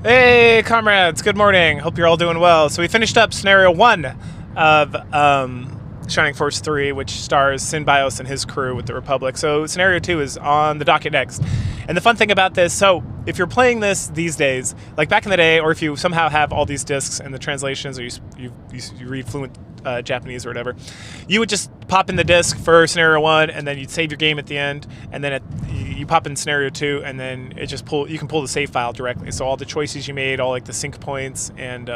Hey, comrades, good morning. Hope you're all doing well. So we finished up scenario 1 of Shining Force 3, which stars Synbios and his crew with the Republic. So scenario 2 is on the docket next. And the fun thing about this, so if you're playing this these days, like back in the day, or if you somehow have all these discs and the translations, or you read fluent Japanese or whatever, you would just pop in the disc for scenario 1, and then you'd save your game at the end, and then you pop in scenario 2, and then it just you can pull the save file directly. So all the choices you made, all like the sync points and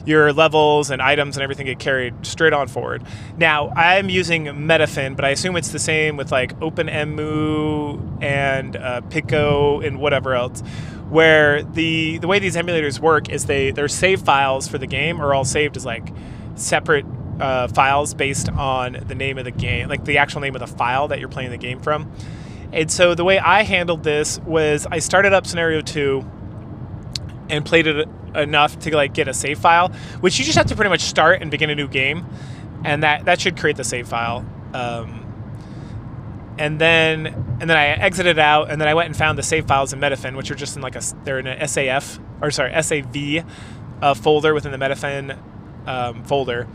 your levels and items and everything get carried straight on forward. Now, I'm using Metafin, but I assume it's the same with like OpenEmu and Pico and whatever else, where the way these emulators work is their save files for the game are all saved as like separate files based on the name of the game, like the actual name of the file that you're playing the game from. And so the way I handled this was I started up scenario 2 and played it enough to like get a save file, which you just have to pretty much start and begin a new game, and that should create the save file. And then I exited out, and then I went and found the save files in Metafin, which are just in like they're in an SAV folder within the Metafin folder.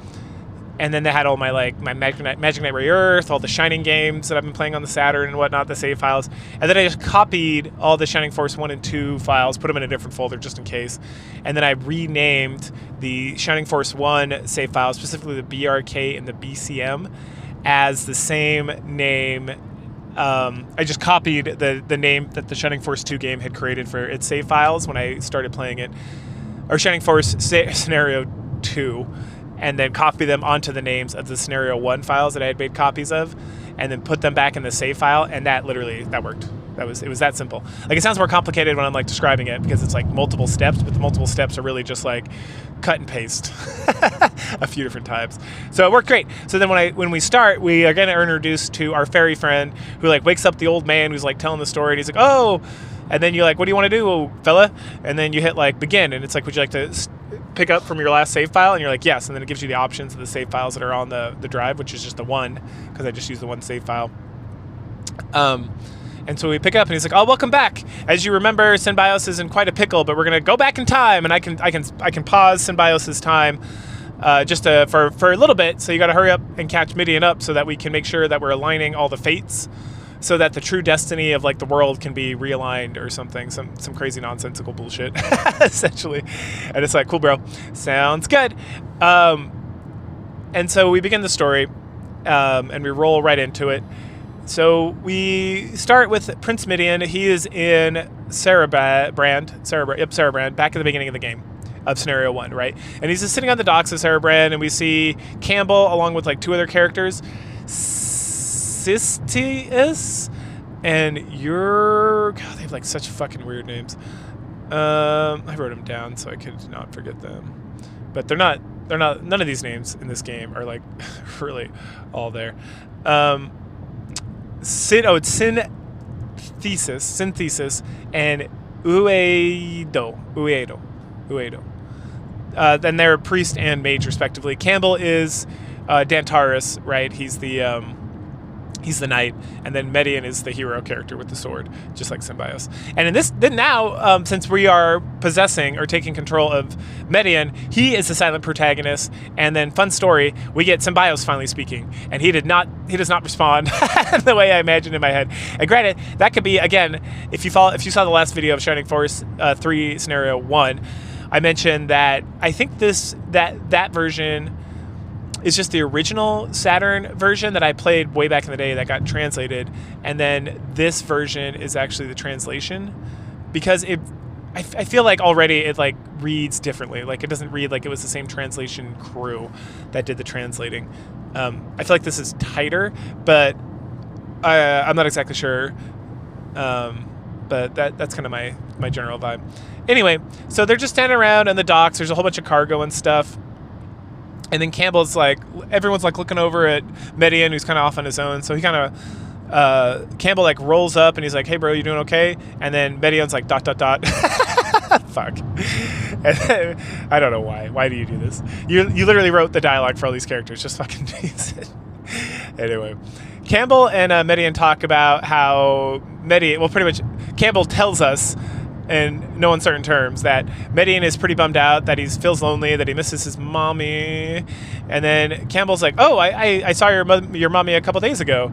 And then they had all my Magic Knight Re-Earth, all the Shining games that I've been playing on the Saturn and whatnot, the save files. And then I just copied all the Shining Force 1 and 2 files, put them in a different folder just in case. And then I renamed the Shining Force 1 save files, specifically the BRK and the BCM, as the same name. I just copied the name that the Shining Force 2 game had created for its save files when I started playing it, or Shining Force Scenario 2. And then copy them onto the names of the scenario 1 files that I had made copies of, and then put them back in the save file, and that worked. It was that simple. Like, it sounds more complicated when I'm like describing it because it's like multiple steps, but the multiple steps are really just like cut and paste a few different times. So it worked great. So then when we start, we are gonna introduced to our fairy friend who like wakes up the old man who's like telling the story, and he's like, oh, and then you're like, what do you want to do, fella? And then you hit like begin, and it's like, would you like to pick up from your last save file? And you're like, yes. And then it gives you the options of the save files that are on the drive, which is just the one, because I just used the one save file. And so we pick up, and he's like, oh, welcome back. As you remember, Synbios is in quite a pickle, but we're going to go back in time, and I can pause Synbios' time just for a little bit. So you got to hurry up and catch Medion up so that we can make sure that we're aligning all the fates, so that the true destiny of like the world can be realigned or something, some crazy nonsensical bullshit, essentially. And it's like, cool, bro, sounds good. And so we begin the story, and we roll right into it. So we start with Prince Medion. He is in Cerebrand, back at the beginning of the game of scenario 1, right? And he's just sitting on the docks of Cerebrand, and we see Campbell along with like 2 other characters, Sistius and God, they have like such fucking weird names. I wrote them down so I could not forget them, but they're not none of these names in this game are like really all there. It's Synthesis and Uedo. Then they're priest and mage respectively. Campbell is Dantaris, right? He's the knight, and then Medion is the hero character with the sword, just like Synbios. And in this, then now, since we are possessing or taking control of Medion, he is the silent protagonist. And then, fun story, we get Synbios finally speaking, and he does not respond the way I imagined in my head. And granted, that could be, again, if you saw the last video of Shining Force 3 Scenario 1, I mentioned that I think that version is just the original Saturn version that I played way back in the day that got translated, and then this version is actually the translation, because I feel like already it like reads differently. Like, it doesn't read like it was the same translation crew that did the translating. I feel like this is tighter, but I'm not exactly sure. But that's kind of my general vibe. Anyway, so they're just standing around on the docks. There's a whole bunch of cargo and stuff. And then Campbell's like, everyone's like looking over at Medion, who's kind of off on his own. So he kind of, Campbell like rolls up and he's like, hey bro, you doing okay? And then Medion's like, ... Fuck. And I don't know why. Why do you do this? You literally wrote the dialogue for all these characters. Just fucking use it. Anyway, Campbell and Medion talk about how pretty much Campbell tells us in no uncertain terms that Medion is pretty bummed out, that he feels lonely, that he misses his mommy. And then Campbell's like, oh, I saw your mommy a couple days ago.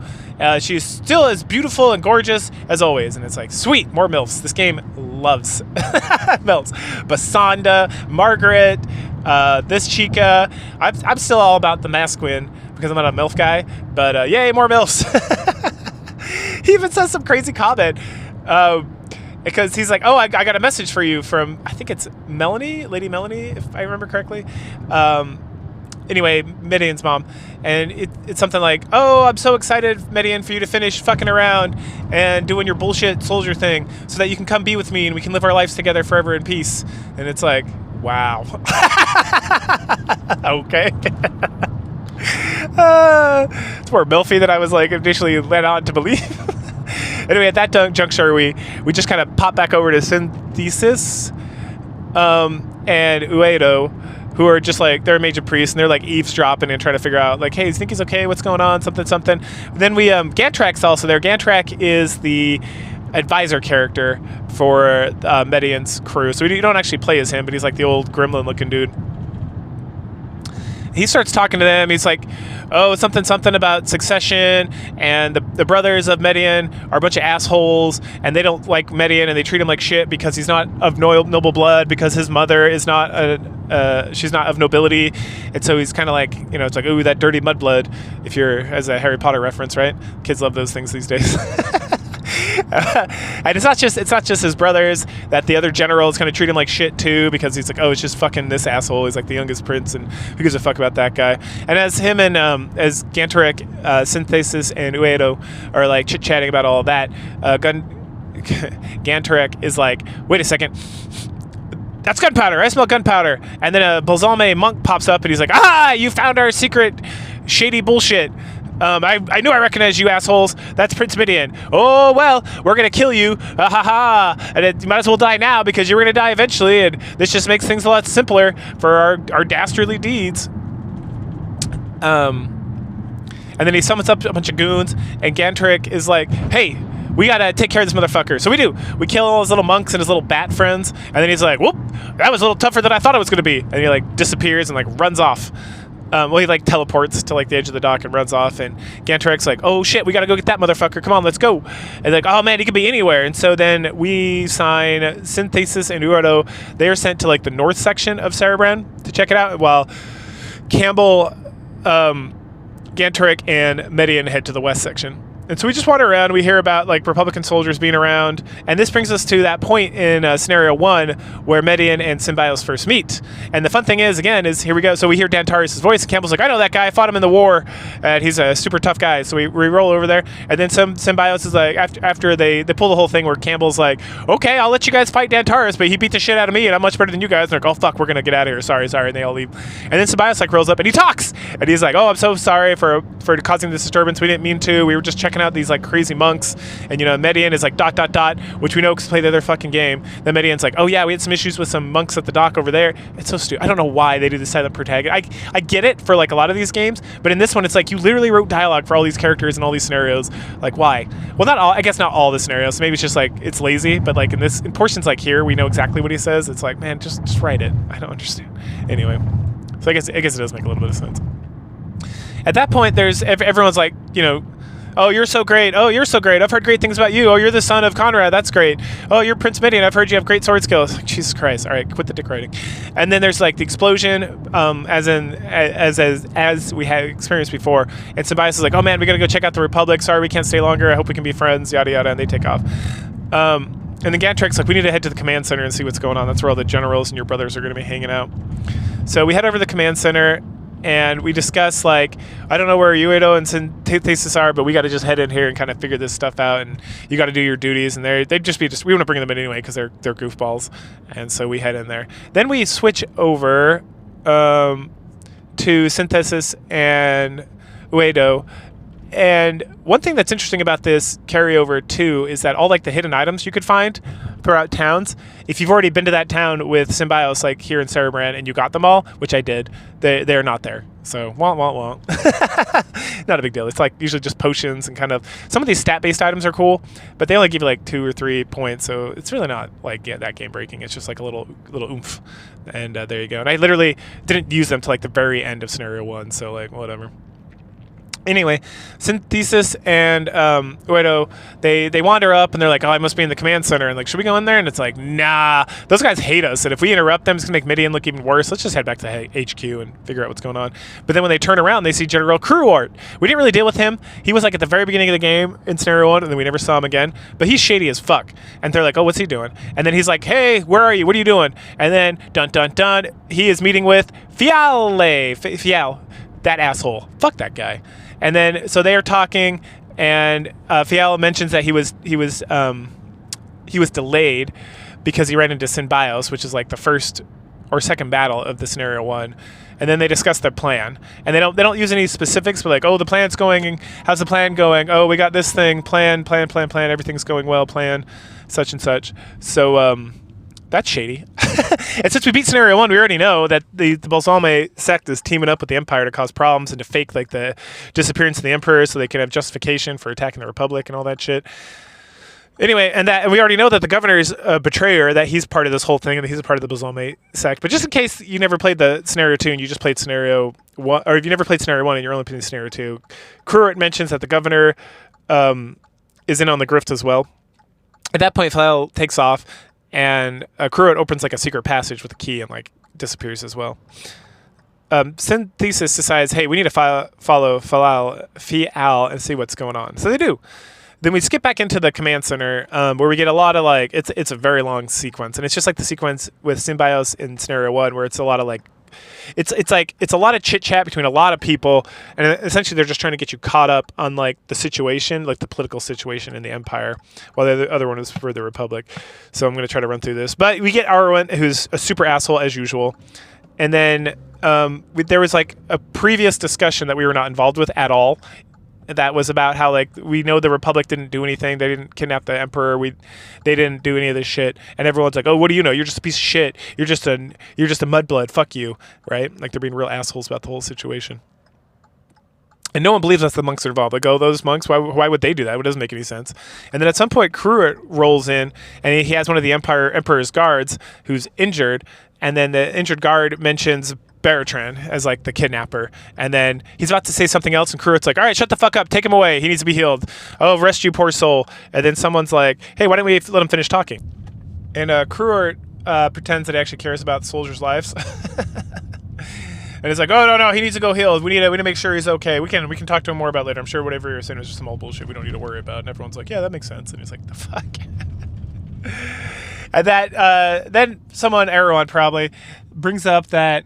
She's still as beautiful and gorgeous as always. And it's like, sweet, more MILFs. This game loves MILFs. Basanda, Margaret, this chica. I'm still all about the masculine because I'm not a MILF guy. But yay, more MILFs. He even says some crazy comment. Because he's like, oh, I got a message for you from, I think it's Melanie, Lady Melanie, if I remember correctly. Anyway, Medion's mom. And it's something like, oh, I'm so excited, Medion, for you to finish fucking around and doing your bullshit soldier thing so that you can come be with me and we can live our lives together forever in peace. And it's like, wow. Okay. It's more MILFy than I was like initially led on to believe. Anyway, at that juncture, we just kind of pop back over to Synthesis and Uedo, who are just like, they're a major priest, and they're like eavesdropping and trying to figure out, like, hey, you think he's okay? What's going on? Something. Then we, Gantrak's also there. Gantrak is the advisor character for Medion's crew. So we don't actually play as him, but he's like the old gremlin-looking dude. He starts talking to them. He's like, oh, something about succession, and the brothers of Medion are a bunch of assholes, and they don't like Medion, and they treat him like shit because he's not of noble blood, because his mother is not she's not of nobility, and so he's kind of like, you know, it's like, ooh, that dirty mudblood, if you're, as a Harry Potter reference, right? Kids love those things these days. And it's not just his brothers, that the other generals kind of treat him like shit too, because he's like, oh, it's just fucking this asshole. He's like the youngest prince, and who gives a fuck about that guy? And as him and as Gantrak, Synthesis, and Uedo are like chit chatting about all of that, Gantrak is like, wait a second, that's gunpowder. I smell gunpowder. And then a Bulzome monk pops up, and he's like, ah, you found our secret shady bullshit. I knew I recognized you assholes. That's Prince Medion. Oh, well, we're going to kill you. Ha ha ha. And you might as well die now because you're going to die eventually. And this just makes things a lot simpler for our dastardly deeds. And then he summons up a bunch of goons. And Gantrak is like, hey, we got to take care of this motherfucker. So we do. We kill all his little monks and his little bat friends. And then he's like, whoop, that was a little tougher than I thought it was going to be. And he like disappears and like runs off. Well, he like teleports to like the edge of the dock and runs off, and Gantrak's like, oh shit, we gotta go get that motherfucker, come on, let's go. And like, oh man, he could be anywhere. And so then we sign Synthesis and Uedo. They are sent to like the north section of Cerebran to check it out, while Campbell, Gantrak, and Medion head to the west section. And so we just wander around. We hear about like Republican soldiers being around, and this brings us to that point in scenario 1 where Medion and Symbios first meet. And the fun thing is, again, is here we go. So we hear Dantarius' voice. Campbell's like, I know that guy. I fought him in the war, and he's a super tough guy. So we roll over there, and then Symbios is like, after they pull the whole thing where Campbell's like, okay, I'll let you guys fight Dantarius, but he beat the shit out of me, and I'm much better than you guys. And they're like, oh fuck, we're gonna get out of here. Sorry. And they all leave. And then Symbios like rolls up and he talks, and he's like, oh, I'm so sorry for causing this disturbance. We didn't mean to. We were just checking out these like crazy monks, and you know, Medion is like ... which we know because play the other fucking game. Then Medion's like, oh yeah, we had some issues with some monks at the dock over there. It's so stupid. I don't know why they do the silent protagonist. I get it for like a lot of these games, but in this one it's like you literally wrote dialogue for all these characters and all these scenarios. Like, why? Well, not all, I guess not all the scenarios. Maybe it's just like it's lazy, but like in portions like here we know exactly what he says. It's like, man, just write it. I don't understand. Anyway, so I guess it does make a little bit of sense. At that point, there's everyone's like, you know, oh, you're so great. Oh, you're so great. I've heard great things about you. Oh, you're the son of Conrad. That's great. Oh, you're Prince Medion. I've heard you have great sword skills. Jesus Christ. All right, quit the dick writing. And then there's like the explosion, as we had experienced before. And Symbios is like, oh man, we gotta go check out the Republic. Sorry, we can't stay longer. I hope we can be friends. Yada yada. And they take off. And then Gantrak's like, we need to head to the command center and see what's going on. That's where all the generals and your brothers are going to be hanging out. So we head over to the command center, and we discuss, like, I don't know where Uedo and Synthesis are, but we got to just head in here and kind of figure this stuff out, and you got to do your duties. And they'd just be we want to bring them in anyway because they're goofballs. And so we head in there. Then we switch over to Synthesis and Uedo. And one thing that's interesting about this carryover too is that all like the hidden items you could find throw out towns. If you've already been to that town with Symbios, like here in Cerebran, and you got them all, which I did, they're not there. So, won't. Not a big deal. It's like usually just potions and kind of, some of these stat-based items are cool, but they only give you like 2 or 3 points, so it's really not like that game-breaking. It's just like a little oomph, and there you go. And I literally didn't use them till like the very end of Scenario 1, so like, whatever. Anyway, Synthesis and Uedo, they wander up and they're like, oh, I must be in the command center. And like, should we go in there? And it's like, nah, those guys hate us. And if we interrupt them, it's going to make Medion look even worse. Let's just head back to HQ and figure out what's going on. But then when they turn around, they see General Cruort. We didn't really deal with him. He was like at the very beginning of the game in Scenario 1, and then we never saw him again. But he's shady as fuck. And they're like, oh, what's he doing? And then he's like, hey, where are you? What are you doing? And then, dun, dun, dun, he is meeting with Fial, that asshole. Fuck that guy. And then, so they are talking, and Fiala mentions that he was delayed because he ran into Synbios, which is like the first or second battle of the Scenario 1. And then they discuss their plan, and they don't use any specifics, but like, oh, the plan's going. How's the plan going? Oh, we got this thing. Plan. Everything's going well. Plan, such and such. So that's shady. And since we beat Scenario 1, we already know that the Bulzome sect is teaming up with the Empire to cause problems and to fake like the disappearance of the Emperor so they can have justification for attacking the Republic and all that shit. Anyway, and we already know that the governor is a betrayer, that he's part of this whole thing and he's a part of the Bulzome sect. But just in case you never played the Scenario 2 and you just played Scenario 1, or if you never played Scenario 1 and you're only playing Scenario 2, Cruort mentions that the governor is in on the grift as well. At that point, Flael takes off, and Cruort opens like a secret passage with a key and like disappears as well. Synthesis decides, hey, we need to follow Fial and see what's going on. So they do. Then we skip back into the command center where we get a lot of like, it's a very long sequence, and it's just like the sequence with Symbios in Scenario 1 where it's a lot of like, it's a lot of chit chat between a lot of people, and essentially they're just trying to get you caught up on like the situation, like the political situation in the Empire, while the other one is for the Republic. So I'm going to try to run through this, but we get Arwen, who's a super asshole as usual, and then there was like a previous discussion that we were not involved with at all. That was about how like we know the Republic didn't do anything. They didn't kidnap the Emperor. They didn't do any of this shit. And everyone's like, "Oh, what do you know? You're just a piece of shit. You're just a mudblood. Fuck you." Right? Like they're being real assholes about the whole situation. And no one believes us the monks are involved. Like, oh, those monks, why would they do that? It doesn't make any sense. And then at some point, Cruort rolls in, and he has one of the Emperor's guards who's injured. And then the injured guard mentions Bertrand as like the kidnapper, and then he's about to say something else, and Cruort's like, all right, shut the fuck up, take him away, he needs to be healed. Oh, rest you poor soul. And then someone's like, hey, why don't we let him finish talking? And Cruort pretends that he actually cares about soldiers' lives. And it's like, oh, no, he needs to go healed. We need to make sure he's okay. We can talk to him more about it later. I'm sure whatever you're saying is just some old bullshit we don't need to worry about. And everyone's like, yeah, that makes sense. And he's like, the fuck? And that then someone, Erewhon probably, brings up that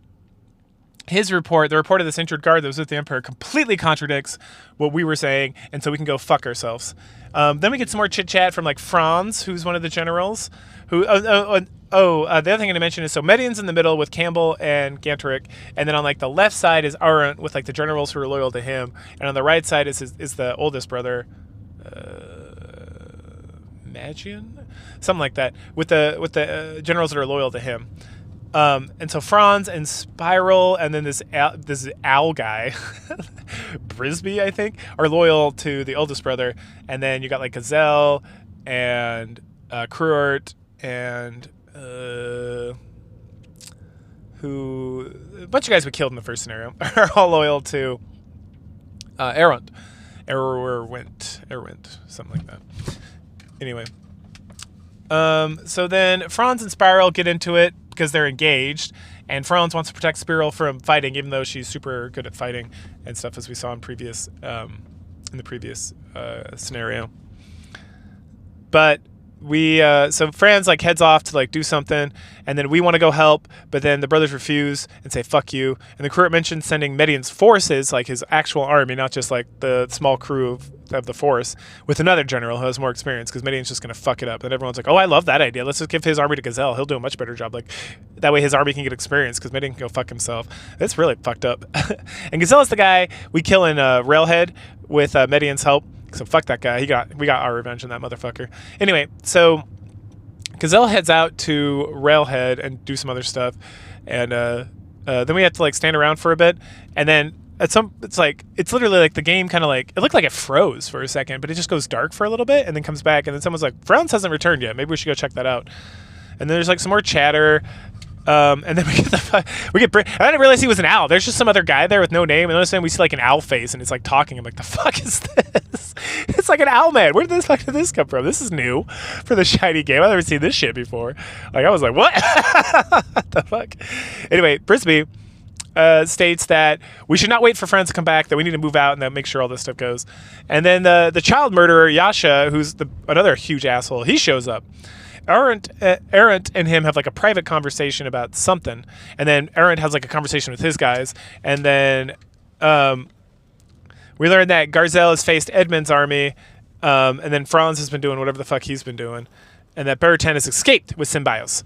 his report, the report of this injured guard that was with the Emperor, completely contradicts what we were saying, and so we can go fuck ourselves. Then we get some more chit-chat from like Franz, who's one of the generals. The other thing I'm going to mention is, so Medion's in the middle with Campbell and Ganteric, and then on like the left side is Arendt with like the generals who are loyal to him, and on the right side is the oldest brother, Medion? Something like that, with the generals that are loyal to him. And so Franz and Spiral, and then this owl guy, Brisby, I think, are loyal to the oldest brother. And then you got like Gazelle and Cruort and a bunch of guys we killed in the first scenario are all loyal to Erwent, something like that. Anyway, so then Franz and Spiral get into it because they're engaged, and Franz wants to protect Spiral from fighting, even though she's super good at fighting and stuff, as we saw in the previous scenario. But so Franz like heads off to like do something, and then we want to go help, but then the brothers refuse and say fuck you. And the Cruort mentions sending Medion's forces, like his actual army, not just like the small crew of the force, with another general who has more experience, because Medion's just gonna fuck it up. And everyone's like, oh, I love that idea, let's just give his army to Gazelle, he'll do a much better job, like that way his army can get experience, because Medion can go fuck himself. That's really fucked up. And Gazelle is the guy we kill in Railhead with Medion's help. So fuck that guy. We got our revenge on that motherfucker. Anyway, so Gazelle heads out to Railhead and do some other stuff, and then we have to like stand around for a bit, and then it's literally like the game kind of like, it looked like it froze for a second, but it just goes dark for a little bit and then comes back, and then someone's like, Franz hasn't returned yet, maybe we should go check that out. And then there's like some more chatter, and then I didn't realize he was an owl. There's just some other guy there with no name, and all of a sudden we see like an owl face, and it's like talking. I'm like, the fuck is this? It's like an owl man. Where did this come from? This is new for the shiny game. I've never seen this shit before. Like, I was like, what? What the fuck? Anyway, Brisby states that we should not wait for friends to come back, that we need to move out and then make sure all this stuff goes. And then the child murderer, Yasha, who's another huge asshole, he shows up. Arendt and him have like a private conversation about something, and then Arendt has like a conversation with his guys, and then we learn that Garzel has faced Edmund's army, and then Franz has been doing whatever the fuck he's been doing, and that Bertin has escaped with Symbios.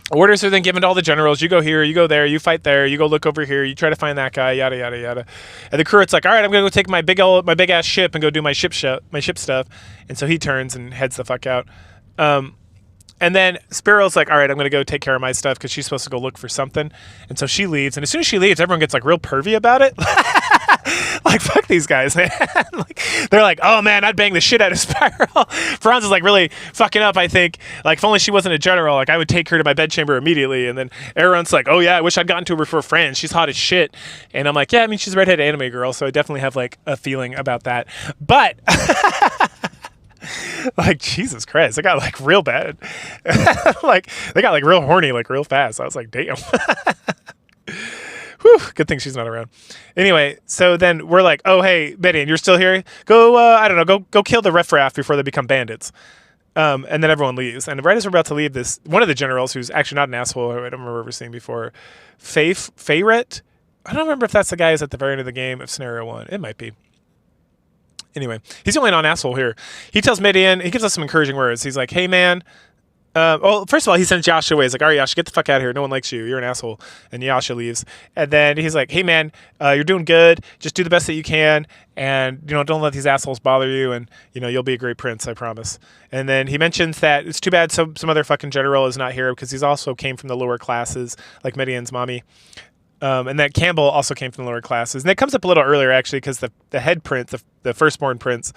Orders are then given to all the generals. You go here, you go there, you fight there, you go look over here, you try to find that guy, yada yada yada. And the Kurut's like, all right, I'm gonna go take my big ass ship and go do my ship stuff. And so he turns and heads the fuck out. And then Spiral's like, all right, I'm gonna go take care of my stuff because she's supposed to go look for something. And so she leaves. And as soon as she leaves, everyone gets like real pervy about it. Like, fuck these guys, man. Like, they're like, oh man, I'd bang the shit out of Spiral. Franz is like really fucking up, I think. Like, if only she wasn't a general, like I would take her to my bedchamber immediately. And then Aaron's like, oh yeah, I wish I'd gotten to her before Franz. She's hot as shit. And I'm like, yeah, I mean, she's a redhead anime girl, so I definitely have like a feeling about that. But like, Jesus Christ, they got like real bad. Like, they got like real horny, like real fast. I was like, damn. Whew, good thing she's not around. Anyway, so then we're like, oh, hey, Medion, you're still here? Go, I don't know, go kill the riffraff before they become bandits. And then everyone leaves. And right as we're about to leave, one of the generals, who's actually not an asshole, I don't remember ever seeing before, Fayret? I don't remember if that's the guy who's at the very end of the game of Scenario 1. It might be. Anyway, he's the only non-asshole here. He tells Medion, he gives us some encouraging words. He's like, hey, man. Well, first of all, he sends Yasha away. He's like, all right, Yasha, get the fuck out of here. No one likes you. You're an asshole. And Yasha leaves. And then he's like, hey, man, you're doing good. Just do the best that you can. And, don't let these assholes bother you. And, you'll be a great prince, I promise. And then he mentions that it's too bad some other fucking general is not here because he's also came from the lower classes, like Medion's mommy. And that Campbell also came from the lower classes. And that comes up a little earlier, actually, because the head prince, the firstborn prince,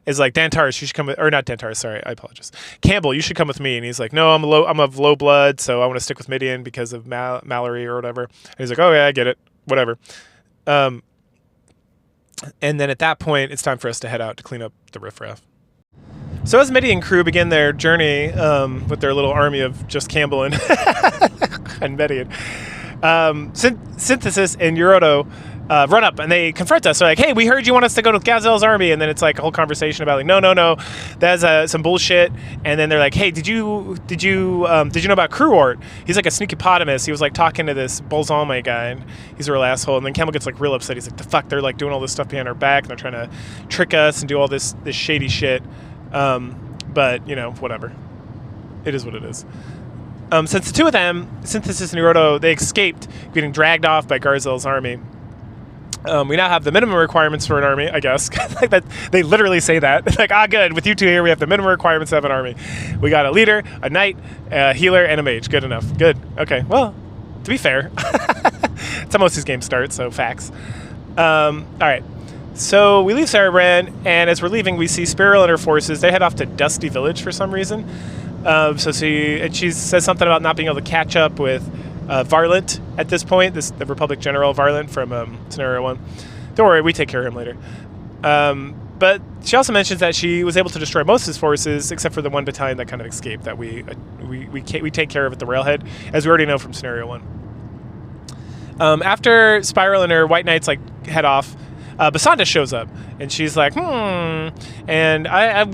is like, Dantaris, you should come with, or not Dantaris, sorry, I apologize. Campbell, you should come with me. And he's like, no, I'm of low blood, so I want to stick with Medion because of Mallory or whatever. And he's like, oh yeah, I get it, whatever. And then at that point, it's time for us to head out to clean up the riffraff. So as Medion crew begin their journey with their little army of just Campbell and, and Medion, Synthesis and Euroto run up and they confront us. They're like, hey, we heard you want us to go to Gazelle's army. And then it's like a whole conversation about like, no, that's some bullshit. And then they're like, hey, did you know about Cruort? He's like a sneakypotamus. He was like talking to this Bulzome guy, and he's a real asshole. And then Campbell gets like real upset. He's like, the fuck, they're like doing all this stuff behind our back, and they're trying to trick us and do all this shady shit. But whatever. It is what it is. Since the two of them, Synthesis and Euroto, they escaped getting dragged off by Garzelle's army. We now have the minimum requirements for an army, I guess. Like that, they literally say that. Like, good. With you two here, we have the minimum requirements to have an army. We got a leader, a knight, a healer, and a mage. Good enough. Good. Okay. Well, to be fair, that's how most of these games start. So facts. All right. So we leave Sarabrand, and as we're leaving, we see Spiral and her forces. They head off to Dusty Village for some reason. So she says something about not being able to catch up with Varlant at this point, the Republic General Varlant from Scenario 1. Don't worry, we take care of him later. But she also mentions that she was able to destroy most of his forces, except for the one battalion that kind of escaped, that we take care of at the railhead, as we already know from Scenario 1. After Spiral and her White Knights head off, Basanda shows up, and she's like, and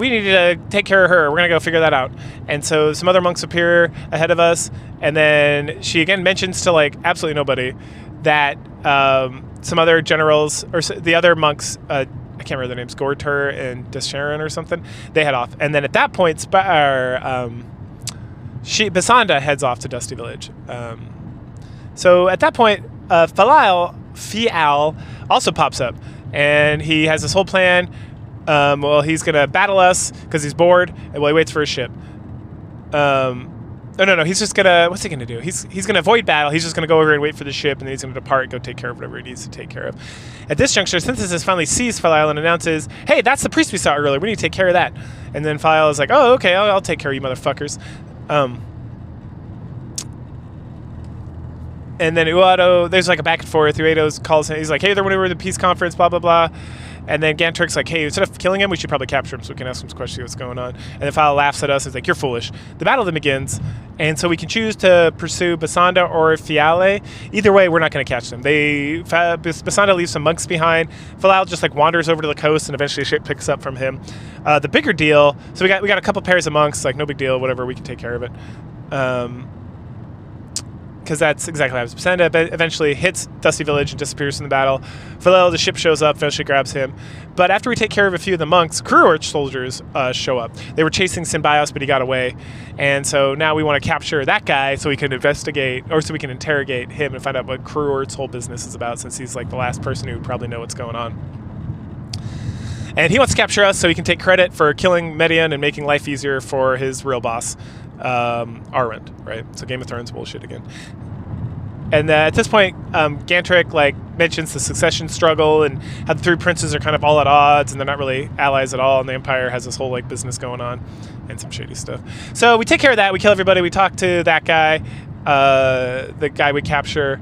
we need to take care of her. We're going to go figure that out. And so some other monks appear ahead of us, and then she again mentions to, absolutely nobody that some other generals, or the other monks, I can't remember their names, Gortur and Desharon or something, they head off. And then at that point, Basanda heads off to Dusty Village. So at that point, Fial also pops up, and he has this whole plan. He's going to battle us because he's bored, and he waits for his ship. Oh no, he's just gonna. What's he gonna do? He's gonna avoid battle. He's just gonna go over and wait for the ship, and then he's gonna depart and go take care of whatever he needs to take care of. At this juncture, Synthesis finally sees Felial and announces, "Hey, that's the priest we saw earlier. We need to take care of that." And then Felial is like, "Oh, okay, I'll take care of you, motherfuckers." And then Uado, there's like a back and forth. Uado calls him. He's like, "Hey, they're when we were at the peace conference, blah blah blah." And then Gantrik's like, "Hey, instead of killing him, we should probably capture him so we can ask him some questions, see what's going on." And then Felial laughs at us. He's like, "You're foolish." The battle then begins, and so we can choose to pursue Basanda or Fiale. Either way, we're not going to catch them. Basanda leaves some monks behind. Felial just like wanders over to the coast, and eventually a ship picks up from him. The bigger deal. So we got a couple pairs of monks. Like, no big deal. Whatever, we can take care of it. Because that's exactly how Basanda eventually hits Dusty Village and disappears from the battle. Felial, the ship shows up, eventually grabs him. But after we take care of a few of the monks, Kruorch soldiers show up. They were chasing Synbios, but he got away. And so now we want to capture that guy so we can investigate, or so we can interrogate him and find out what Kruorch's whole business is about, since he's like the last person who would probably know what's going on. And he wants to capture us so he can take credit for killing Medion and making life easier for his real boss. Arwen, right? So Game of Thrones bullshit again. And at this point, Gantrik like mentions the succession struggle and how the three princes are kind of all at odds and they're not really allies at all, and the Empire has this whole like business going on and some shady stuff. So we take care of that. We kill everybody. We talk to that guy, the guy we capture,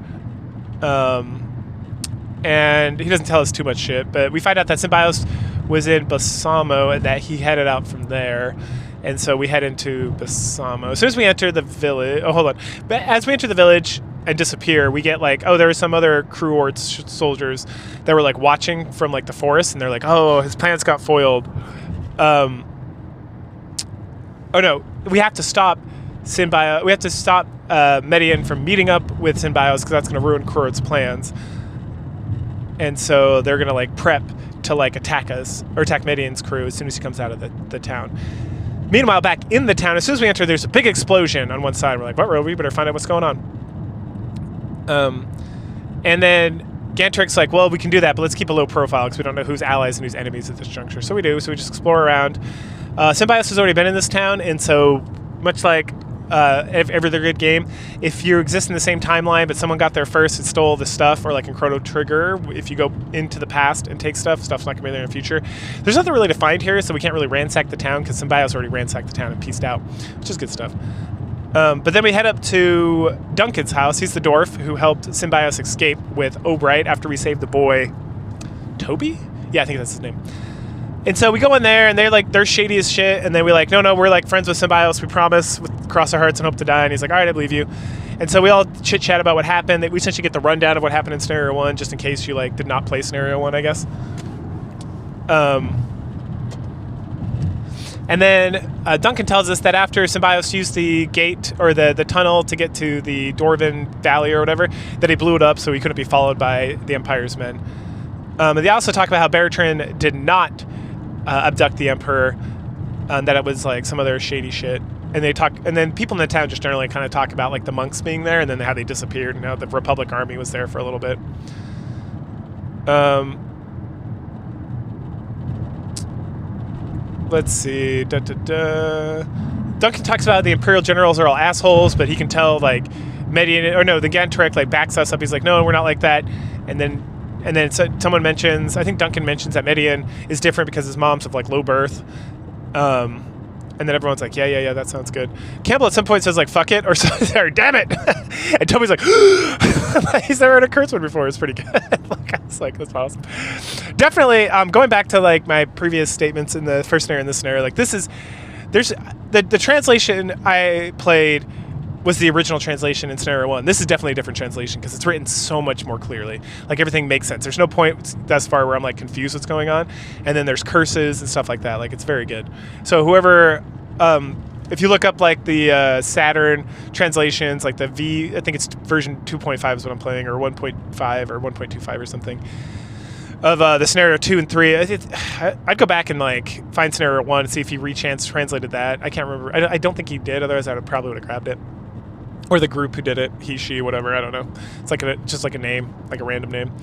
and he doesn't tell us too much shit. But we find out that Synbios was in Bulzome and that he headed out from there. And so we head into Bulzome. As soon as we enter the village... Oh, hold on. But as we enter the village and disappear, we get like... Oh, there were some other Kruorch soldiers that were like watching from like the forest. And they're like, oh, his plans got foiled. Oh, no. We have to stop Synbios. We have to stop Medion from meeting up with Synbios because that's going to ruin Kruorch's plans. And so they're going to like prep to like attack us or attack Medion's crew as soon as he comes out of the town. Meanwhile, back in the town, as soon as we enter, there's a big explosion on one side. We're like, what, we better find out what's going on. And then Gantrik's like, well, we can do that, but let's keep a low profile because we don't know who's allies and who's enemies at this juncture. So we do. So we just explore around. Synbios has already been in this town, and so much like every other good game, if you exist in the same timeline, but someone got there first and stole the stuff, or like in Chrono Trigger, if you go into the past and take stuff's not going to be there in the future. There's nothing really to find here, so we can't really ransack the town because Synbios already ransacked the town and pieced out, which is good stuff. But then we head up to Duncan's house. He's the dwarf who helped Synbios escape with Obright after we saved the boy Toby? Yeah, I think that's his name. And so we go in there, and they're shady as shit, and then we're like, no, we're like friends with Synbios, we promise, cross our hearts and hope to die. And he's like, all right, I believe you. And so we all chit-chat about what happened. We essentially get the rundown of what happened in Scenario 1, just in case you like did not play Scenario 1, I guess. And then Duncan tells us that after Synbios used the gate, or the tunnel to get to the Dwarven Valley or whatever, that he blew it up so he couldn't be followed by the Empire's men. And they also talk about how Beratrin did not abduct the Emperor, that it was like some other shady shit. And then people in the town just generally kind of talk about like the monks being there, and then how they disappeared, and how the Republic army was there for a little bit. Let's see. Duncan talks about the Imperial generals are all assholes, but he can tell like Medion, or no, the Gantrik like backs us up. He's like, no, we're not like that. And then someone mentions, I think Duncan mentions that Medion is different because his mom's of like low birth. And then everyone's like, yeah, that sounds good. Campbell at some point says like, fuck it, or damn it. And Toby's like, he's never heard a curse word before. It's pretty good. Like, I was like, that's awesome. Definitely, going back to like my previous statements in the first scenario and this scenario, like there's the translation I played was the original translation in Scenario 1. This is definitely a different translation because it's written so much more clearly. Like everything makes sense. There's no point thus far where I'm like confused what's going on. And then there's curses and stuff like that. Like it's very good. So whoever, if you look up like the Saturn translations, like the I think it's version 2.5 is what I'm playing, or 1.5 or 1.25 or something, of the Scenario 2 and 3. I'd go back and like find Scenario 1 and see if he translated that. I can't remember. I don't think he did. Otherwise I probably would have grabbed it. Or the group who did it, he, she, whatever, I don't know. It's like just like a name, like a random name.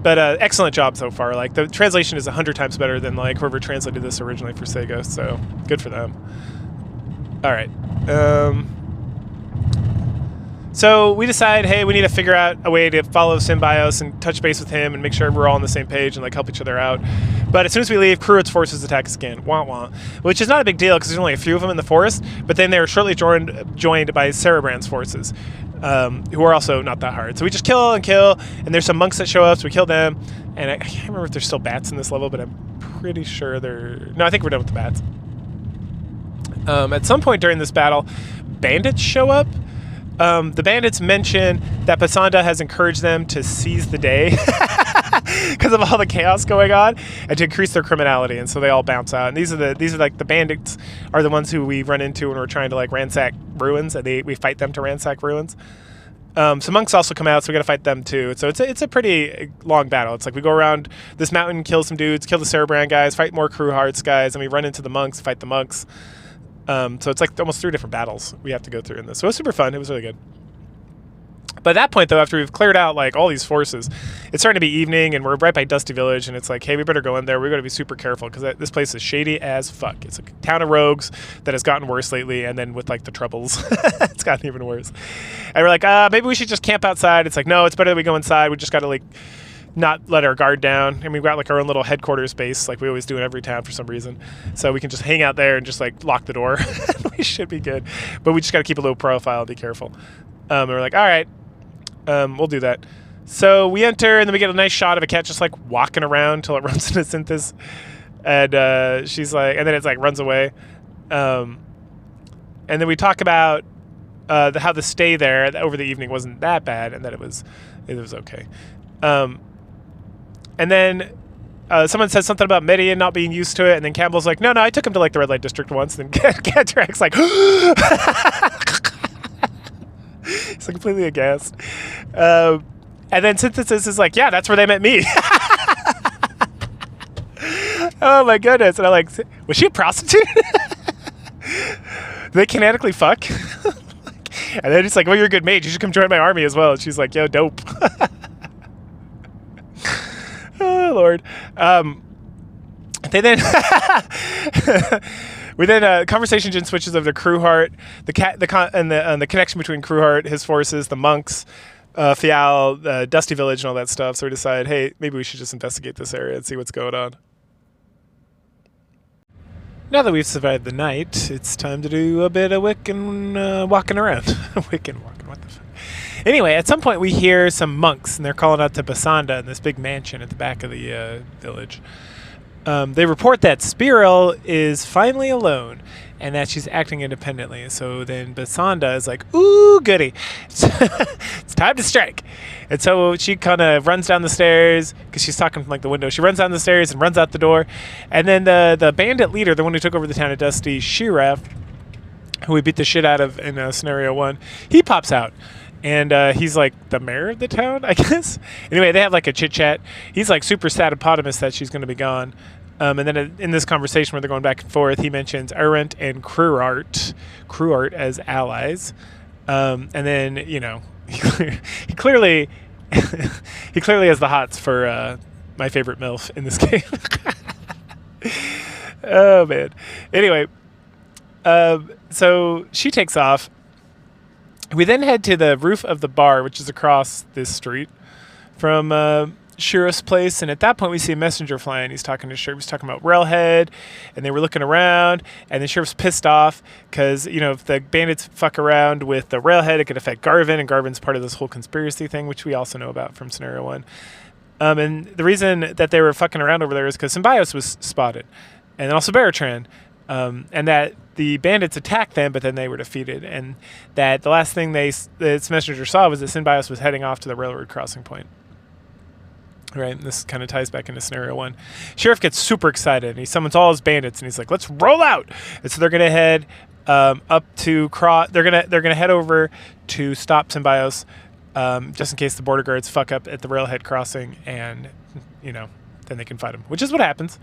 But excellent job so far. Like the translation is 100 times better than like whoever translated this originally for Sega, so good for them. All right. So we decide, hey, we need to figure out a way to follow Symbios and touch base with him and make sure we're all on the same page and like help each other out. But as soon as we leave, Kruart's forces attack us again. Wah wah. Which is not a big deal because there's only a few of them in the forest. But then they were shortly joined by Cerebrand's forces, who are also not that hard. So we just kill, and there's some monks that show up, so we kill them. And I can't remember if there's still bats in this level, but I'm pretty sure they're... No, I think we're done with the bats. At some point during this battle, bandits show up. The bandits mention that Basanda has encouraged them to seize the day because of all the chaos going on and to increase their criminality, and so they all bounce out. And these are like the bandits are the ones who we run into when we're trying to like ransack ruins, and we fight them to ransack ruins. Some monks also come out, so we got to fight them too. So it's a pretty long battle. It's like we go around this mountain, kill some dudes, kill the Cerebrand guys, fight more Kruart's guys, and we run into the monks, fight the monks. So it's like almost 3 different battles we have to go through in this. So it was super fun. It was really good. But at that point, though, after we've cleared out like all these forces, it's starting to be evening, and we're right by Dusty Village, and it's like, hey, we better go in there. We've got to be super careful because this place is shady as fuck. It's a town of rogues that has gotten worse lately, and then with like the troubles, it's gotten even worse. And we're like, maybe we should just camp outside. It's like, no, it's better that we go inside. We just got to like not let our guard down. I mean, we've got like our own little headquarters base like we always do in every town for some reason. So we can just hang out there and just like lock the door. We should be good. But we just got to keep a low profile and be careful. And we're like, all right, we'll do that. So we enter, and then we get a nice shot of a cat just like walking around till it runs into Synthis. And she's like, and then it's like runs away. And then we talk about how the stay there over the evening wasn't that bad, and that it was okay. And then someone says something about Medion not being used to it, and then Campbell's like, no, I took him to like the red light district once. And then Gantrak's like, he's like completely aghast. And then Synthesis is like, yeah, that's where they met me. Oh my goodness. And I'm like, was she a prostitute? Do they canonically fuck? And then he's like, well, you're a good mage. You should come join my army as well. And she's like, yo, dope. Oh, Lord. They then... conversation then switches over to Kruart, the connection between Kruart, his forces, the monks, Fial, Dusty Village, and all that stuff. So we decide, hey, maybe we should just investigate this area and see what's going on. Now that we've survived the night, it's time to do a bit of Wiccan walking around. Wiccan walking, what the fuck? Anyway, at some point we hear some monks, and they're calling out to Basanda in this big mansion at the back of the village. They report that Spiral is finally alone, and that she's acting independently. So then Basanda is like, ooh, goody. It's time to strike. And so she kind of runs down the stairs, because she's talking from like the window. She runs down the stairs and runs out the door. And then the bandit leader, the one who took over the town of Dusty, Shiraf, who we beat the shit out of in Scenario 1, he pops out. And he's like the mayor of the town, I guess. Anyway, they have like a chit-chat. He's like super sad eponymous that she's going to be gone. And then in this conversation where they're going back and forth, he mentions Arendt and Kruart as allies. And then, you know, he clearly has the hots for my favorite MILF in this game. Oh, man. Anyway, so she takes off. We then head to the roof of the bar, which is across this street from Sheriff's place, and at that point we see a messenger flying. He's talking to Sheriff. He's talking about Railhead, and they were looking around, and the Sheriff's pissed off because, you know, if the bandits fuck around with the Railhead, it could affect Garvin, and Garvin's part of this whole conspiracy thing, which we also know about from Scenario 1. And the reason that they were fucking around over there is because Symbios was spotted, and also Baratran, and that the bandits attacked them, but then they were defeated, and that the last thing this messenger saw was that Symbios was heading off to the railroad crossing point. Right, and this kind of ties back into Scenario 1. Sheriff gets super excited, and he summons all his bandits, and he's like, "Let's roll out!" And so they're gonna head up to They're gonna head over to stop Symbios, just in case the border guards fuck up at the railhead crossing, and you know, then they can fight him, which is what happens.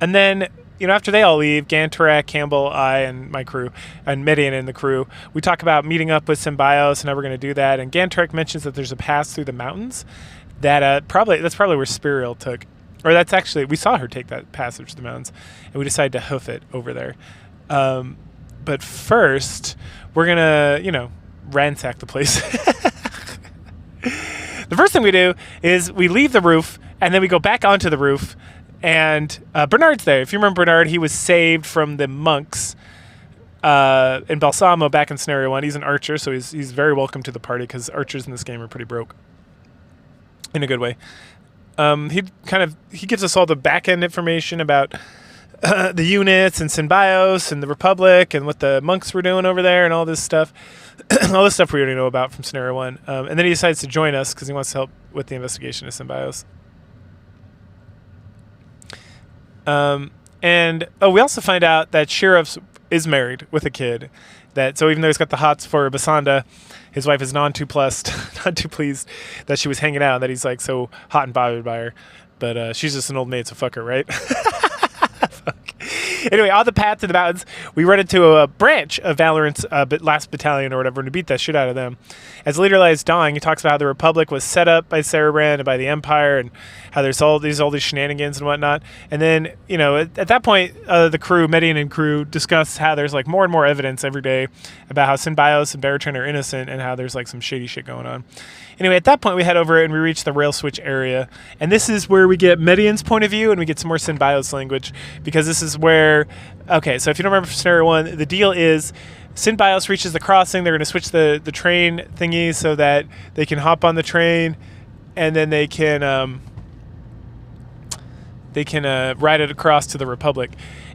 And then, you know, after they all leave, Gantarak, Campbell, I, and my crew, and Medion and the crew, we talk about meeting up with Symbios and how we're going to do that. And Gantarak mentions that there's a pass through the mountains that that's probably where Spiral took, or that's actually, we saw her take that passage through the mountains, and we decided to hoof it over there. But first, we're gonna, ransack the place. The first thing we do is we leave the roof, and then we go back onto the roof, and Bernard's there. If you remember Bernard, he was saved from the monks in Bulzome back in Scenario 1. He's an archer, so he's very welcome to the party, because archers in this game are pretty broke. In a good way. He gives us all the back-end information about the units and Synbios and the Republic and what the monks were doing over there and all this stuff. All this stuff we already know about from Scenario 1. And then he decides to join us because he wants to help with the investigation of Synbios. We also find out that Sheriff is married with a kid. So even though he's got the hots for Basanda, his wife is not too pleased that she was hanging out, that he's like so hot and bothered by her. But she's just an old maid, so fuck her, right? Anyway, on the path to the mountains, we run into a branch of Valorant's last battalion or whatever, and to beat that shit out of them. As the leader lies dying, he talks about how the Republic was set up by Cerebrand and by the Empire, and how there's all these shenanigans and whatnot. And then, at that point, the crew, Medion and crew, discuss how there's like more and more evidence every day about how Synbios and Baratran are innocent, and how there's like some shady shit going on. Anyway, at that point, we head over and we reach the rail switch area. And this is where we get Medion's point of view and we get some more Synbios language, because this is where... Okay, so if you don't remember from Scenario 1, the deal is Synbios reaches the crossing. They're going to switch the train thingy so that they can hop on the train, and then they can ride it across to the Republic.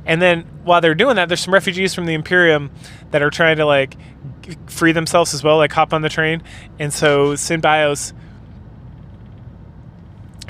And then while they're doing that, there's some refugees from the Imperium that are trying to like free themselves as well, like hop on the train. And so Synbios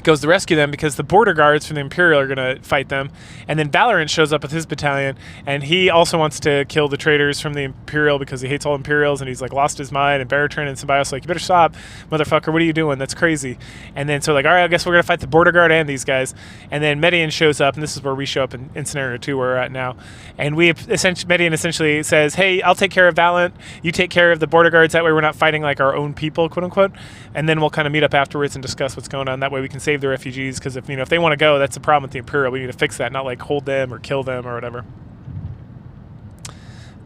goes to rescue them because the border guards from the Imperial are going to fight them. And then Valorant shows up with his battalion, and he also wants to kill the traitors from the Imperial because he hates all Imperials, and he's like lost his mind. And Baratran and Synbios like, you better stop, motherfucker, what are you doing? That's crazy. And then so like, all right, I guess we're going to fight the border guard and these guys. And then Medion shows up, and this is where we show up in Scenario 2 where we're at now. And Medion essentially says, hey, I'll take care of Valorant, you take care of the border guards, that way we're not fighting like our own people, quote unquote. And then we'll kind of meet up afterwards and discuss what's going on. That way we can save the refugees, because if they want to go, that's the problem with the Imperial. We need to fix that, not like hold them or kill them or whatever.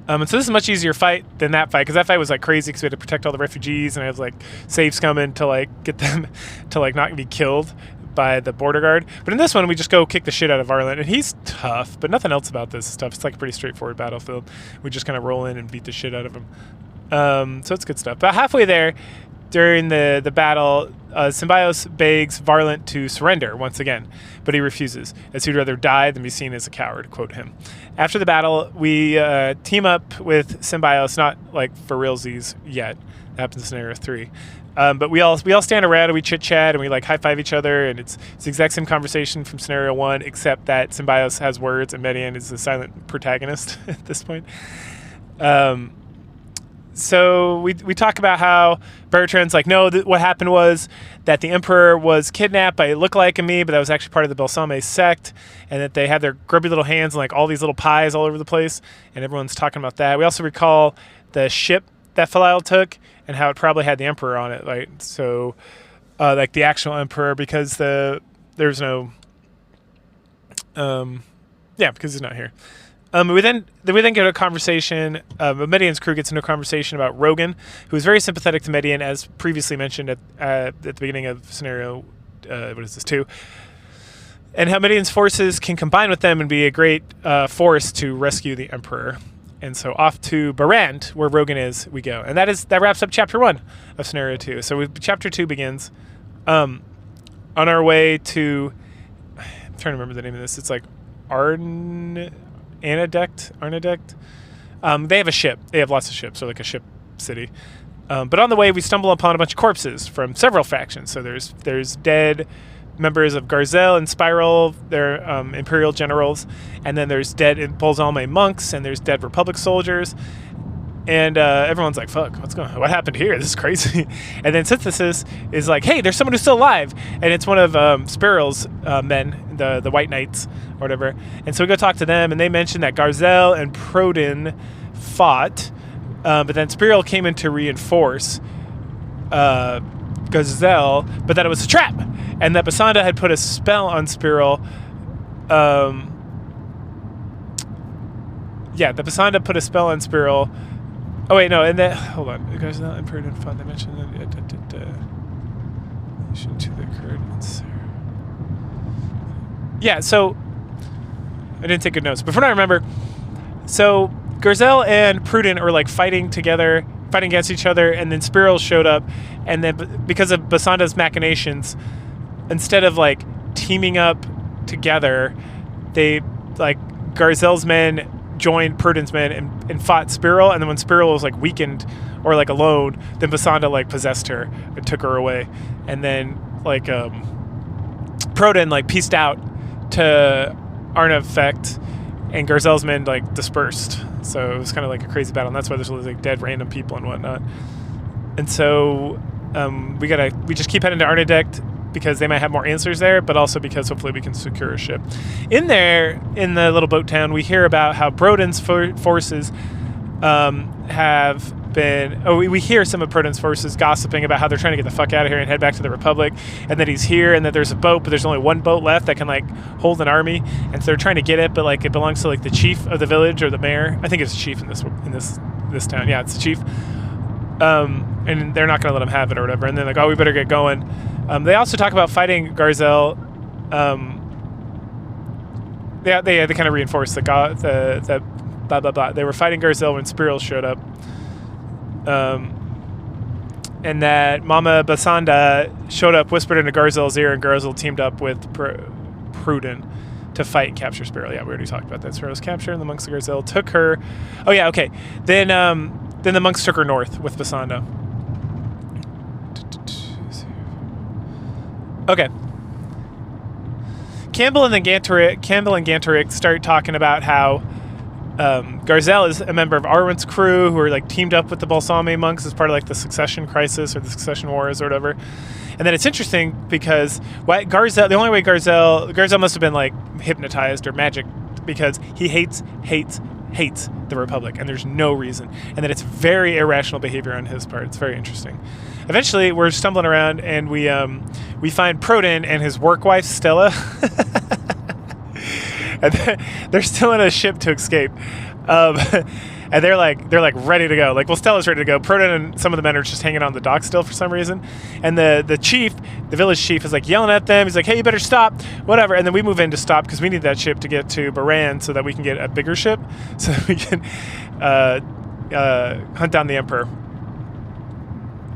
And so this is a much easier fight than that fight, because that fight was like crazy because we had to protect all the refugees, and I was like safes coming to like get them to like not be killed by the border guard. But in this one, we just go kick the shit out of Varlin, and he's tough, but nothing else about this stuff. It's like a pretty straightforward battlefield. We just kind of roll in and beat the shit out of him. So it's good stuff. But halfway there, during the battle, Synbios begs Varlin to surrender once again, but he refuses, as he'd rather die than be seen as a coward, quote him. After the battle, we team up with Synbios, not like for realsies yet. That happens in Scenario 3. But we all stand around and we chit-chat and we like high-five each other, and it's the exact same conversation from Scenario 1, except that Synbios has words and Medion is the silent protagonist at this point. So we talk about how Baratran's like, no, what happened was that the Emperor was kidnapped by Lookalike and me, but that was actually part of the Bulzome sect, and that they had their grubby little hands and like all these little pies all over the place, and everyone's talking about that. We also recall the ship that Falal took and how it probably had the Emperor on it, right? So like the actual Emperor, because there's no because he's not here. We then get a conversation. Medion's crew gets into a conversation about Rogan, who is very sympathetic to Medion, as previously mentioned at the beginning of Scenario 2, and how Medion's forces can combine with them and be a great force to rescue the Emperor. And so off to Barrand, where Rogan is, we go, and that wraps up Chapter 1 of Scenario 2. So Chapter 2 begins on our way to. I'm trying to remember the name of this. It's like Arnadect. They have a ship. They have lots of ships, so like a ship city. But on the way, we stumble upon a bunch of corpses from several factions. So there's dead members of Garzel and Spiral, they're Imperial generals, and then there's dead Bulzome monks, and there's dead Republic soldiers. And everyone's like, fuck, what happened here? This is crazy. And then Synthesis is like, hey, there's someone who's still alive. And it's one of Spiral's men, the White Knights or whatever. And so we go talk to them, and they mention that Garzel and Prodin fought, but then Spiral came in to reinforce Garzel, but that it was a trap. And that Basanda had put a spell on Spiral. yeah, the Basanda put a spell on Spiral. Oh wait, no, and then hold on. Garzel and Pruden fought. They mentioned to the occurred. Yeah, so I didn't take good notes, but from what I remember, so Garzel and Pruden are like fighting together, fighting against each other, and then Spiral showed up, and then because of Basanda's machinations, instead of like teaming up together, they like Garzel's men joined Pruden's men and fought Spiral, and then when Spiral was like weakened or like alone, then Basanda like possessed her and took her away, and then like Pruden like pieced out to Arnavect, and Garzel's men like dispersed. So it was kind of like a crazy battle, and that's why there's all these like dead random people and whatnot. And so we just keep heading to Arnavect because they might have more answers there, but also because hopefully we can secure a ship. In there, in the little boat town, we hear about how Broden's forces have been... Oh, we hear some of Broden's forces gossiping about how they're trying to get the fuck out of here and head back to the Republic, and that he's here, and that there's a boat, but there's only one boat left that can, like, hold an army, and so they're trying to get it, but, like, it belongs to, like, the chief of the village, or the mayor. I think it's the chief in this town. Yeah, it's the chief. And they're not going to let him have it or whatever, and they're like, oh, we better get going. They also talk about fighting Garzel. They kind of reinforce the blah blah blah. They were fighting Garzel when Spiral showed up, and that Mama Basanda showed up, whispered into Garzel's ear, and Garzel teamed up with Pruden to fight and capture Spiral. Yeah, we already talked about that. Spiral was captured, and the monks of Garzel took her. Oh yeah, okay. Then the monks took her north with Basanda. Okay. Campbell and Ganteric start talking about how Garzel is a member of Arwen's crew who are like teamed up with the Bulzome monks as part of like the succession crisis or the succession wars or whatever. And then it's interesting because the only way Garzel must have been like hypnotized or magic, because he hates the Republic, and there's no reason. And that it's very irrational behavior on his part. It's very interesting. Eventually, we're stumbling around, and we find Pruden and his work wife, Stella. And they're still in a ship to escape. And they're like ready to go. Like, well, Stella's ready to go. Pruden and some of the men are just hanging on the dock still for some reason. And the chief, the village chief, is like yelling at them. He's like, hey, you better stop, whatever. And then we move in to stop because we need that ship to get to Baran so that we can get a bigger ship so that we can hunt down the Emperor.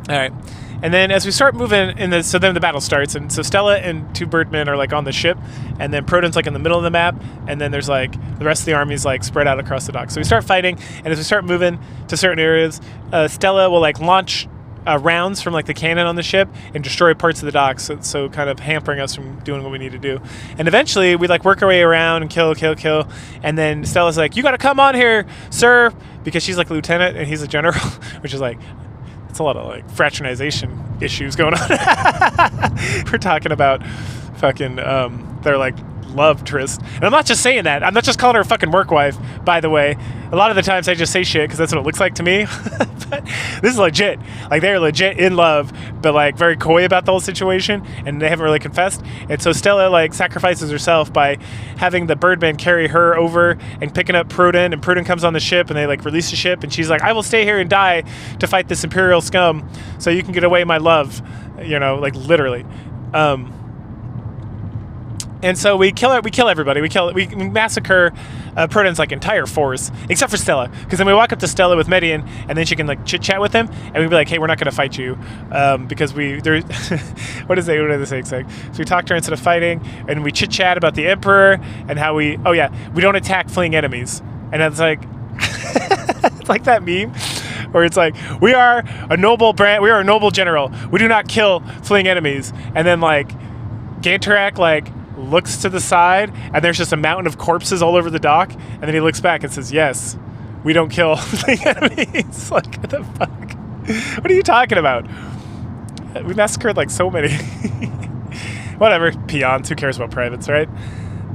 All right. And then as we start moving so then the battle starts, and so Stella and two birdmen are like on the ship, and then Proden's like in the middle of the map, and then there's like the rest of the army's like spread out across the dock. So we start fighting, and as we start moving to certain areas, Stella will like launch rounds from like the cannon on the ship and destroy parts of the dock, so kind of hampering us from doing what we need to do. And eventually we like work our way around and kill, and then Stella's like, you gotta come on here, sir, because she's like a lieutenant and he's a general, which is like, it's a lot of like fraternization issues going on. We're talking about fucking they're like love tryst, and I'm not just saying that. I'm not just calling her a fucking work wife, by the way. A lot of the times I just say shit because that's what it looks like to me. But this is legit. Like, they're legit in love, but like very coy about the whole situation, and they haven't really confessed. And so Stella like sacrifices herself by having the birdmen carry her over and picking up Pruden, and Pruden comes on the ship, and they like release the ship, and she's like, I will stay here and die to fight this imperial scum so you can get away, my love, you know, like literally. And so we kill everybody. We massacre Pruden's like entire force, except for Stella. Because then we walk up to Stella with Medion, and then she can like chit chat with him, and we'd be like, "Hey, we're not going to fight you," because what do they say? So we talk to her instead of fighting, and we chit chat about the Emperor and how we don't attack fleeing enemies, and it's like it's like that meme where it's like, we are a noble general. We do not kill fleeing enemies, and then like Ganterak like looks to the side, and there's just a mountain of corpses all over the dock, and then he looks back and says, yes, we don't kill the enemies. Like, what the fuck? What are you talking about? We massacred like so many. Whatever, peons, who cares about privates, right?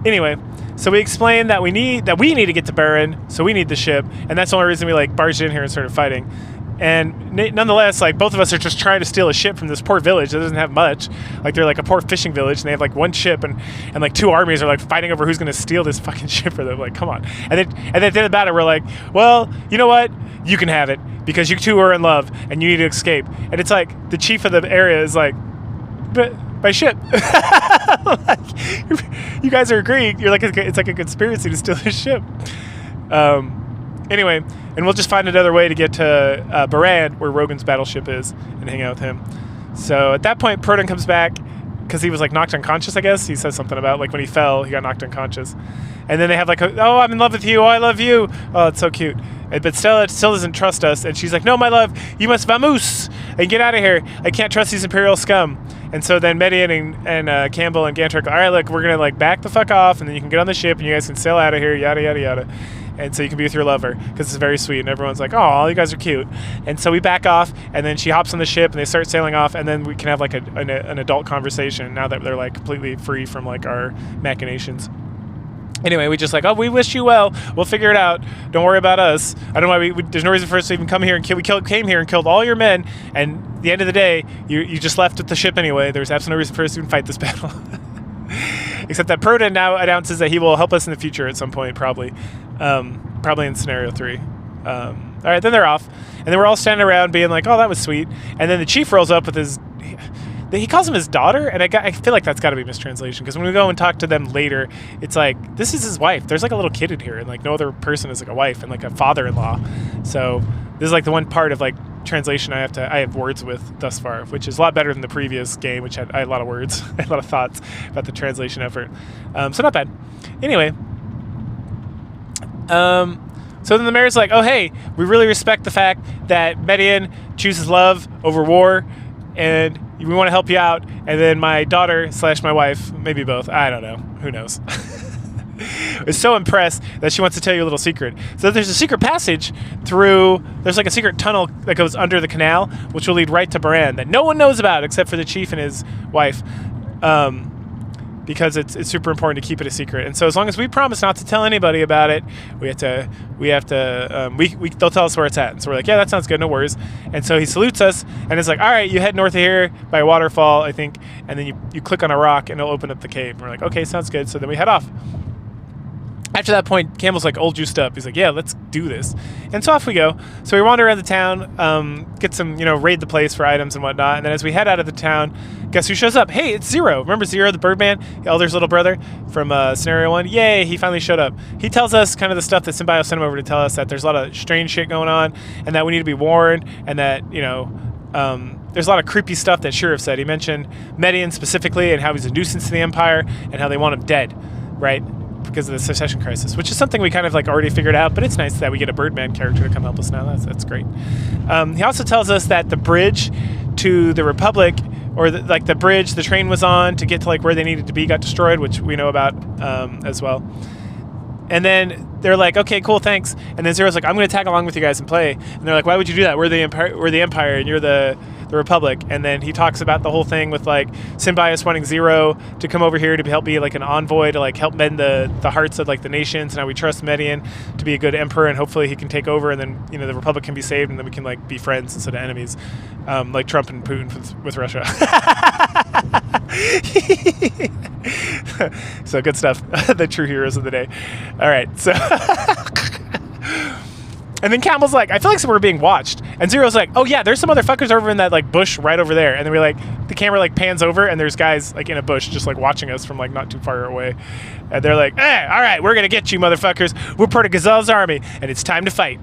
Anyway, so we explain that we need to get to Baran, so we need the ship, and that's the only reason we like barged in here and started fighting. And nonetheless, like, both of us are just trying to steal a ship from this poor village that doesn't have much. Like, they're like a poor fishing village, and they have like one ship, and like two armies are like fighting over who's going to steal this fucking ship for them. Like, come on. And then at the end of it, we're like, well, you know what? You can have it because you two are in love and you need to escape. And it's like the chief of the area is like, but by ship. Like, you guys are agreeing. You're like, it's like a conspiracy to steal his ship. Anyway, and we'll just find another way to get to Baran, where Rogan's battleship is, and hang out with him. So at that point, Proton comes back because he was like knocked unconscious, I guess. He says something about like when he fell, he got knocked unconscious. And then they have like, oh, I'm in love with you. Oh, I love you. Oh, it's so cute. But Stella still doesn't trust us. And she's like, no, my love, you must vamoose and get out of here. I can't trust these Imperial scum. And so then Medion and Campbell and Ganter go, all right, look, we're going to like back the fuck off. And then you can get on the ship and you guys can sail out of here, yada, yada, yada. And so you can be with your lover because it's very sweet. And everyone's like, oh, you guys are cute. And so we back off, and then she hops on the ship, and they start sailing off, and then we can have like an adult conversation now that they're like completely free from like our machinations. Anyway, we just like, oh, we wish you well. We'll figure it out. Don't worry about us. I don't know why there's no reason for us to even come here and kill. We came here and killed all your men, and at the end of the day, you just left with the ship anyway. There's absolutely no reason for us to even fight this battle. Except that Proton now announces that he will help us in the future at some point, probably in scenario 3. All right, then they're off, and then we're all standing around being like, oh, that was sweet. And then the chief rolls up with he calls him his daughter, and I feel like that's got to be a mistranslation, because when we go and talk to them later, it's like, this is his wife. There's like a little kid in here, and like no other person is like a wife and like a father-in-law. So this is like the one part of like translation I have words with thus far, which is a lot better than the previous game, which I had a lot of words, I had a lot of thoughts about the translation effort. So not bad. Anyway, so then the mayor's like, oh, hey, we really respect the fact that Medion chooses love over war, and we want to help you out. And then my daughter / my wife, maybe both, I don't know, who knows, is so impressed that she wants to tell you a little secret. So there's a secret passage there's like a secret tunnel that goes under the canal, which will lead right to Baran that no one knows about except for the chief and his wife. Because it's super important to keep it a secret. And so as long as we promise not to tell anybody about it, they'll tell us where it's at. And so we're like, yeah, that sounds good, no worries. And so he salutes us, and it's like, all right, you head north of here by a waterfall, I think, and then you click on a rock, and it'll open up the cave. And we're like, okay, sounds good. So then we head off. After that point, Campbell's like all juiced up. He's like, yeah, let's do this. And so off we go. So we wander around the town, get some, raid the place for items and whatnot. And then as we head out of the town, guess who shows up? Hey, it's Zero. Remember Zero, the Birdman, Elder's little brother from Scenario 1? Yay, he finally showed up. He tells us kind of the stuff that Symbio sent him over to tell us, that there's a lot of strange shit going on, and that we need to be warned, and that, there's a lot of creepy stuff that Sheriff said. He mentioned Medion specifically, and how he's a nuisance to the Empire, and how they want him dead, right? Because of the succession crisis, which is something we kind of like already figured out, but it's nice that we get a Birdman character to come help us now. That's great. He also tells us that the bridge to the Republic, or the bridge the train was on to get to like where they needed to be, got destroyed, which we know about as well. And then they're like, okay, cool, thanks. And then Zero's like, I'm going to tag along with you guys and play. And they're like, why would you do that? We're the Empire, and you're the Republic. And then he talks about the whole thing with like Symbiosis wanting Zero to come over here to help be like an envoy to like help mend the hearts of like the nations. And how we trust Medion to be a good emperor, and hopefully he can take over, and then the Republic can be saved, and then we can like be friends instead of enemies, like Trump and Putin with Russia. So good stuff. The true heroes of the day. All right, so and then Campbell's like, I feel like we're being watched, and Zero's like, oh yeah, there's some motherfuckers over in that like bush right over there. And then the camera like pans over, and there's guys like in a bush just like watching us from like not too far away, and they're like, hey, all right, we're gonna get you motherfuckers. We're part of Gazelle's army, and it's time to fight.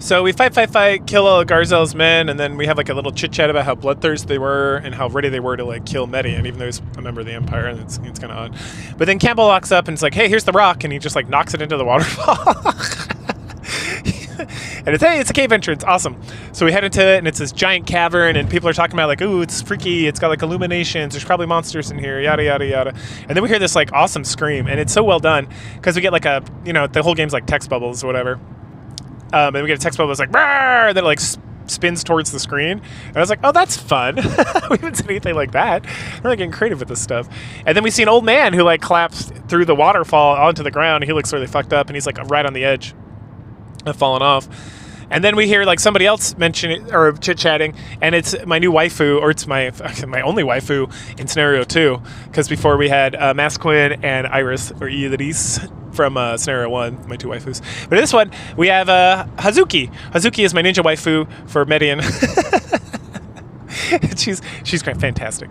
So we fight, kill all of Garzelle's men, and then we have like a little chit-chat about how bloodthirsty they were and how ready they were to like kill Medion, even though he's a member of the Empire, and it's kind of odd. But then Campbell walks up and it's like, hey, here's the rock, and he just like knocks it into the waterfall. And it's a cave entrance, awesome. So we head into it, and it's this giant cavern, and people are talking about like, ooh, it's freaky, it's got like illuminations, there's probably monsters in here, yada yada yada. And then we hear this like awesome scream, and it's so well done because we get like a, the whole game's like text bubbles or whatever. And we get a text bubble that's like, and then it like spins towards the screen. And I was like, oh, that's fun. We haven't seen anything like that. We're like getting creative with this stuff. And then we see an old man who like collapsed through the waterfall onto the ground. He looks really fucked up, and he's like right on the edge of falling off. And then we hear like somebody else mention it or chit-chatting, and it's my new waifu, or it's my only waifu in scenario 2, because before we had Masquin and Iris, or Iris, from scenario 1, my 2 waifus. But in this one, we have Hazuki. Hazuki is my ninja waifu for Medion. she's quite fantastic.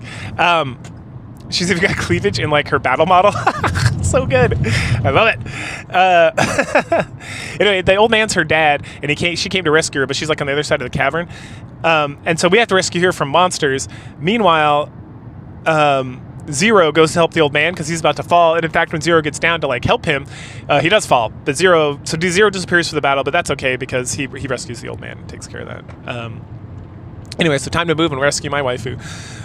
She's even got cleavage in like her battle model. So good. I love it. Anyway, the old man's her dad, and she came to rescue her, but she's like on the other side of the cavern. And so we have to rescue her from monsters. Meanwhile, Zero goes to help the old man because he's about to fall. And in fact, when Zero gets down to like help him, he does fall. But Zero disappears for the battle, but that's okay because he rescues the old man and takes care of that. Anyway, so time to move and rescue my waifu.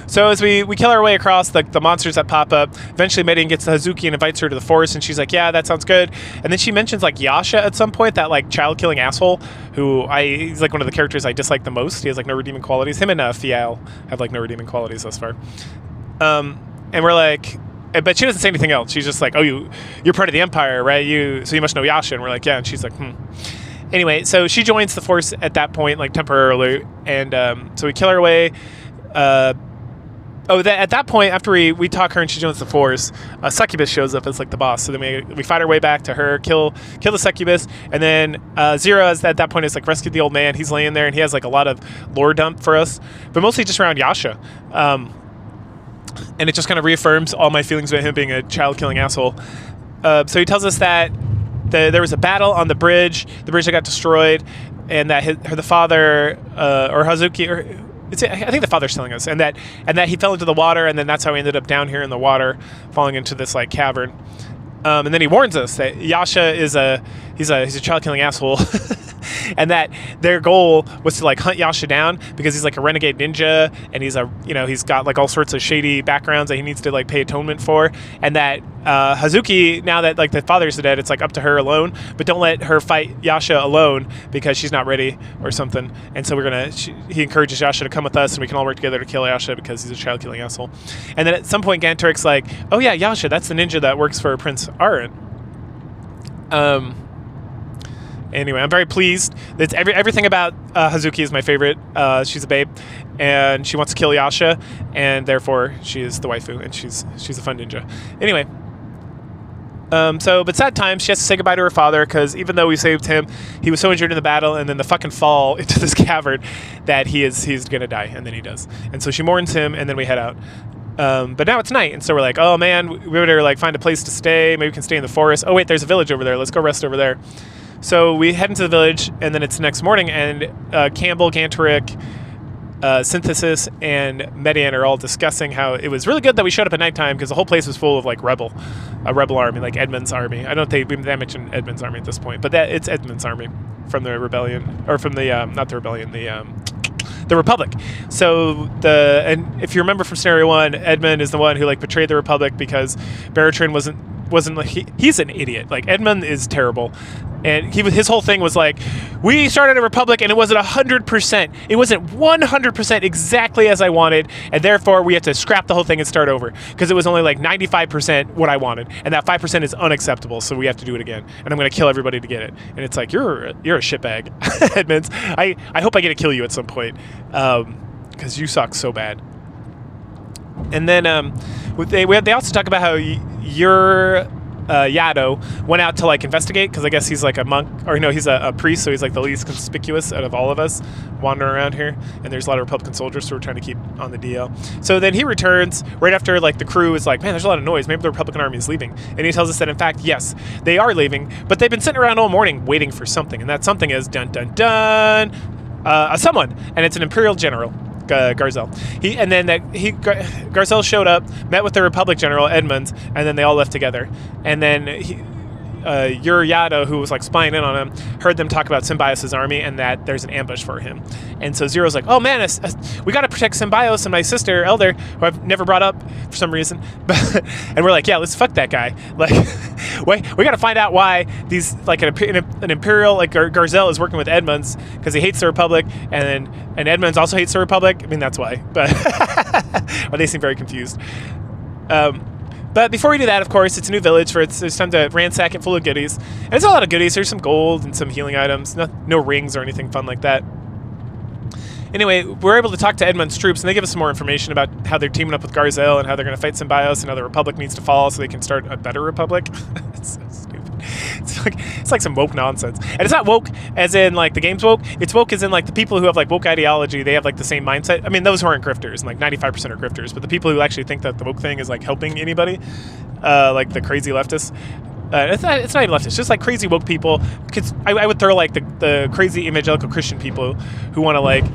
So as we kill our way across the monsters that pop up, eventually Medion gets to Hazuki and invites her to the forest, and she's like, yeah, that sounds good. And then she mentions like Yasha at some point, that like child-killing asshole, he's like one of the characters I dislike the most. He has like no redeeming qualities. Him and Fial have like no redeeming qualities thus far. And we're like, but she doesn't say anything else. She's just like, oh, you're part of the Empire, right? So you must know Yasha. And we're like, yeah. And she's like, Anyway, so she joins the force at that point, like temporarily, and so we kill our way. At that point, after we talk her and she joins the force, Succubus shows up as like the boss. So then we fight our way back to her, kill the Succubus, and then Zero at that point is like rescued the old man. He's laying there and he has like a lot of lore dump for us, but mostly just around Yasha. And it just kind of reaffirms all my feelings about him being a child-killing asshole. So he tells us that there was a battle on the bridge that got destroyed, and that the father, or Hazuki, I think the father's telling us, and that he fell into the water, and then that's how he ended up down here in the water, falling into this like cavern. And then he warns us that Yasha is he's a child-killing asshole, and that their goal was to like hunt Yasha down because he's like a renegade ninja, and he's got like all sorts of shady backgrounds that he needs to like pay atonement for, and that Hazuki, now that like the father's dead, it's like up to her alone, but don't let her fight Yasha alone because she's not ready or something. And so he encourages Yasha to come with us, and we can all work together to kill Yasha because he's a child-killing asshole. And then at some point Gantoric's like, oh yeah, Yasha, that's the ninja that works for Prince Arin. Anyway, I'm very pleased. It's everything about Hazuki is my favorite. She's a babe, and she wants to kill Yasha, and therefore she is the waifu, and she's a fun ninja. Anyway, but sad times. She has to say goodbye to her father because even though we saved him, he was so injured in the battle and then the fucking fall into this cavern that he's gonna die, and then he does. And so she mourns him, and then we head out. But now it's night, and so we're like, oh man, we better like find a place to stay. Maybe we can stay in the forest. Oh wait, there's a village over there. Let's go rest over there. So we head into the village, and then it's the next morning, and Campbell, Gantoric, Synthesis, and Medion are all discussing how it was really good that we showed up at nighttime because the whole place was full of like a rebel army, like Edmund's army. I don't think we mentioned Edmund's army at this point, but it's Edmund's army from the rebellion, or from the not the rebellion, the Republic. So and if you remember from scenario 1, Edmund is the one who like betrayed the Republic because Baratrin wasn't like he's an idiot. Like Edmund is terrible. And his whole thing was like, we started a republic and it wasn't 100%. It wasn't 100% exactly as I wanted, and therefore we have to scrap the whole thing and start over because it was only like 95% what I wanted, and that 5% is unacceptable. So we have to do it again, and I'm going to kill everybody to get it. And it's like you're a shitbag, Edmonds. I hope I get to kill you at some point because you suck so bad. And then they also talk about how you're. Yado went out to like investigate because I guess he's like a monk, or no, he's a priest, so he's like the least conspicuous out of all of us wandering around here, and there's a lot of Republican soldiers, so we're trying to keep on the DL. So then he returns right after like the crew is like, man, there's a lot of noise, maybe the Republican army is leaving, and he tells us that in fact, yes, they are leaving, but they've been sitting around all morning waiting for something, and that something is dun dun dun someone, and it's an Imperial general, Garzel. Garzel showed up, met with the Republic General Edmunds, and then they all left together. And then Yado, who was like spying in on him, heard them talk about Symbiosis' army and that there's an ambush for him. And so Zero's like, oh man, we got to protect Symbios and my sister Elder, who I've never brought up for some reason. And we're like, yeah, let's fuck that guy. Like, we got to find out why these like an Imperial like Garzel is working with Edmunds because he hates the Republic, and Edmunds also hates the Republic. I mean, that's why. But they seem very confused. But before we do that, of course, it's a new village, so it's time to ransack it full of goodies. And there's a lot of goodies. There's some gold and some healing items. No rings or anything fun like that. Anyway, we're able to talk to Edmund's troops, and they give us some more information about how they're teaming up with Garzel and how they're going to fight Symbios, and how the Republic needs to fall so they can start a better Republic. It's so stupid. It's like some woke nonsense. And it's not woke as in, like, the game's woke. It's woke as in, like, the people who have, like, woke ideology, they have, like, the same mindset. I mean, those who aren't grifters, and, like, 95% are grifters, but the people who actually think that the woke thing is, like, helping anybody, like the crazy leftists, it's not even leftists, it's just like crazy woke people. Because I would throw like the crazy evangelical Christian people who want to like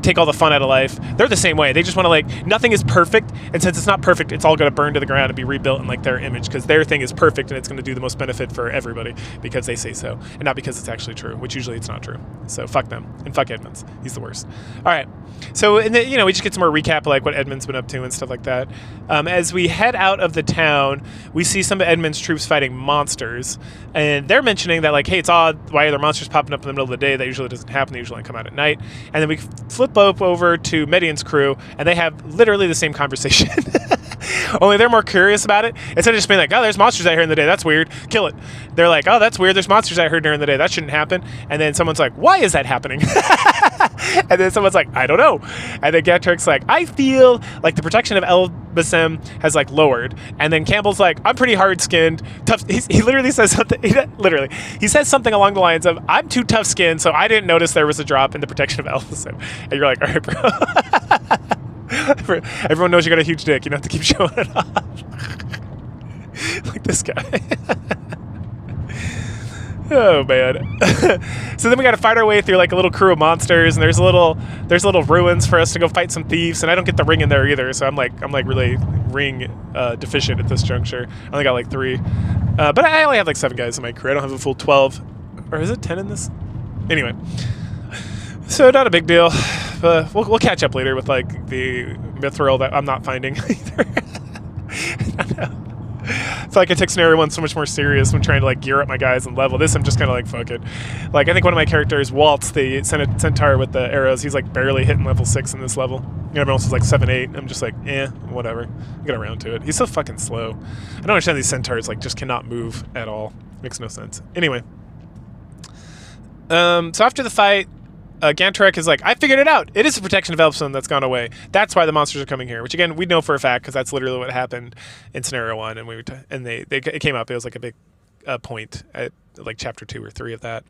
take all the fun out of life. They're the same way. They just want to like, nothing is perfect, and since it's not perfect, it's all going to burn to the ground and be rebuilt in like their image, because their thing is perfect and it's going to do the most benefit for everybody because they say so, and not because it's actually true, which usually it's not true. So fuck them, and fuck Edmonds. He's the worst. All right. So, we just get some more recap of like what Edmund's been up to and stuff like that. As we head out of the town, we see some of Edmund's troops fighting monsters, and they're mentioning that like, hey, it's odd, why are there monsters popping up in the middle of the day? That usually doesn't happen. They usually come out at night. And then we flip up over to Medion's crew, and they have literally the same conversation. Only they're more curious about it. Instead of just being like, oh, there's monsters out here in the day, that's weird, kill it. They're like, oh, that's weird, there's monsters out here during the day, that shouldn't happen. And then someone's like, why is that happening? And then someone's like, I don't know. And then Gantrick's like, I feel like the protection of El Basem has like lowered. And then Campbell's like, I'm pretty hard-skinned, tough. He literally says something. He says something along the lines of, I'm too tough-skinned, so I didn't notice there was a drop in the protection of El Basem. And you're like, all right, bro. Everyone knows you got a huge dick. You don't have to keep showing it off. Like this guy. Oh man. So then we got to fight our way through like a little crew of monsters, and there's little ruins for us to go fight some thieves, and I don't get the ring in there either, so I'm like really ring deficient at this juncture. I only got like 3, but I only have like 7 guys in my crew. I don't have a full 12, or is it 10 in this? Anyway, so not a big deal. But we'll catch up later with like the mithril that I'm not finding either. I don't know. I feel like I take scenario 1 so much more serious when trying to like gear up my guys and level. This I'm just kind of like, fuck it. Like I think one of my characters, Waltz, the centaur with the arrows, he's like barely hitting level 6 in this level. Everyone else is like 7, 8. I'm just like, whatever. I'll get around to it. He's so fucking slow. I don't understand these centaurs like just cannot move at all. Makes no sense. Anyway. So after the fight, Gantrek is like, I figured it out. It is the protection of Elfstone that's gone away. That's why the monsters are coming here. Which again, we know for a fact because that's literally what happened in scenario 1, and it came up. It was like a big point at like chapter 2 or 3 of that.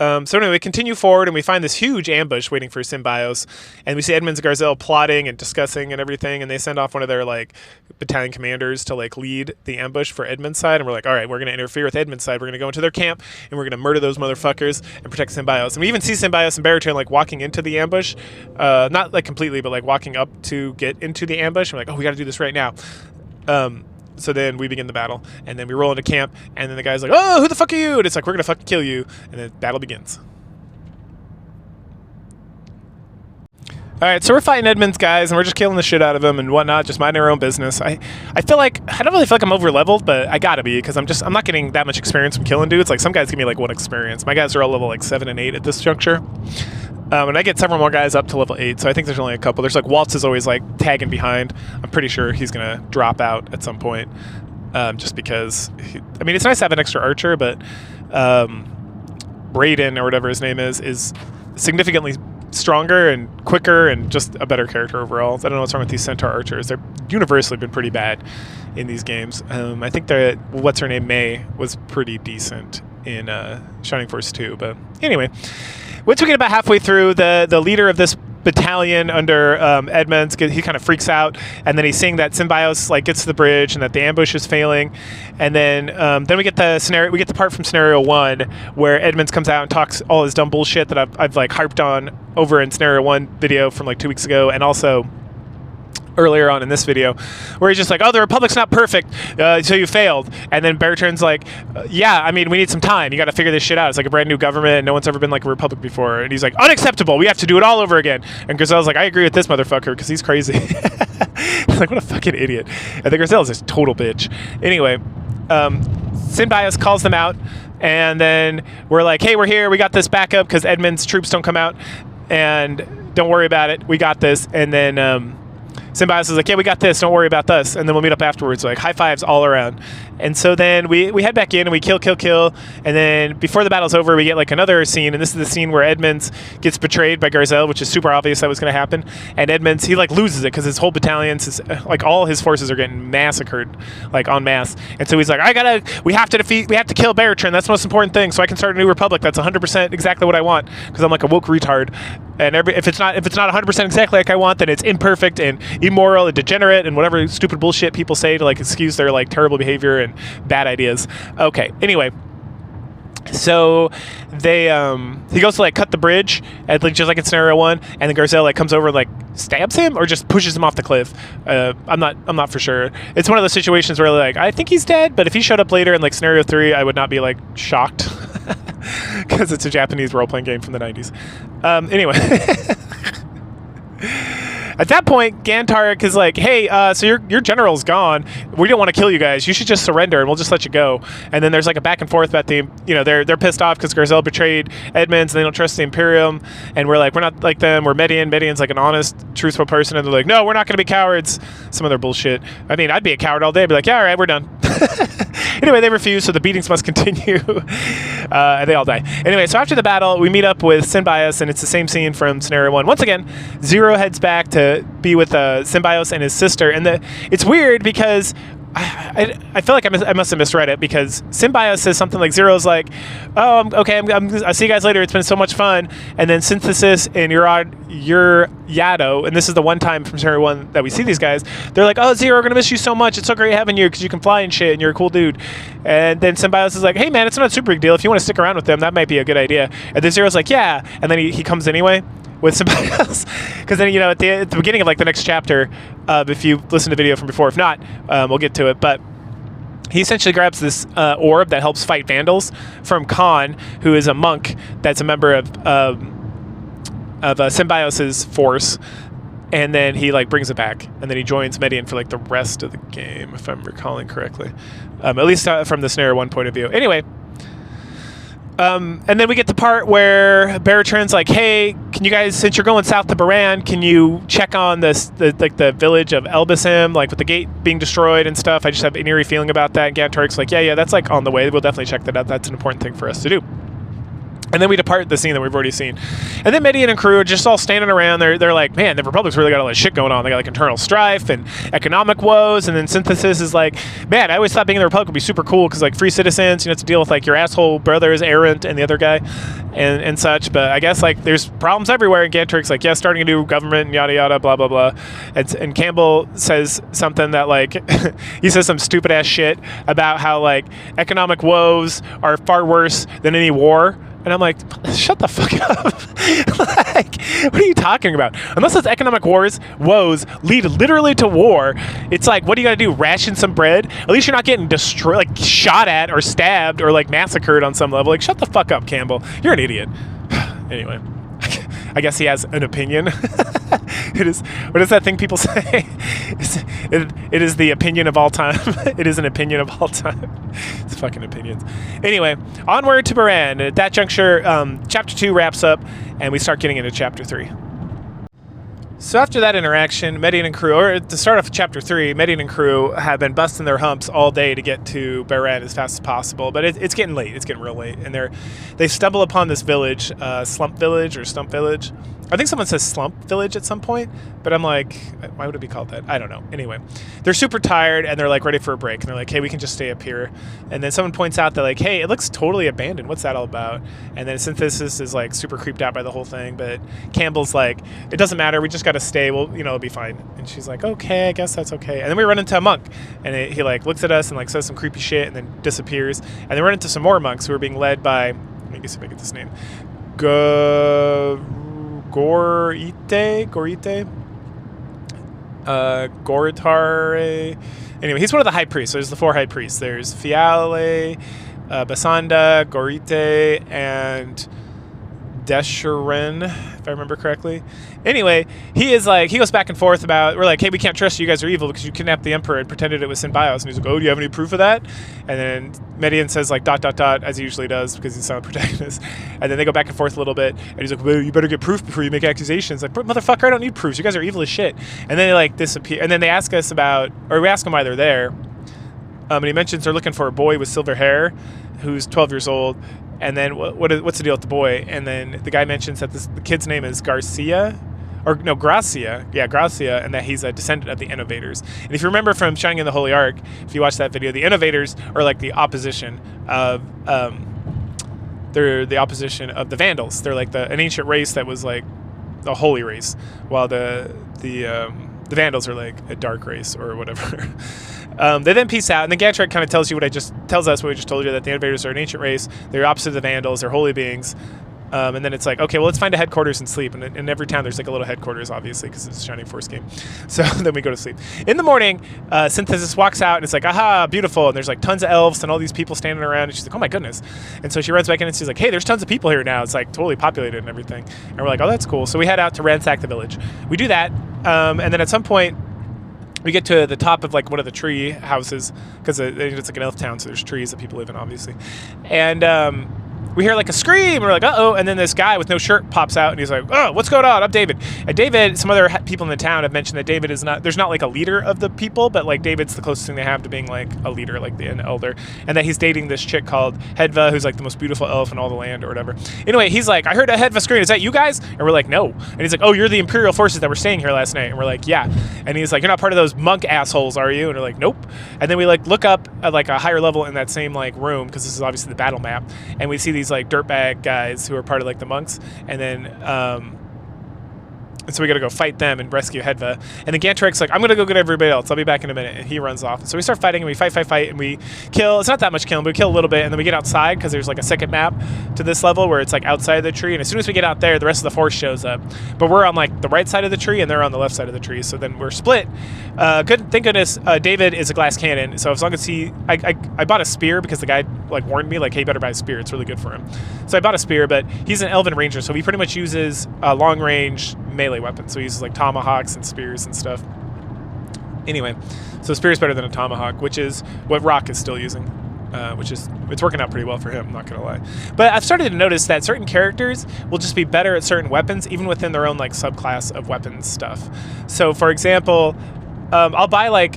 So anyway, we continue forward, and we find this huge ambush waiting for Symbios, and we see Edmonds and Garzel plotting and discussing and everything, and they send off one of their like battalion commanders to like lead the ambush for Edmonds' side, and we're like, all right, we're going to interfere with Edmonds' side. We're going to go into their camp, and we're going to murder those motherfuckers and protect Symbios. And we even see Symbios and Baritone like walking into the ambush, not like completely, but like walking up to get into the ambush. And we're like, oh, we got to do this right now. So then we begin the battle, and then we roll into camp, and then the guy's like, oh, who the fuck are you? And it's like, we're going to fucking kill you. And then battle begins. All right, so we're fighting Edmonds' guys, and we're just killing the shit out of them and whatnot, just minding our own business. I feel like, I don't really feel like I'm over-leveled, but I gotta be, because I'm not getting that much experience from killing dudes. Like, some guys give me, like, 1 experience. My guys are all level, like, 7 and 8 at this juncture. And I get several more guys up to level 8, so I think there's only a couple. There's, like, Waltz is always, like, tagging behind. I'm pretty sure he's gonna drop out at some point, just because, I mean, it's nice to have an extra archer, but Brayden, or whatever his name is significantly stronger and quicker and just a better character overall. I don't know what's wrong with these centaur archers. They're universally been pretty bad in these games. I think that what's her name, May, was pretty decent in Shining Force 2. But anyway, once we get about halfway through, the leader of this battalion under Edmonds, he kind of freaks out, and then he's seeing that Symbios like gets to the bridge and that the ambush is failing, and then we get the part from scenario 1 where Edmonds comes out and talks all his dumb bullshit that I've like harped on over in scenario 1 video from like 2 weeks ago, and also earlier on in this video, where he's just like, oh, the Republic's not perfect, so you failed. And then Bertrand's like, yeah, I mean, we need some time. You got to figure this shit out. It's like a brand new government, and no one's ever been like a republic before. And he's like, unacceptable. We have to do it all over again. And Garzel's like, I agree with this motherfucker, because he's crazy. Like, what a fucking idiot. And then Garzel's this total bitch. Anyway, Symbios calls them out, and then we're like, hey, we're here. We got this backup, because Edmonds' troops don't come out. And don't worry about it. We got this. And then Symbiosis is like, yeah, we got this. Don't worry about this. And then we'll meet up afterwards. Like high fives all around. And so then we head back in and we kill. And then before the battle's over, we get like another scene. And this is the scene where Edmonds gets betrayed by Garzel, which is super obvious that was going to happen. And Edmonds, he like loses it because his whole battalion's like all his forces are getting massacred, like en masse. And so he's like, we have to kill Beratrin. That's the most important thing. So I can start a new republic. That's 100% exactly what I want because I'm like a woke retard. And if it's not 100% exactly like I want, then it's imperfect and immoral and degenerate and whatever stupid bullshit people say to like excuse their like terrible behavior and bad ideas. Okay. Anyway, so they he goes to like cut the bridge at like just like in scenario 1, and then Garzel like comes over and like stabs him or just pushes him off the cliff. I'm not for sure. It's one of those situations where like I think he's dead, but if he showed up later in like scenario 3, I would not be like shocked. Because it's a Japanese role-playing game from the 90s. Anyway. At that point, Gantarik is like, hey, so your general's gone. We don't want to kill you guys. You should just surrender and we'll just let you go. And then there's like a back and forth about they're pissed off because Garzel betrayed Edmonds and they don't trust the Imperium. And we're like, we're not like them. We're Medion. Medion's like an honest, truthful person. And they're like, no, we're not going to be cowards. Some other bullshit. I mean, I'd be a coward all day. I'd be like, yeah, all right, we're done. Anyway, they refuse, so the beatings must continue. And they all die. Anyway, so after the battle, we meet up with Symbiosis, and it's the same scene from scenario 1. Once again, Zero heads back to be with Symbiosis and his sister. And it's weird because I feel like I must have misread it because Symbiosis says something like Zero's like, oh, okay, I'll see you guys later. It's been so much fun. And then Synthesis and your Yado, and this is the one time from scenario 1 that we see these guys, they're like, oh, Zero, we're going to miss you so much. It's so great having you because you can fly and shit and you're a cool dude. And then Symbiosis is like, hey, man, it's not a super big deal. If you want to stick around with them, that might be a good idea. And then Zero's like, yeah. And then he comes anyway with somebody else. Because then, at the beginning of like the next chapter, if you listen to the video from before, if not, we'll get to it. But he essentially grabs this orb that helps fight Vandals from Khan, who is a monk that's a member of Symbiosis' force. And then he like brings it back, and then he joins Medion for like the rest of the game, if I'm recalling correctly, at least from the scenario 1 point of view. Anyway, and then we get the part where Beratrin's like, hey, can you guys, since you're going south to Baran, can you check on the village of Elbasim, like with the gate being destroyed and stuff? I just have an eerie feeling about that. And Gantarik's like, yeah, that's like on the way. We'll definitely check that out. That's an important thing for us to do. And then we depart the scene that we've already seen. And then Medion and crew are just all standing around. They're like, man, the Republic's really got all this shit going on. They got like internal strife and economic woes. And then Synthesis is like, man, I always thought being in the Republic would be super cool because like free citizens, you have to deal with like your asshole brothers, Errant and the other guy and such. But I guess like there's problems everywhere. And Gantarik's like, yeah, starting a new government and yada yada, blah, blah, blah. And Campbell says something that like, he says some stupid ass shit about how like economic woes are far worse than any war. And I'm like, shut the fuck up. Like, what are you talking about? Unless those economic woes lead literally to war, it's like, what do you gotta do? Ration some bread? At least you're not getting destroyed, like shot at or stabbed or like massacred on some level. Like, shut the fuck up, Campbell. You're an idiot. Anyway, I guess he has an opinion. It is, what is that thing people say? It is the opinion of all time. It is an opinion of all time. It's fucking opinions. Anyway, onward to Baran. At that juncture, chapter 2 wraps up, and we start getting into chapter 3. So after that interaction, Medion and crew, or to start off chapter 3, Medion and crew have been busting their humps all day to get to Baran as fast as possible, but it's getting late. It's getting real late, and they stumble upon this village, Slump Village or Stump Village. I think someone says Slump Village at some point, but I'm like, why would it be called that? I don't know. Anyway, they're super tired, and they're like ready for a break, and they're like, hey, we can just stay up here. And then someone points out that like, hey, it looks totally abandoned. What's that all about? And then Synthesis is like super creeped out by the whole thing, but Campbell's like, it doesn't matter. We just got to stay. Well, it'll be fine. And she's like, okay, I guess that's okay. And then we run into a monk, and he like looks at us and like says some creepy shit, and then disappears. And then we run into some more monks who are being led by, let me see if I get this name, Goritare. Anyway, he's one of the high priests. So there's the 4 high priests. There's Fiale, Basanda, Gorite, and Desherin, if I remember correctly. Anyway, he goes back and forth about, we're like, hey, we can't trust you, guys are evil because you kidnapped the Emperor and pretended it was Synbios. And he's like, oh, do you have any proof of that? And then Medion says like ... as he usually does because he's not a protagonist. And then they go back and forth a little bit, and he's like, well, you better get proof before you make accusations. Like, motherfucker, I don't need proofs. You guys are evil as shit. And then they like disappear. And then they ask us about, or we ask him why they're there. And he mentions they're looking for a boy with silver hair who's 12 years old. And then what's the deal with the boy? And then the guy mentions that the kid's name is Gracia, yeah, Gracia, and that he's a descendant of the Innovators. And if you remember from Shining in the Holy Ark, if you watch that video, the Innovators are like the opposition of they're the opposition of the Vandals. They're like an ancient race that was like a holy race, while the Vandals are like a dark race or whatever. They then peace out, and then Gantrek kind of tells us what we just told you, that the Innovators are an ancient race. They're opposite of the Vandals. They're holy beings. And then it's like, okay, well, let's find a headquarters and sleep. And in every town, there's like a little headquarters, obviously, because it's a Shining Force game. So then we go to sleep. In the morning, Synthesis walks out, and it's like, aha, beautiful. And there's like tons of elves and all these people standing around. And she's like, oh my goodness. And so she runs back in, and she's like, hey, there's tons of people here now. It's like totally populated and everything. And we're like, oh, that's cool. So we head out to ransack the village. We do that. And then at some point, we get to the top of like one of the tree houses, because it's like an elf town, so there's trees that people live in, obviously. And we hear like a scream, and we're like, uh-oh, and then this guy with no shirt pops out, and he's like, oh, what's going on? I'm David. And David, some other people in the town have mentioned that David there's not like a leader of the people, but like David's the closest thing they have to being like a leader, like an elder, and that he's dating this chick called Hedva, who's like the most beautiful elf in all the land or whatever. Anyway, he's like, I heard a Hedva scream. Is that you guys? And we're like, no. And he's like, oh, you're the Imperial forces that were staying here last night. And we're like, yeah. And he's like, you're not part of those monk assholes, are you? And we're like, nope. And then we like look up at like a higher level in that same like room, because this is obviously the battle map, and we see these like dirtbag guys who are part of like the monks, and then and so we got to go fight them and rescue Hedva. And then Gantrek's like, I'm going to go get everybody else. I'll be back in a minute. And he runs off. And so we start fighting, and we fight, and we kill. It's not that much killing, but we kill a little bit. And then we get outside, because there's like a second map to this level where it's like outside the tree. And as soon as we get out there, the rest of the force shows up. But we're on like the right side of the tree, and they're on the left side of the tree. So then we're split. Thank goodness David is a glass cannon. So as long as I bought a spear, because the guy like warned me, like, hey, you better buy a spear. It's really good for him. So I bought a spear, but he's an elven ranger, so he pretty much uses long range melee weapons. So he uses like tomahawks and spears and stuff. Anyway, so spear is better than a tomahawk, which is what Rock is still using, it's working out pretty well for him, I'm not gonna lie. But I've started to notice that certain characters will just be better at certain weapons, even within their own like subclass of weapons stuff. So for example, I'll buy like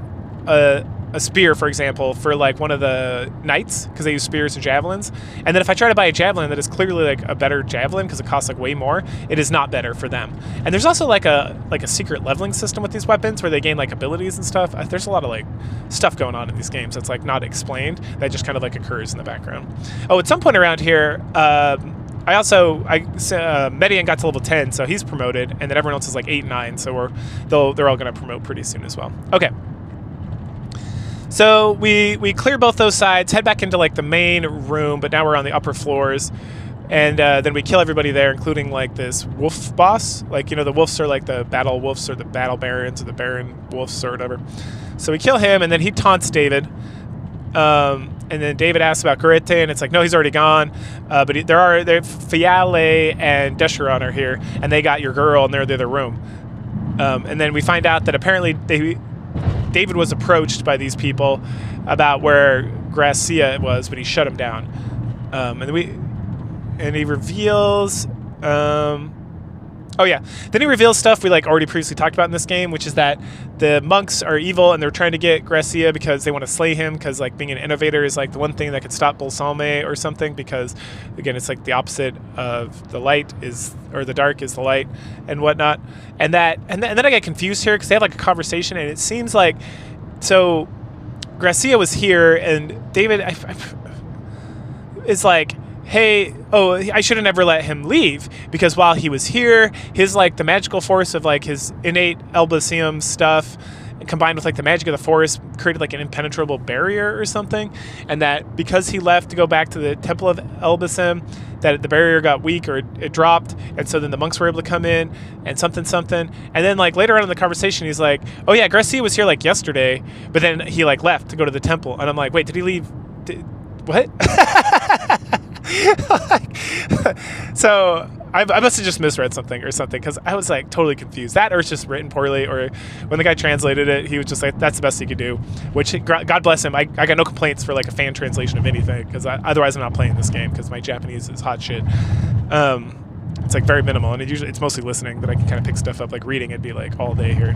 a spear, for example, for like one of the knights, because they use spears and javelins. And then if I try to buy a javelin that is clearly like a better javelin because it costs like way more, it is not better for them. And there's also like a secret leveling system with these weapons where they gain like abilities and stuff. There's a lot of like stuff going on in these games that's like not explained, that just kind of like occurs in the background. Oh, at some point around here, Medion got to level 10, so he's promoted, and then everyone else is like 8 and 9, so they're all going to promote pretty soon as well. Okay. So we clear both those sides, head back into like the main room, but now we're on the upper floors, and then we kill everybody there, including like this wolf boss. Like, you know, the wolves are like the battle wolves or the battle barons or the baron wolves or whatever. So we kill him, and then he taunts David. And then David asks about Garete, and it's like, no, he's already gone. But Fiale and Desheron are here, and they got your girl, and they're in the other room. And then we find out that apparently David was approached by these people about where Gracia was, but he shut him down. And he reveals, then he reveals stuff we like already previously talked about in this game, which is that the monks are evil, and they're trying to get Gracia because they want to slay him, because like being an innovator is like the one thing that could stop Bulzome or something, because again, it's like the opposite of the light or the dark is the light and whatnot. And then I get confused here, because they have like a conversation, and it seems like, so Gracia was here, and David is like, hey, I should have never let him leave, because while he was here, his like the magical force of like his innate Elbasium stuff combined with like the magic of the forest created like an impenetrable barrier or something, and that because he left to go back to the Temple of Elbasium, that the barrier got weak, or it dropped, and so then the monks were able to come in and something, and then like later on in the conversation he's like, oh yeah, Gracia was here like yesterday, but then he like left to go to the temple, and I'm like, wait, did he leave? What? So I must have just misread something or something, because I was like totally confused. That or it's just written poorly, or when the guy translated it, he was just like, that's the best he could do, which God bless him. I got no complaints for like a fan translation of anything, because otherwise I'm not playing this game, because my Japanese is hot shit. It's like very minimal, and it's mostly listening that I can kind of pick stuff up. Like reading, it'd be like all day here.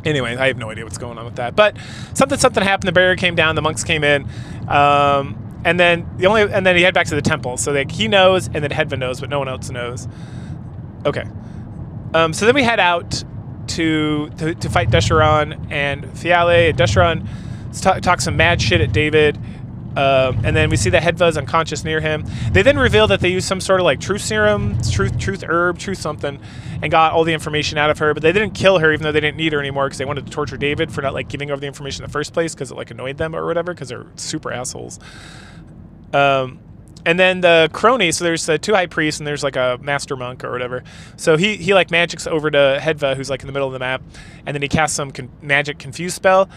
Anyway, I have no idea what's going on with that, but something happened. The barrier came down, the monks came in, and then he head back to the temple. So like he knows, and then Hedva knows, but no one else knows. Okay, so then we head out to fight Desharon and Fiale. And Desharon talks some mad shit at David. And then we see that Hedva is unconscious near him. They then reveal that they used some sort of like truth serum, truth herb, truth something, and got all the information out of her. But they didn't kill her, even though they didn't need her anymore, because they wanted to torture David for not like giving over the information in the first place, because it like annoyed them or whatever, because they're super assholes. And then the crony, so there's two high priests and there's like a master monk or whatever. So he like magics over to Hedva, who's like in the middle of the map, and then he casts some magic confuse spell.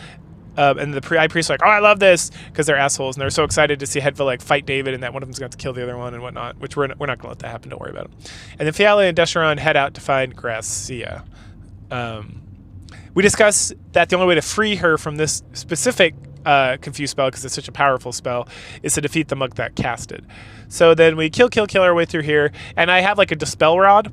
And the high priests are like, oh, I love this, because they're assholes, and they're so excited to see Hedva like fight David, and that one of them's going to kill the other one and whatnot, which we're not going to let that happen. Don't worry about it. And then Fiale and Desharon head out to find Gracia. We discuss that the only way to free her from this specific confuse spell, because it's such a powerful spell, is to defeat the monk that cast it. So then we kill our way through here, and I have like a dispel rod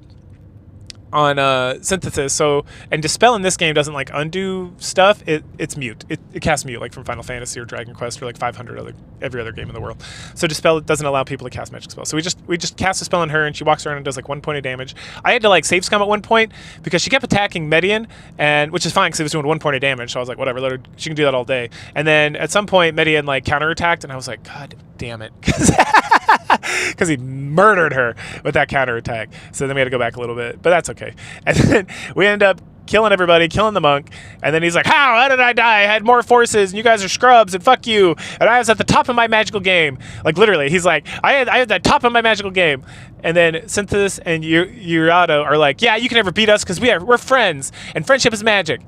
on synthesis. So, and dispel in this game doesn't like undo stuff. It's mute. It casts mute, like from Final Fantasy or Dragon Quest or like 500 every other game in the world. So dispel doesn't allow people to cast magic spells. So we just cast a spell on her, and she walks around and does like 1 point of damage. I had to like save scum at one point because she kept attacking Medion, and which is fine because it was doing 1 point of damage. So I was like, whatever, let her, she can do that all day. And then at some point Medion like counterattacked, and I was like, God damn it, because he murdered her with that counterattack. So then we had to go back a little bit, but that's okay. And then we end up killing everybody, killing the monk, and then he's like, how did I die? I had more forces, and you guys are scrubs, and fuck you, and I was at the top of my magical game. Like literally, he's like, I had the top of my magical game. And then Synthesis and Urato are like, yeah, you can never beat us because we're friends, and friendship is magic.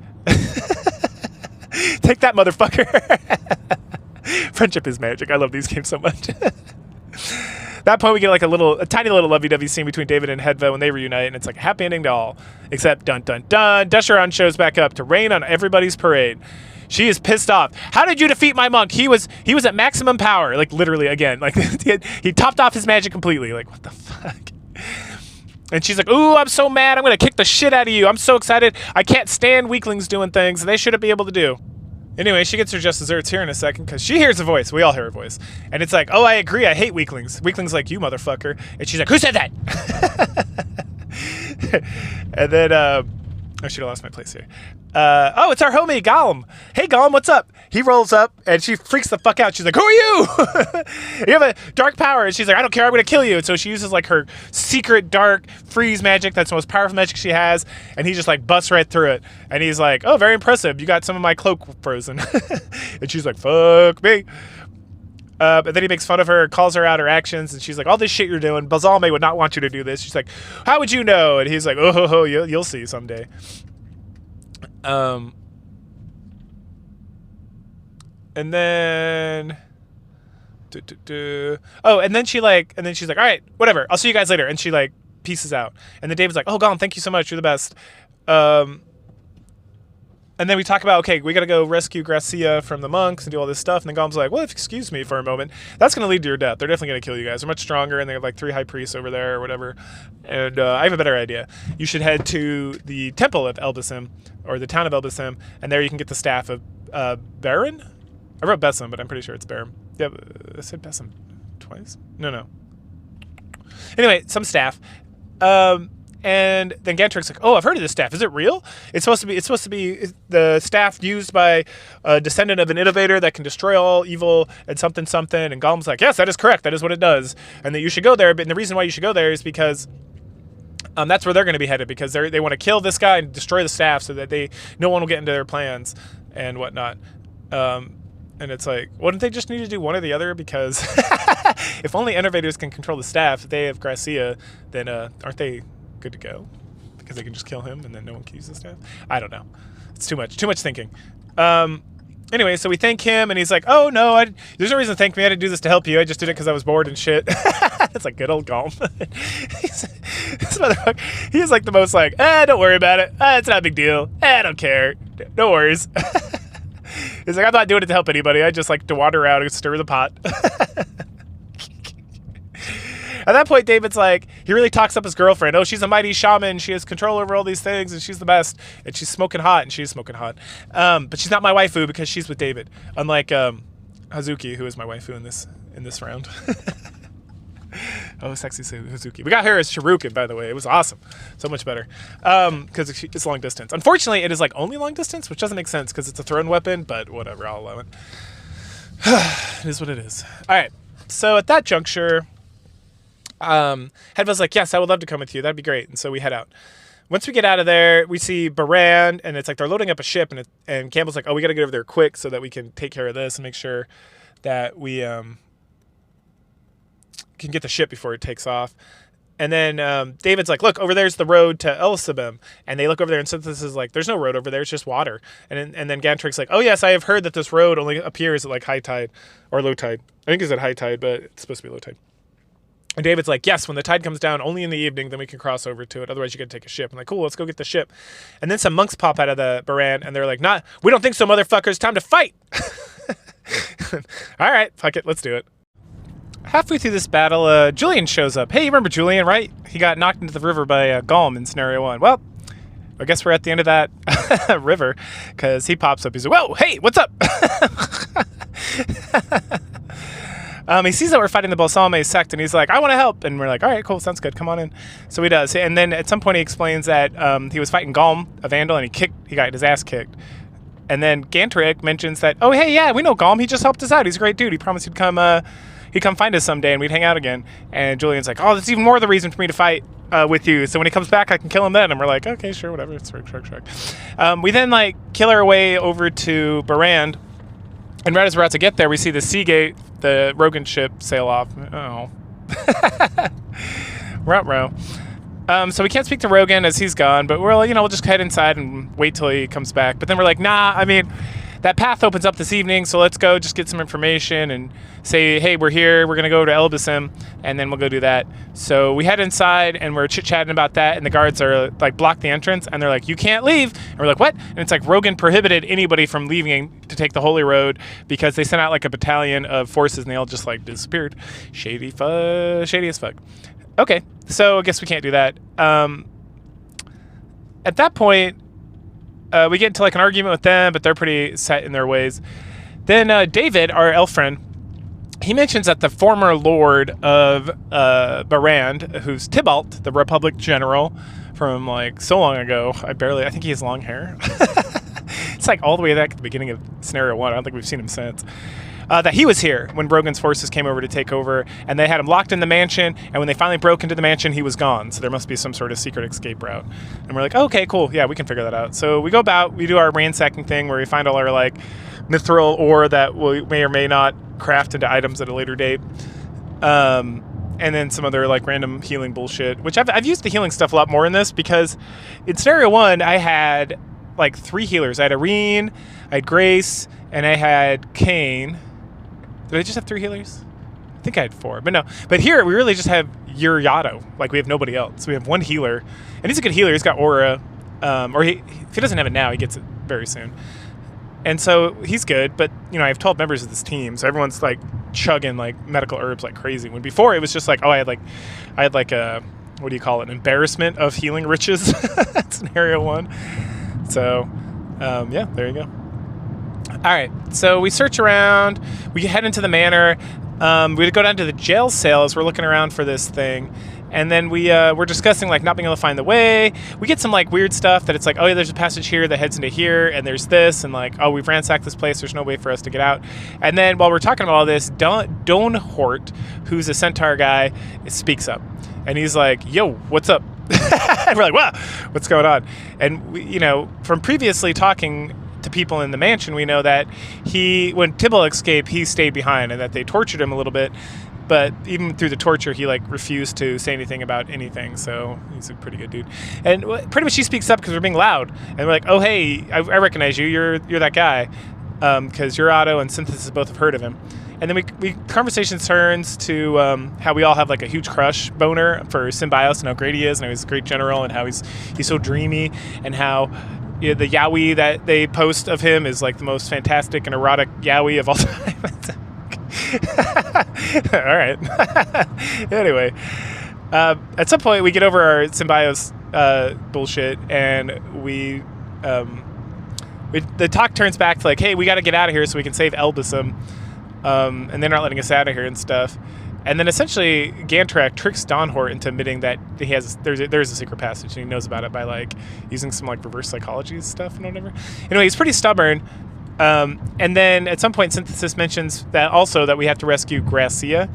Take that, motherfucker. Friendship is magic. I love these games so much. At that point, we get like a tiny little lovey-dovey scene between David and Hedva when they reunite, and it's like a happy ending to all. Except, dun dun dun, Desharon shows back up to rain on everybody's parade. She is pissed off. How did you defeat my monk? He was at maximum power. Like literally, again, like he topped off his magic completely. Like what the fuck? And she's like, ooh, I'm so mad. I'm gonna kick the shit out of you. I'm so excited. I can't stand weaklings doing things they shouldn't be able to do. Anyway, she gets her just desserts here in a second because she hears a voice. We all hear a voice. And it's like, oh, I agree. I hate weaklings. Weaklings like you, motherfucker. And she's like, who said that? And then, I should have lost my place here. Oh, it's our homie, Gollum. Hey, Gollum, what's up? He rolls up, and she freaks the fuck out. She's like, who are you? You have a dark power. And she's like, I don't care. I'm going to kill you. And so she uses, like, her secret dark freeze magic. That's the most powerful magic she has. And he just, like, busts right through it. And he's like, oh, very impressive. You got some of my cloak frozen. And she's like, fuck me. But then he makes fun of her, calls her out her actions, and she's like, all this shit you're doing, Bulzome would not want you to do this. She's like, how would you know? And he's like, oh, you'll see someday. And then, oh, and then she's like, all right, whatever, I'll see you guys later. And she like pieces out. And then David's like, oh, Gollum, thank you so much, you're the best. And then we talk about, okay, we got to go rescue Gracia from the monks and do all this stuff. And then Gollum's like, well, excuse me for a moment. That's going to lead to your death. They're definitely going to kill you guys. They're much stronger, and they have like 3 high priests over there or whatever. And I have a better idea. You should head to the temple of Elbasem, or the town of Elbasem, and there you can get the staff of Baron? I wrote Besem, but I'm pretty sure it's Baron. Yeah, I said Besem twice? No. Anyway, some staff. And then Gantrik's like, oh, I've heard of this staff. Is it real? It's supposed to be the staff used by a descendant of an innovator that can destroy all evil and something. And Gollum's like, yes, that is correct. That is what it does. And that you should go there. But the reason why you should go there is because that's where they're going to be headed, because they want to kill this guy and destroy the staff so that no one will get into their plans and whatnot. And it's like, wouldn't they just need to do one or the other? Because if only innovators can control the staff, if they have Gracia, then aren't they good to go? Because they can just kill him and then no one can use the staff? I don't know. It's too much thinking. Anyway, so we thank him, and he's like, "Oh no, there's no reason to thank me. I didn't do this to help you. I just did it because I was bored and shit." It's like good old Gulm. This motherfucker, he's like the most like, don't worry about it. It's not a big deal. I don't care. No worries. He's like, I'm not doing it to help anybody. I just like to wander around and stir the pot. At that point, David's like, he really talks up his girlfriend. Oh, she's a mighty shaman. She has control over all these things, and she's the best. And she's smoking hot, and she's smoking hot. But she's not my waifu because she's with David. Unlike Hazuki, who is my waifu in this round. Oh, sexy Hazuki. We got her as Shiruken, by the way. It was awesome. So much better. Because it's long distance. Unfortunately, it is like only long distance, which doesn't make sense because it's a thrown weapon, but whatever, I'll allow it. It is what it is. All right. So at that juncture, Hedva's like, yes, I would love to come with you. That'd be great. And so we head out. Once we get out of there, we see Baran, and it's like they're loading up a ship, and Campbell's like, oh, we got to get over there quick so that we can take care of this and make sure that we can get the ship before it takes off. And then David's like, look, over there's the road to Elisabem. And they look over there, and Synthesis is like, there's no road over there. It's just water. And then Gantrik's like, oh, yes, I have heard that this road only appears at like high tide or low tide. I think it's at high tide, but it's supposed to be low tide. And David's like, yes, when the tide comes down, only in the evening, then we can cross over to it. Otherwise, you got to take a ship. I'm like, cool, let's go get the ship. And then some monks pop out of the Baran, and they're like, we don't think so, motherfuckers. Time to fight. All right, fuck it. Let's do it. Halfway through this battle, Julian shows up. Hey, you remember Julian, right? He got knocked into the river by Gulm in Scenario 1. Well, I guess we're at the end of that river, because he pops up. He's like, whoa, hey, what's up? He sees that we're fighting the Bulzome sect, and he's like, I want to help. And we're like, all right, cool, sounds good, come on in. So he does. And then at some point he explains that he was fighting Gulm, a vandal, and he got his ass kicked. And then Gantrik mentions that, oh, hey, yeah, we know Gulm. He just helped us out. He's a great dude. He promised he'd come find us someday, and we'd hang out again. And Julian's like, oh, that's even more of the reason for me to fight with you. So when he comes back, I can kill him then. And we're like, okay, sure, whatever. It's shrug. We then, like, kill our way over to Barand. And right as we're about to get there, we see the Seagate, the Rogan ship, sail off. Oh. Row. So we can't speak to Rogan as he's gone, but we'll just head inside and wait till he comes back. But then we're like, nah, I mean, that path opens up this evening, so let's go just get some information and say, hey, we're here, we're going to go to Elbasim, and then we'll go do that. So we head inside, and we're chit-chatting about that, and the guards are, like, block the entrance, and they're like, you can't leave. And we're like, what? And it's like Rogan prohibited anybody from leaving to take the Holy Road because they sent out, like, a battalion of forces, and they all just, like, disappeared. Shady as fuck. Okay, so I guess we can't do that. At that point, we get into like an argument with them, but they're pretty set in their ways. Then David, our elf friend, he mentions that the former lord of Barand, who's Tybalt, the Republic general from like so long ago, I think he has long hair. It's like all the way back at the beginning of Scenario 1. I don't think we've seen him since. That he was here when Rogan's forces came over to take over, and they had him locked in the mansion, and when they finally broke into the mansion, he was gone. So there must be some sort of secret escape route. And we're like, okay, cool, yeah, we can figure that out. So we go about, we do our ransacking thing where we find all our like mithril ore that we may or may not craft into items at a later date. And then some other like random healing bullshit, which I've used the healing stuff a lot more in this because in Scenario 1, I had like 3 healers. I had Irene, I had Grace, and I had Kane. Did I just have 3 healers? I think I had 4, but no. But here, we really just have Uriato. Like, we have nobody else. We have 1 healer, and he's a good healer. He's got aura. Or if he doesn't have it now, he gets it very soon. And so he's good, but, I have 12 members of this team, so everyone's, like, chugging, like, medical herbs like crazy. When before, it was just like, oh, I had like a, what do you call it, an embarrassment of healing riches. Scenario 1. So, yeah, there you go. All right, so we search around, we head into the manor, we go down to the jail cell as we're looking around for this thing, and then we're discussing like not being able to find the way. We get some like weird stuff that it's like, oh yeah, there's a passage here that heads into here, and there's this, and like, oh, we've ransacked this place, there's no way for us to get out. And then while we're talking about all this, Donhort, who's a centaur guy, speaks up, and he's like, yo, what's up? And we're like, wow, what's going on? And we, from previously talking to people in the mansion, we know that when Tybalt escaped, he stayed behind and that they tortured him a little bit, but even through the torture, he like refused to say anything about anything, so he's a pretty good dude. And pretty much he speaks up because we're being loud, and we're like, oh hey, I recognize you, you're that guy. because Urato and Synthesis both have heard of him. And then we conversation turns to how we all have like a huge crush boner for Symbios and how great he is and how he's a great general and how he's so dreamy and how the yaoi that they post of him is like the most fantastic and erotic yaoi of all time. All right. Anyway, at some point we get over our Symbios bullshit and the talk turns back to like, hey, we got to get out of here so we can save Elbasam. And they're not letting us out of here and stuff. And then essentially Gantrak tricks Dawnhort into admitting that there's a secret passage and he knows about it by like using some like reverse psychology stuff and whatever. Anyway, he's pretty stubborn. And then at some point Synthesis mentions that also that we have to rescue Gracia,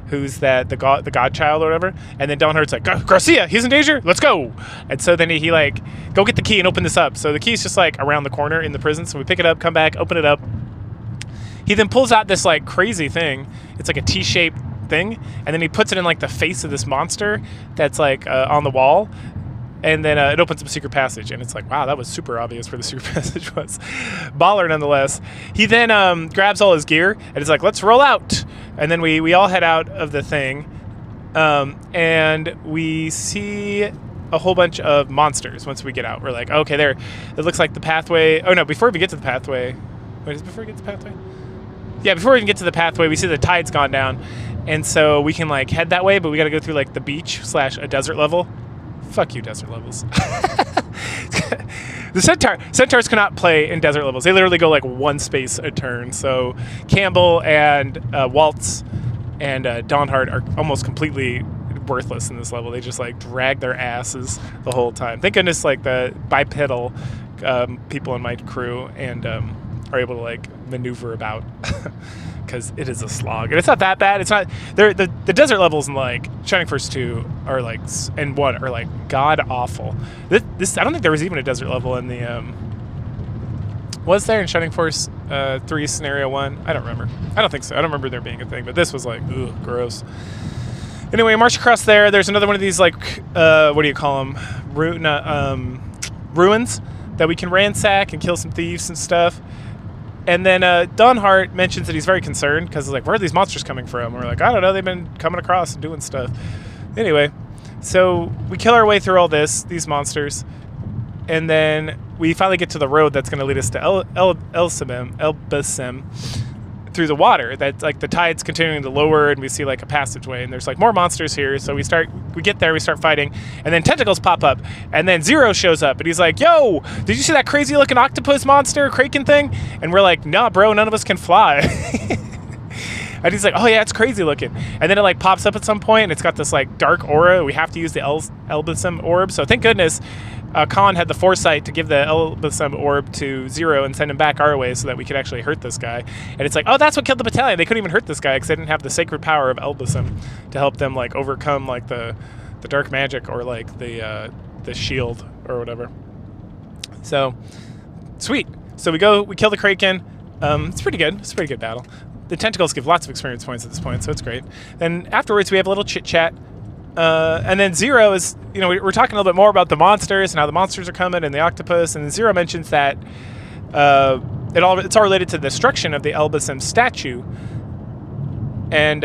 who's the godchild or whatever. And then Dawnhort's like, Gracia, he's in danger, let's go. And so then he like, go get the key and open this up. So the key's just like around the corner in the prison. So we pick it up, come back, open it up. He then pulls out this like crazy thing. It's like a T-shaped thing, and then he puts it in like the face of this monster that's like on the wall, and then it opens up a secret passage. And it's like, wow, that was super obvious where the secret passage was. Baller nonetheless. He then grabs all his gear and is like, let's roll out. And then we all head out of the thing, and we see a whole bunch of monsters. Once we get out, we're like, okay, there. It looks like the pathway. Oh no, before we get to the pathway. Wait, is it before we get to the pathway? Yeah, before we even get to the pathway, we see the tide's gone down, and so we can like head that way, but we got to go through like the beach / a desert level. Fuck you, desert levels. The centaurs cannot play in desert levels. They literally go like one space a turn. So Campbell and Waltz and Dawnhart are almost completely worthless in this level. They just like drag their asses the whole time. Thank goodness like the bipedal people in my crew and are able to like maneuver about because it is a slog and it's not that bad. It's not the desert levels in like Shining Force 2 are like and 1 are like god awful. This I don't think there was even a desert level in the was there in Shining Force 3 scenario 1? I don't remember. I don't think so. I don't remember there being a thing, but this was like ugh, gross. Anyway, march across there. There's another one of these like what do you call them? Ruins that we can ransack and kill some thieves and stuff. And then Dawnhart mentions that he's very concerned because he's like, where are these monsters coming from? And we're like, I don't know. They've been coming across and doing stuff. Anyway, so we kill our way through all these monsters. And then we finally get to the road that's going to lead us to Elbasam through the water. That's like the tide's continuing to lower and we see like a passageway and there's like more monsters here. So we get there, we start fighting, and then tentacles pop up, and then Zero shows up and he's like, yo, did you see that crazy looking octopus monster kraken thing? And we're like, nah bro, none of us can fly. And he's like, oh yeah, it's crazy looking. And then it like pops up at some point and it's got this like dark aura. We have to use the Elbasam orb. So thank goodness Khan had the foresight to give the Elbasam orb to Zero and send him back our way so that we could actually hurt this guy. And it's like, oh, that's what killed the battalion. They couldn't even hurt this guy because they didn't have the sacred power of Elbasam to help them like overcome like the dark magic or like the shield or whatever. So sweet. So we kill the Kraken. It's pretty good. It's a pretty good battle. The tentacles give lots of experience points at this point, so it's great. Then afterwards we have a little chit chat. And then Zero is, we're talking a little bit more about the monsters and how the monsters are coming and the octopus. And then Zero mentions that it's all related to the destruction of the Elbasam statue, and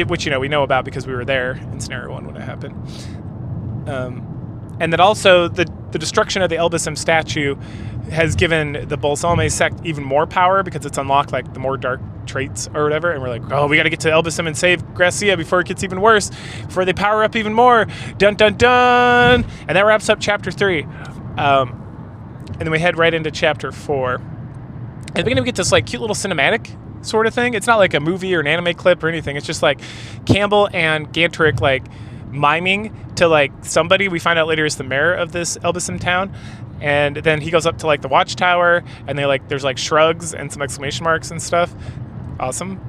which we know about because we were there in scenario 1 when it happened. And that also the destruction of the Elbasam statue has given the Bulzome sect even more power because it's unlocked like the more dark traits or whatever, and we're like, oh, we got to get to Elbasam and save Gracia before it gets even worse, before they power up even more. Dun dun dun. And that wraps up chapter 3. And then we head right into chapter 4. And the beginning we get this like cute little cinematic sort of thing. It's not like a movie or an anime clip or anything. It's just like Campbell and Gantrak like miming to like somebody we find out later is the mayor of this Elbasam town. And then he goes up to like the watchtower and they like there's like shrugs and some exclamation marks and stuff. Awesome.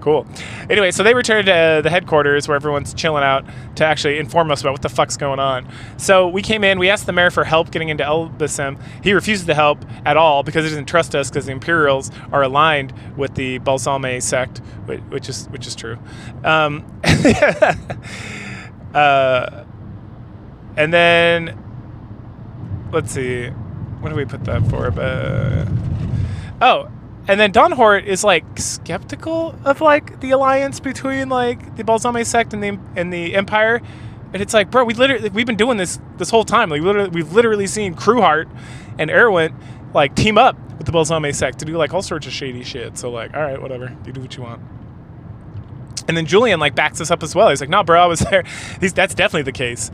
Cool. Anyway, so they return to the headquarters where everyone's chilling out to actually inform us about what the fuck's going on. So we came in, we asked the mayor for help getting into Elbasam. He refuses to help at all because he doesn't trust us because the Imperials are aligned with the Bulzome sect, which is true. And then, let's see. what do we put that for? Oh, and then Dawnhort is like skeptical of like the alliance between like the Bulzome sect and the Empire, and it's like, bro, we've been doing this whole time. Like we've literally seen Crewheart and Erwent like team up with the Bulzome sect to do like all sorts of shady shit. So like, all right, whatever, you do what you want. And then Julian like backs us up as well. He's like, no, bro, I was there. That's definitely the case.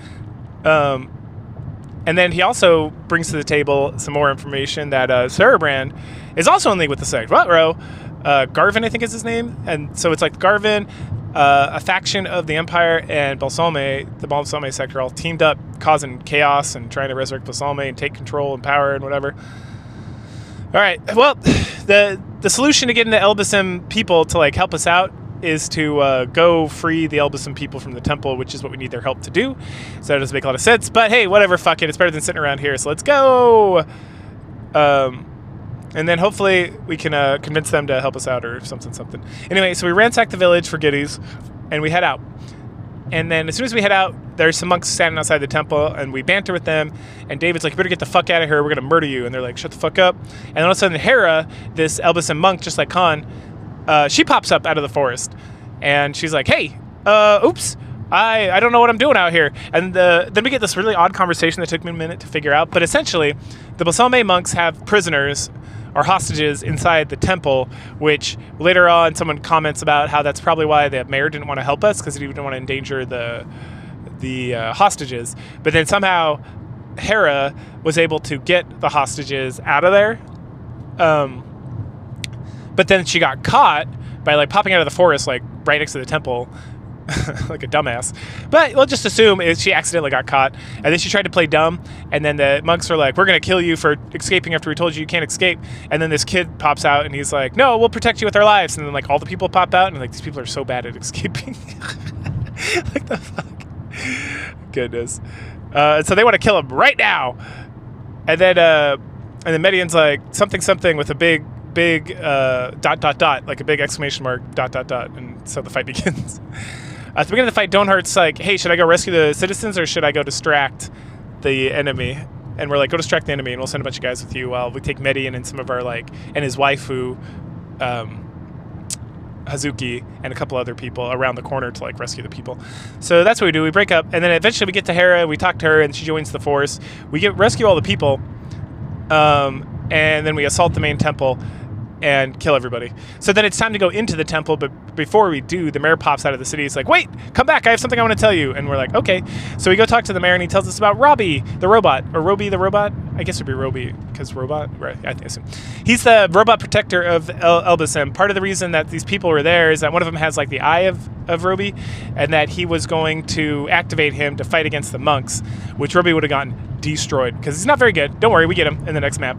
And then he also brings to the table some more information that Cerebrand is also in league with the sect. What, bro? Garvin, I think is his name. And so it's like Garvin, a faction of the Empire, and Bulzome, the Bulzome sect, are all teamed up, causing chaos and trying to resurrect Bulzome and take control and power and whatever. All right. Well, the solution to getting the Elbasem people to like help us out is to go free the Elbasem people from the temple, which is what we need their help to do. So that doesn't make a lot of sense. But hey, whatever, fuck it. It's better than sitting around here, so let's go! And then hopefully we can convince them to help us out or something. Anyway, so we ransack the village for goodies, and we head out. And then as soon as we head out, there's some monks standing outside the temple, and we banter with them, and David's like, you better get the fuck out of here, we're gonna murder you. And they're like, shut the fuck up. And then all of a sudden Hera, this Elbasem monk, just like Khan, she pops up out of the forest, and she's like, hey, oops, I don't know what I'm doing out here. And then we get this really odd conversation that took me a minute to figure out, but essentially the Bulzome monks have prisoners or hostages inside the temple, which later on someone comments about how that's probably why the mayor didn't want to help us, because he didn't want to endanger the hostages. But then somehow Hera was able to get the hostages out of there. But then she got caught by like popping out of the forest, like right next to the temple, like a dumbass. But we'll just assume she accidentally got caught, and then she tried to play dumb, and then the monks are like, we're gonna kill you for escaping after we told you can't escape. And then this kid pops out, and he's like, no, we'll protect you with our lives. And then like all the people pop out, and like these people are so bad at escaping. Like the fuck? Goodness. So they want to kill him right now. And then Medion's like something with a big dot, like a big exclamation mark, dot. And so the fight begins. At the beginning of the fight, Dawnhart's like, hey, should I go rescue the citizens or should I go distract the enemy? And we're like, go distract the enemy, and we'll send a bunch of guys with you while we take Medion and some of our and his waifu, Hazuki, and a couple other people around the corner to like rescue the people. So that's what we do. We break up, and then eventually we get to Hera, we talk to her, and she joins the force. We rescue all the people, and then we assault the main temple and kill everybody. So then it's time to go into the temple, but before we do, the mayor pops out of the city. He's like, wait, come back, I have something I want to tell you. And we're like, okay. So we go talk to the mayor, and he tells us about Robbie the robot, or Roby the robot. I guess it'd be Roby, because robot, right? I assume. He's the robot protector of Elbasem. Part of the reason that these people were there is that one of them has like the eye of Roby, and that he was going to activate him to fight against the monks, which Roby would have gotten destroyed, because he's not very good. Don't worry, we get him in the next map.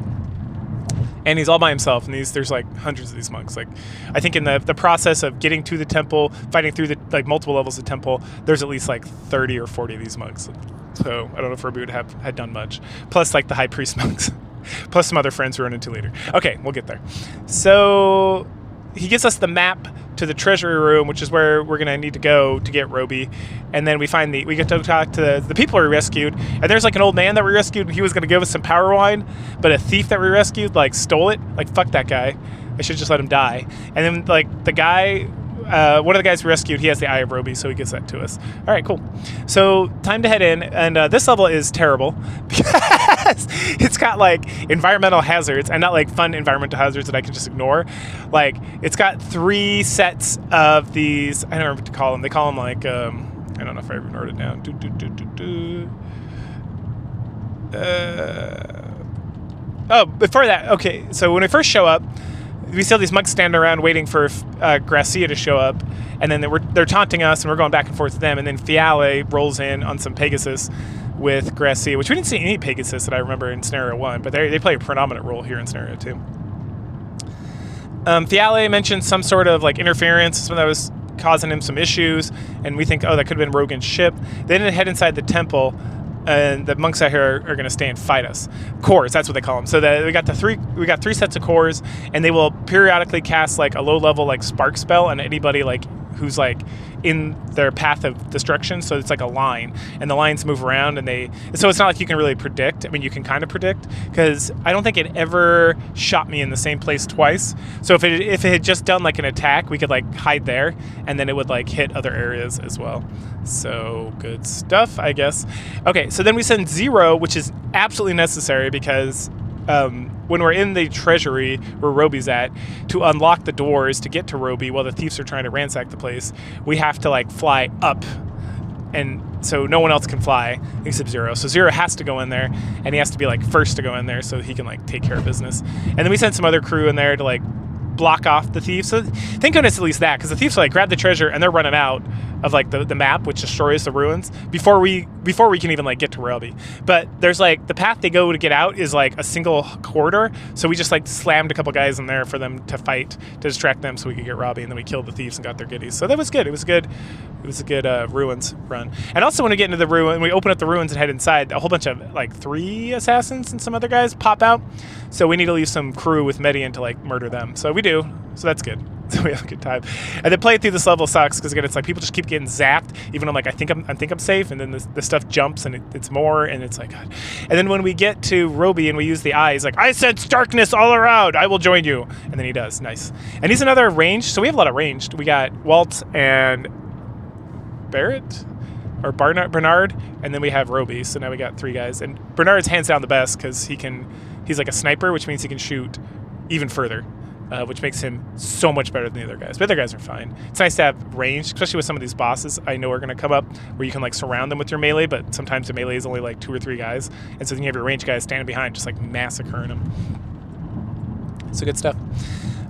And he's all by himself, and there's like hundreds of these monks. Like, I think in the process of getting to the temple, fighting through the like multiple levels of temple, there's at least like 30 or 40 of these monks. So I don't know if Ruby had done much. Plus like the high priest monks, plus some other friends who run into later. Okay, we'll get there. So he gives us the map to the treasury room, which is where we're gonna need to go to get Roby. And then we get to talk to the people we rescued, and there's like an old man that we rescued. He was gonna give us some power wine, but a thief that we rescued like stole it. Like, fuck that guy, I should just let him die. And then like the guy, one of the guys we rescued, he has the eye of Roby, so he gives that to us. All right, cool. So time to head in, and this level is terrible because it's got like environmental hazards, and not like fun environmental hazards that I can just ignore. Like, it's got 3 sets of these, I don't know what to call them. They call them like, I don't know if I even wrote it down. Oh, before that, okay, so when we first show up, we see all these monks standing around waiting for Gracia to show up, and then they're taunting us, and we're going back and forth with them, and then Fiale rolls in on some Pegasus with Gracia, which we didn't see any Pegasus that I remember in Scenario 1, but they play a predominant role here in Scenario 2. Fiale mentioned some sort of like interference, something that was causing him some issues, and we think, oh, that could have been Rogan's ship. They didn't head inside the temple, and the monks out here are going to stay and fight us. Cores, that's what they call them. So we got 3 sets of cores, and they will periodically cast like a low level like spark spell on anybody like who's like in their path of destruction, so it's like a line, and the lines move around, and so it's not like you can really predict. I mean, you can kind of predict, because I don't think it ever shot me in the same place twice. So if it had just done like an attack, we could like hide there, and then it would like hit other areas as well. So good stuff, I guess. Okay, so then we send 0, which is absolutely necessary, because when we're in the treasury where Roby's at, to unlock the doors to get to Roby while the thieves are trying to ransack the place, we have to like fly up, and so no one else can fly except 0. So 0 has to go in there, and he has to be like first to go in there so he can like take care of business. And then we send some other crew in there to like block off the thieves. So thank goodness at least that, because the thieves like grab the treasure and they're running out of like the map, which destroys the ruins before we can even like get to Roby. But there's like the path they go to get out is like a single corridor, so we just like slammed a couple guys in there for them to fight to distract them so we could get Roby, and then we killed the thieves and got their goodies. So that was good. It was a good ruins run. And also when we get into the ruin, we open up the ruins and head inside, a whole bunch of like 3 assassins and some other guys pop out, so we need to leave some crew with Medion to like murder them. So we do, so that's good. So we have a good time. And then playing through this level sucks, because again, it's like people just keep getting zapped, even though I'm like, I think I'm safe, and then the stuff jumps and it's more, and it's like, God. And then when we get to Roby and we use the eye, he's like, I sense darkness all around, I will join you. And then he does. Nice. And he's another ranged, so we have a lot of ranged. We got Walt and Barrett or Bernard, and then we have Roby. So now we got 3 guys, and Bernard's hands down the best, because he's like a sniper, which means he can shoot even further. Which makes him so much better than the other guys. But the other guys are fine. It's nice to have range, especially with some of these bosses I know are going to come up, where you can like surround them with your melee, but sometimes the melee is only like 2 or 3 guys, and so then you have your range guys standing behind just like massacring them. So good stuff.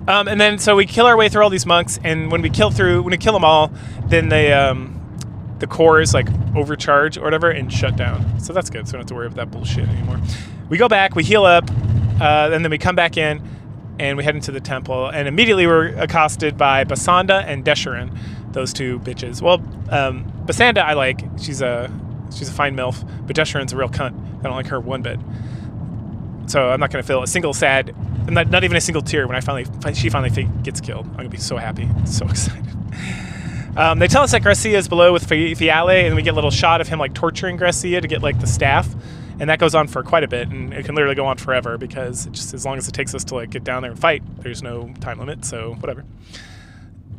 And then so we kill our way through all these monks, and when we kill them all, then the cores like overcharge or whatever and shut down. So that's good, so we don't have to worry about that bullshit anymore. We go back, we heal up, and then we come back in, and we head into the temple, and immediately we're accosted by Basanda and Desharin, those 2 bitches. Well, Basanda I like, she's a fine MILF, but Desharin's a real cunt. I don't like her one bit. So I'm not going to feel a single sad, not even a single tear when she finally gets killed. I'm going to be so happy, so excited. They tell us that Gracia is below with Fiale, and we get a little shot of him like torturing Gracia to get like the staff. And that goes on for quite a bit, and it can literally go on forever, because just as long as it takes us to like get down there and fight, there's no time limit, so whatever.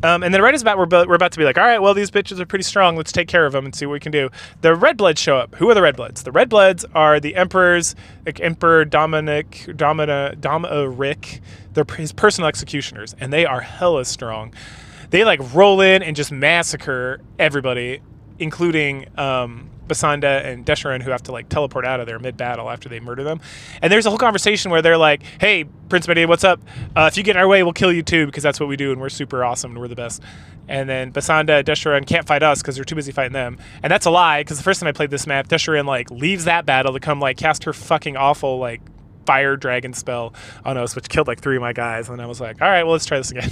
And then right as about we're about to be like, all right, well, these bitches are pretty strong, let's take care of them and see what we can do. The Red Bloods show up. Who are the Red Bloods? The Red Bloods are the Emperor's, like Emperor Dominic, they're his personal executioners, and they are hella strong. They like roll in and just massacre everybody, including Basanda and Desharin, who have to like teleport out of there mid-battle after they murder them. And there's a whole conversation where they're like, hey, Prince Medion, what's up? If you get in our way, we'll kill you too, because that's what we do, and we're super awesome, and we're the best. And then Basanda and Desharin can't fight us because they're too busy fighting them. And that's a lie, because the first time I played this map, Desharin like leaves that battle to come like cast her fucking awful like fire dragon spell on us, which killed like 3 of my guys. And I was like, all right, well, let's try this again.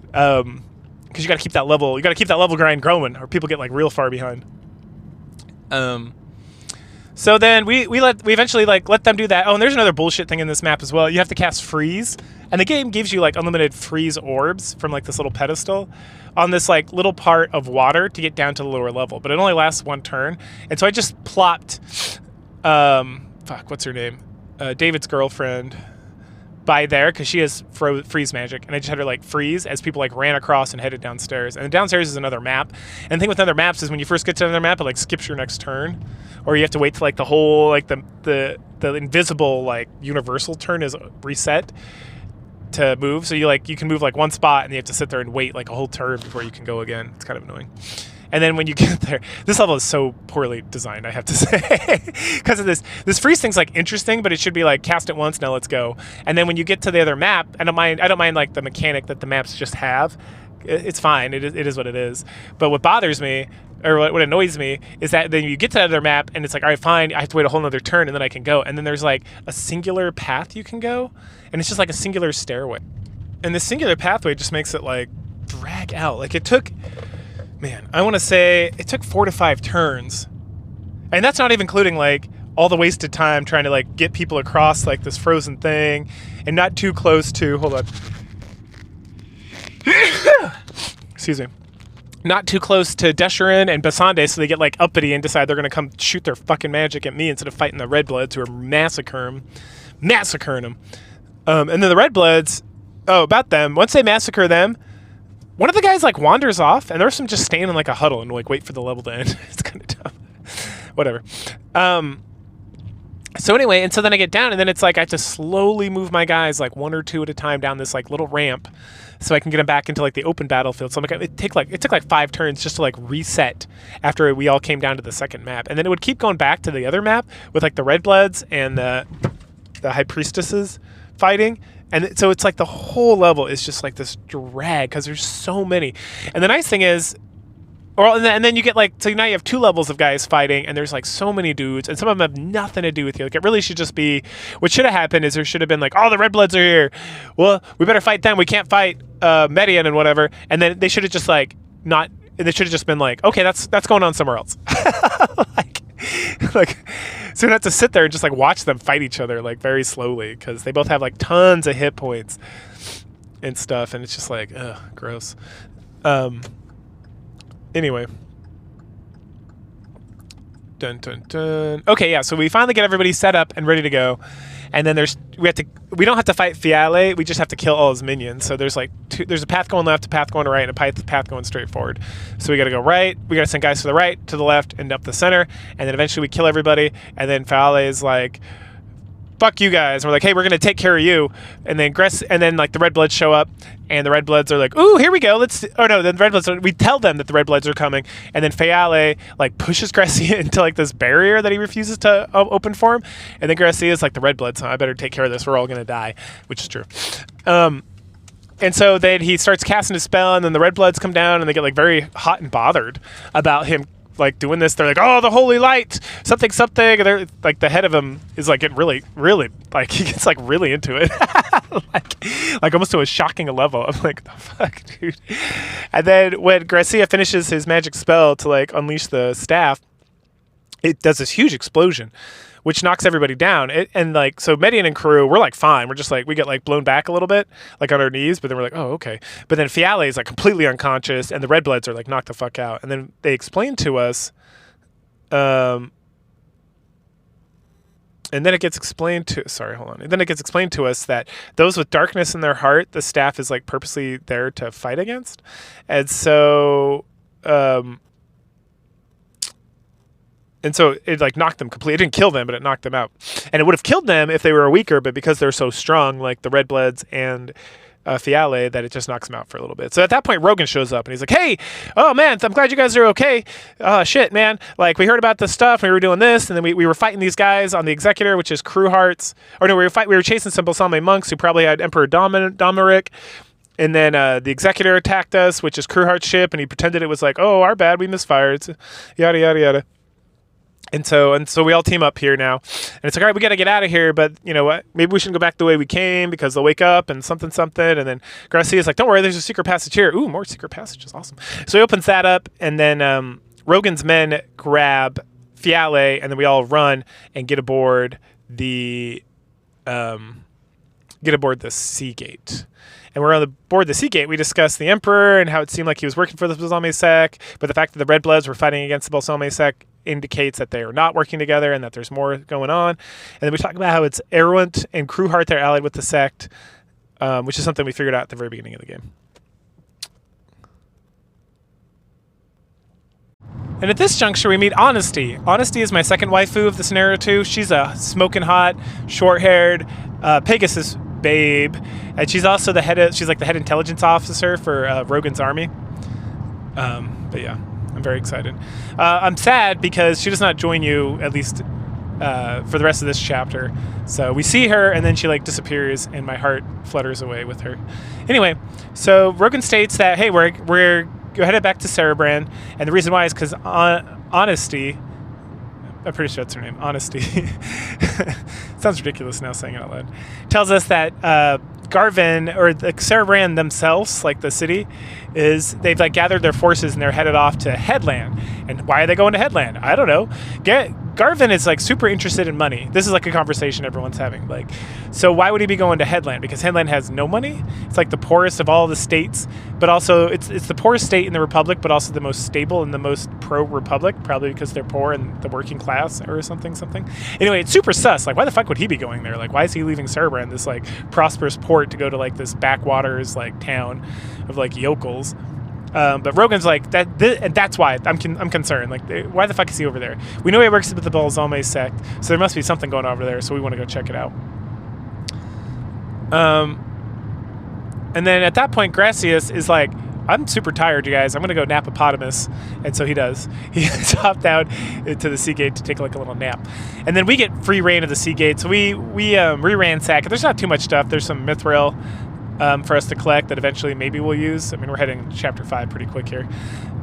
Because you got to keep that level grind growing, or people get like real far behind. So then we eventually like let them do that. Oh, and there's another bullshit thing in this map as well. You have to cast freeze, and the game gives you like unlimited freeze orbs from like this little pedestal on this like little part of water to get down to the lower level, but it only lasts 1 turn. And so I just plopped what's her name, David's girlfriend, by there, because she has freeze magic, and I just had her like freeze as people like ran across and headed downstairs. And downstairs is another map, and the thing with other maps is when you first get to another map, it like skips your next turn, or you have to wait till like the whole like the invisible like universal turn is reset to move. So you can move like 1 spot, and you have to sit there and wait like a whole turn before you can go again. It's kind of annoying. And then when you get there, this level is so poorly designed, I have to say, because of this freeze thing's like interesting, but it should be like cast it once, now let's go. And then when you get to the other map, I don't mind like the mechanic that the maps just have. It's fine. It is what it is. But what bothers me, or what annoys me, is that then you get to that other map and it's like, all right, fine, I have to wait a whole nother turn and then I can go. And then there's like a singular path you can go, and it's just like a singular stairway. And this singular pathway just makes it like drag out. Like it took, man, I want to say it took 4 to 5 turns. And that's not even including like all the wasted time trying to like get people across like this frozen thing and not too close to, hold on. Excuse me. not too close to Desherin and Basande, so they get like uppity and decide they're going to come shoot their fucking magic at me instead of fighting the Red Bloods who are massacring them. And then the Red Bloods, about them, once they massacre them, one of the guys like wanders off, and there's some just staying in like a huddle and like wait for the level to end. It's kind of dumb. Whatever. So anyway, and so then I get down, and then it's like I have to slowly move my guys like 1 or 2 at a time down this like little ramp, so I can get them back into like the open battlefield. So I'm like, it took like 5 turns just to like reset after we all came down to the second map, and then it would keep going back to the other map with like the Red Bloods and the High Priestesses fighting. And so it's like the whole level is just like this drag because there's so many. And the nice thing is, and then you get like, so now you have 2 levels of guys fighting, and there's like so many dudes, and some of them have nothing to do with you. Like it really should just be, what should have happened is there should have been like, oh, the Red Bloods are here. Well, we better fight them. We can't fight Medion and whatever. And then they should have just like they should have just been like, okay, that's going on somewhere else. like, so we have to sit there and just like watch them fight each other like very slowly because they both have like tons of hit points and stuff, and it's just like, ugh, gross. Anyway. Dun, dun, dun. Okay, yeah, so we finally get everybody set up and ready to go. And then we don't have to fight Fiale, we just have to kill all his minions. So there's like there's a path going left, a path going to right, and a path going straight forward. So we gotta go right, we gotta send guys to the right, to the left, and up the center, and then eventually we kill everybody, and then Fiale is like, fuck you guys. And we're like, hey, we're gonna take care of you. And then like the Red Bloods show up, and the Red Bloods are like, ooh, here we go. The Red Bloods, we tell them that the Red Bloods are coming, and then Fiale like pushes Gracia into like this barrier that he refuses to open for him. And then Gracia is like, the Red Bloods, I better take care of this. We're all gonna die, which is true. And so then he starts casting his spell, and then the Red Bloods come down, and they get like very hot and bothered about him like doing this. They're like, oh, the holy light, something, and they're like, the head of him is like getting really like, he gets like really into it. like almost to a shocking level. I'm like, the fuck, dude. And then when Gracia finishes his magic spell to like unleash the staff, it does this huge explosion, which knocks everybody down. And like, so Medion and crew, we're like fine. We're just like, we get like blown back a little bit, like on our knees, but then we're like, oh, okay. But then Fiale is like completely unconscious, and the Red Bloods are like knocked the fuck out. And then they explain to us, and then it gets explained to, And then it gets explained to us that those with darkness in their heart, the staff is like purposely there to fight against. And so, it like knocked them completely. It didn't kill them, but it knocked them out. And it would have killed them if they were weaker, but because they're so strong, like the Red Bloods and Fiale, that it just knocks them out for a little bit. So at that point, Rogan shows up, and he's like, hey, oh man, I'm glad you guys are okay. Oh shit, man. Like, we heard about this stuff, and we were doing this, and then we were fighting these guys on the Executor, which is Crew Hearts. Or no, we were chasing some Bulzome monks who probably had Emperor Domeric. And then the Executor attacked us, which is Crew Heart's ship, and he pretended it was like, oh, our bad, we misfired. Yada, yada, yada. And so we all team up here now, and it's like, all right, we got to get out of here, but you know what? Maybe we shouldn't go back the way we came because they'll wake up and something. And then Gracia's like, don't worry, there's a secret passage here. Ooh, more secret passages, awesome. So he opens that up, and then Rogan's men grab Fiale, and then we all run and get aboard the Sea Gate. And we're on board the Sea Gate. We discussed the Emperor and how it seemed like he was working for the Bulzome sect, but the fact that the Red Bloods were fighting against the Bulzome sect indicates that they are not working together and that there's more going on. And then we talk about how it's Erwent and Crewheart, they're allied with the sect, which is something we figured out at the very beginning of the game. And at this juncture, we meet Honesty. Honesty is my second waifu of the scenario 2. She's a smoking hot, short-haired Pegasus babe, and she's also she's like the head intelligence officer for Rogan's army. But yeah, I'm very excited. I'm sad because she does not join you, at least for the rest of this chapter. So we see her, and then she like disappears, and my heart flutters away with her. Anyway, so Rogan states that, hey, we're headed back to Cerebrand, and the reason why is because Honesty, I'm pretty sure that's her name, Honesty. Sounds ridiculous now saying it out loud. Tells us that Garvin, or the Cerebrand themselves, like the city, they've like gathered their forces and they're headed off to Headland. And why are they going to Headland? I don't know. Garvin is like super interested in money. This is like a conversation everyone's having. Like, so why would he be going to Headland? Because Headland has no money. It's like the poorest of all the states, but also it's the poorest state in the Republic, but also the most stable and the most pro-Republic, probably because they're poor and the working class or something. Anyway, it's super sus. Like, why the fuck would he be going there? Like, why is he leaving Cerbran, this like prosperous port, to go to like this backwaters like town of like yokels? But Rogan's like and that's why I'm concerned. Like, why the fuck is he over there? We know he works with the Bulzome sect, so there must be something going on over there. So we want to go check it out. And then at that point, Gracias is like, I'm super tired, you guys. I'm gonna go napopotamus, and so he does. He hopped down to the sea gate to take like a little nap, and then we get free reign of the sea gate. So we re-ransack. There's not too much stuff. There's some mithril for us to collect that eventually maybe we'll use. I mean, we're heading to chapter 5 pretty quick here.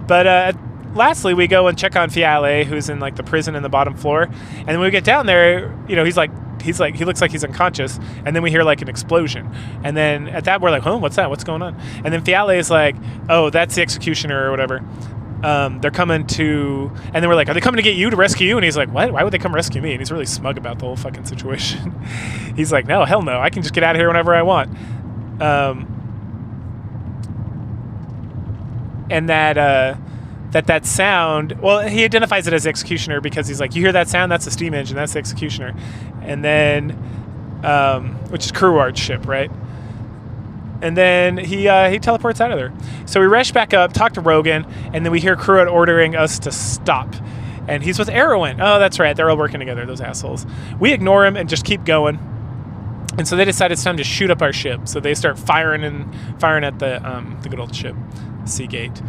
But lastly, we go and check on Fiale, who's in like the prison in the bottom floor. And when we get down there, he looks like he's unconscious. And then we hear like an explosion. And then at that, we're like, what's that? What's going on? And then Fiale is like, oh, that's the executioner or whatever. They're coming to, and then we're like, are they coming to get you, to rescue you? And he's like, what? Why would they come rescue me? And he's really smug about the whole fucking situation. He's like, no, hell no. I can just get out of here whenever I want. And that sound, well, he identifies it as executioner because he's like, you hear that sound? That's the steam engine. That's the executioner. And then, which is Kruart's ship, right? And then he teleports out of there. So we rush back up, talk to Rogan, and then we hear Kruart ordering us to stop. And he's with Erwin. Oh, that's right. They're all working together, those assholes. We ignore him and just keep going. And so they decide it's time to shoot up our ship. So they start firing at the good old ship, Seagate.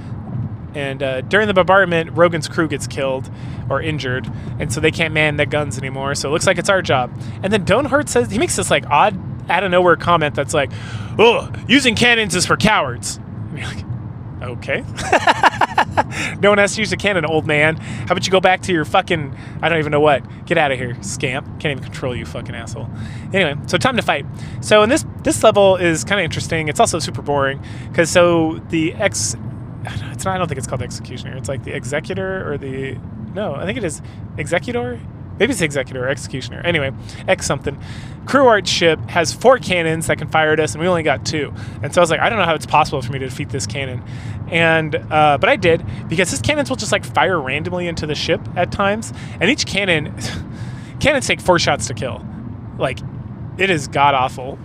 And during the bombardment, Rogan's crew gets killed or injured, and so they can't man their guns anymore. So it looks like it's our job. And then Donhart says, he makes this like odd, out of nowhere comment that's like, "Oh, using cannons is for cowards." And you're like, okay. No one has to use a cannon, old man. How about you go back to your fucking, I don't even know what. Get out of here, scamp. Can't even control you, fucking asshole. Anyway, so time to fight. So in this level is kind of interesting. It's also super boring because I don't think it's called the executioner. It's like the executor I think it is executor. Maybe it's executor or executioner. Anyway, X something. Kruart's ship has 4 cannons that can fire at us, and we only got 2. And so I was like, I don't know how it's possible for me to defeat this cannon. And but I did, because his cannons will just like fire randomly into the ship at times. And each cannons take 4 shots to kill. Like, it is god awful.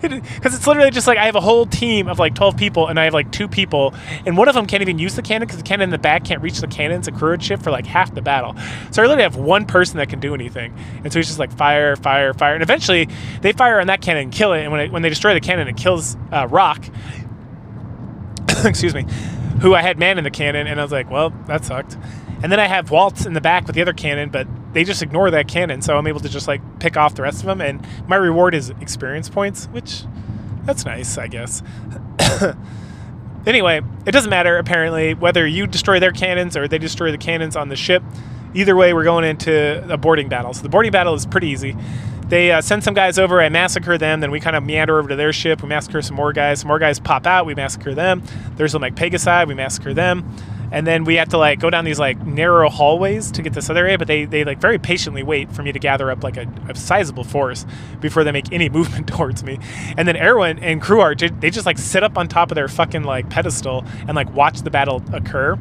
Because it's literally just like, I have a whole team of like 12 people, and I have like 2 people, and one of them can't even use the cannon because the cannon in the back can't reach the cannons at Kruart's ship for like half the battle. So I literally have one person that can do anything, and so he's just like fire, and eventually they fire on that cannon and kill it. And when they destroy the cannon, it kills Rock. Excuse me, who I had man in the cannon, and I was like, well, that sucked. And then I have Waltz in the back with the other cannon, but they just ignore that cannon, so I'm able to just like pick off the rest of them, and my reward is experience points, which, that's nice, I guess. Anyway, it doesn't matter, apparently, whether you destroy their cannons or they destroy the cannons on the ship. Either way, we're going into a boarding battle. So the boarding battle is pretty easy. They send some guys over, I massacre them, then we kind of meander over to their ship, we massacre some more guys pop out, we massacre them. There's some like Pegasi, we massacre them. And then we have to like go down these like narrow hallways to get this other area, but they like very patiently wait for me to gather up like a sizable force before they make any movement towards me. And then Erwin and Kruart, they just like sit up on top of their fucking like pedestal and like watch the battle occur.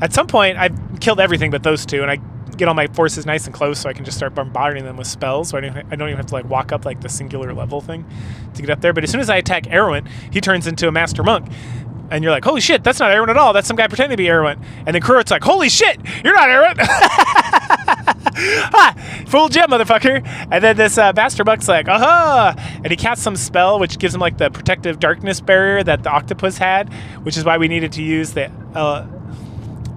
At some point, I've killed everything but those 2, and I get all my forces nice and close so I can just start bombarding them with spells, so I don't even have to like walk up like the singular level thing to get up there. But as soon as I attack Erwin, he turns into a master monk. And you're like, holy shit, that's not Erwin at all. That's some guy pretending to be Erwin. And then Kruart's like, holy shit, you're not Erwin. Fooled you, motherfucker. And then this master monk's like, aha! And he casts some spell, which gives him like the protective darkness barrier that the octopus had, which is why we needed to use the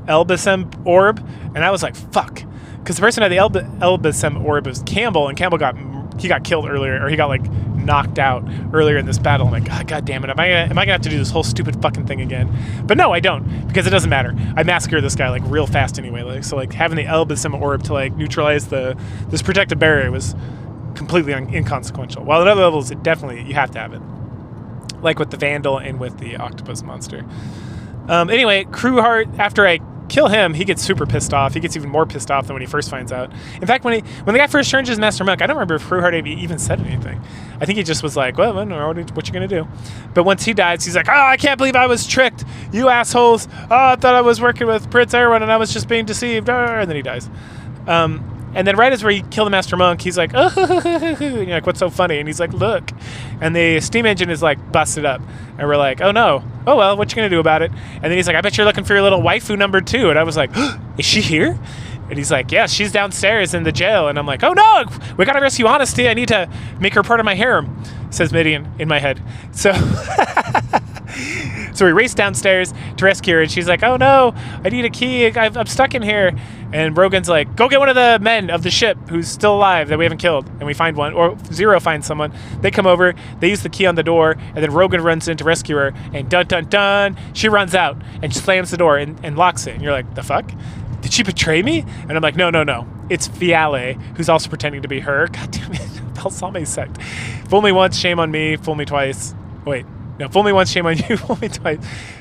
Elbasem orb. And I was like, fuck. Because the person who had the Elbasem orb was Campbell, and Campbell got killed earlier, or he got like knocked out earlier in this battle. I'm like, God damn it, am I gonna have to do this whole stupid fucking thing again? But no, I don't, because it doesn't matter. I massacre this guy like real fast anyway. Like, so like having the Elbasem orb to like neutralize this protective barrier was completely inconsequential. While at other levels, it definitely, you have to have it, like with the Vandal and with the octopus monster. Anyway, Kruart, after I kill him, he gets super pissed off. He gets even more pissed off than when he first finds out. In fact, when the guy first turns his Master Monk, I don't remember if Crewheart even said anything. I think he just was like, well, I don't know what you gonna do. But once he dies, he's like, oh, I can't believe I was tricked. You assholes. Oh, I thought I was working with Prince Erwin and I was just being deceived. And then he dies. And then right as where you kill the Master Monk, he's like, oh, and you're like, what's so funny? And he's like, look. And the steam engine is like busted up. And we're like, oh no. Oh well, what you gonna do about it? And then he's like, I bet you're looking for your little waifu number 2. And I was like, oh, is she here? And he's like, yeah, she's downstairs in the jail. And I'm like, oh no, we gotta rescue Honesty. I need to make her part of my harem, says Medion in my head. So so we race downstairs to rescue her, and she's like, oh no, I need a key. I'm stuck in here. And Rogan's like, go get one of the men of the ship who's still alive that we haven't killed. And we find one, or Zero finds someone. They come over, they use the key on the door, and then Rogan runs in to rescue her, and dun dun dun, she runs out and slams the door and locks it. And you're like, the fuck? Did she betray me? And I'm like, no. It's Fiale, who's also pretending to be her. God damn it. Bulzome sect. Fool me once, shame on me. Fool me twice. Wait. No, fool me once, shame on you. Fool me twice,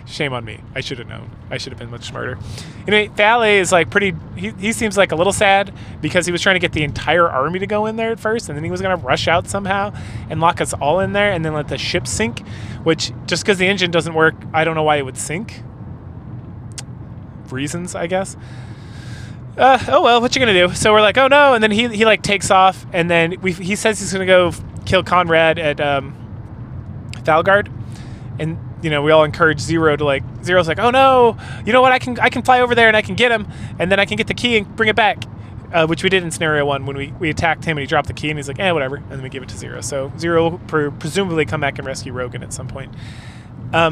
shame on me. I should have known. I should have been much smarter. Anyway, Fiale is like pretty... He seems like a little sad because he was trying to get the entire army to go in there at first, and then he was going to rush out somehow and lock us all in there and then let the ship sink, which, just because the engine doesn't work, I don't know why it would sink. Reasons, I guess. Oh well, what you gonna do? So we're like, oh no, and then he like takes off, and then he says he's gonna go kill Conrad at Thalgard, and we all encourage Zero to like. Zero's like, oh no, you know what? I can fly over there and I can get him, and then I can get the key and bring it back, which we did in scenario 1 when we attacked him and he dropped the key and he's like, whatever, and then we give it to Zero. So Zero will presumably come back and rescue Rogan at some point.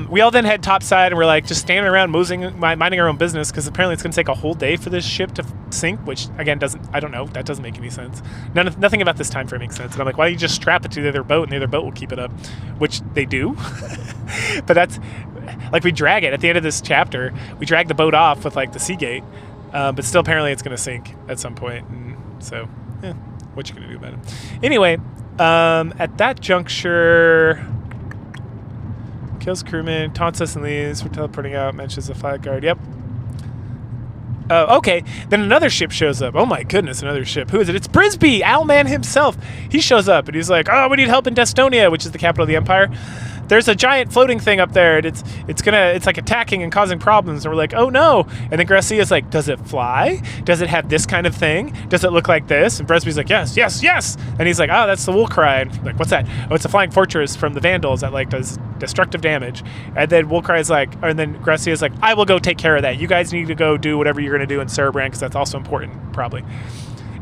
We all then head topside and we're like just standing around minding our own business because apparently it's going to take a whole day for this ship to sink, which again I don't know, that doesn't make any sense. Nothing about this time frame makes sense. And I'm like, why don't you just strap it to the other boat and the other boat will keep it up, which they do. But that's like, we drag it at the end of this chapter. We drag the boat off with like the sea gate, but still apparently it's going to sink at some point. And so, what you going to do about it? Anyway, at that juncture... Kills crewman, taunts us and leaves. We're teleporting out, mentions the flag guard. Yep. Okay. Then another ship shows up. Oh my goodness, another ship. Who is it? It's Brisby, Owlman himself. He shows up and he's like, oh, we need help in Destonia, which is the capital of the Empire. There's a giant floating thing up there, and it's like attacking and causing problems. And we're like, oh no. And then Gracia's like, does it fly? Does it have this kind of thing? Does it look like this? And Brisby's like, yes. And he's like, oh, that's the Woolcry. And like, what's that? Oh, it's a flying fortress from the Vandals that like does destructive damage. And then Woolcry's like, and then Gracia's like, I will go take care of that. You guys need to go do whatever you're gonna do in Cerebrand because that's also important, probably.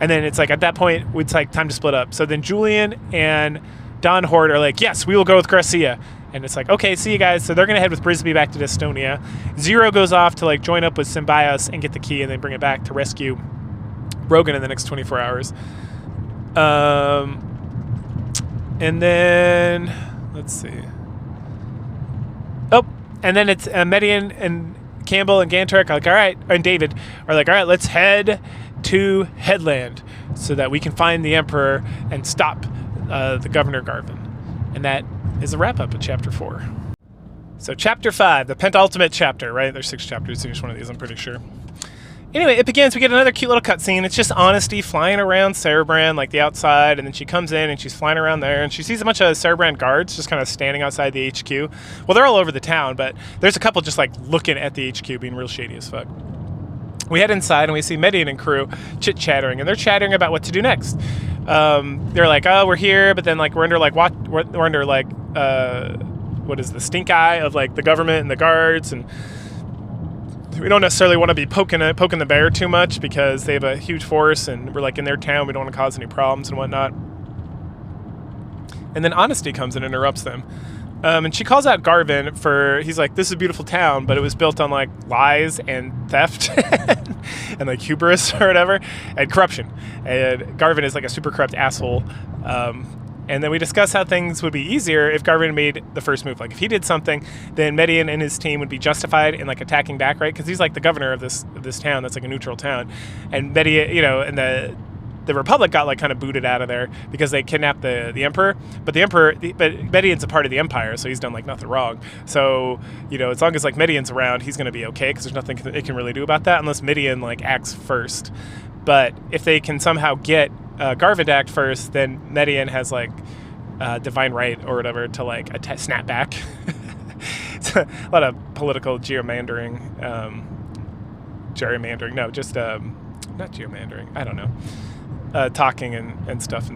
And then it's like at that point, it's like time to split up. So then Julian and Don Hort are like, yes, we will go with Gracia. And it's like, okay, see you guys. So they're going to head with Brisby back to Destonia. Zero goes off to like join up with Symbios and get the key and then bring it back to rescue Rogan in the next 24 hours. And then, let's see. Oh, and then it's Medion and Campbell and Gantorek are like, all right, and David are like, all right, let's head to Headland so that we can find the Emperor and stop the Governor Garvin. And that is a wrap-up of Chapter 4. So Chapter 5, the penultimate chapter, right? There's 6 chapters to each one of these, I'm pretty sure. Anyway, it begins. We get another cute little cutscene. It's just Honesty flying around Cerebrand, like the outside, and then she comes in and she's flying around there, and she sees a bunch of Cerebrand guards just kind of standing outside the HQ. Well, they're all over the town, but there's a couple just like looking at the HQ, being real shady as fuck. We head inside and we see Medion and crew chit-chattering, and they're chattering about what to do next. They're like, oh, we're here, but then like we're under like what is the stink eye of like the government and the guards, and we don't necessarily want to be poking the bear too much because they have a huge force and we're like in their town. We don't want to cause any problems and whatnot. And then Honesty comes and interrupts them. And she calls out Garvin he's like, this is a beautiful town, but it was built on like lies and theft and like hubris or whatever and corruption. And Garvin is like a super corrupt asshole. And then we discuss how things would be easier if Garvin made the first move. Like if he did something, then Medion and his team would be justified in like attacking back, right? Because he's like the governor of this town that's like a neutral town. And Medion, and the Republic got like kind of booted out of there because they kidnapped the Emperor. But but Medion's a part of the Empire, so he's done like nothing wrong. So as long as like Medion's around, he's going to be okay because there's nothing it can really do about that unless Medion like acts first. But if they can somehow get Garvin to act first, then Medion has like divine right or whatever to like snap back. It's a lot of political gerrymandering. No, just not gerrymandering. I don't know. Talking and stuff.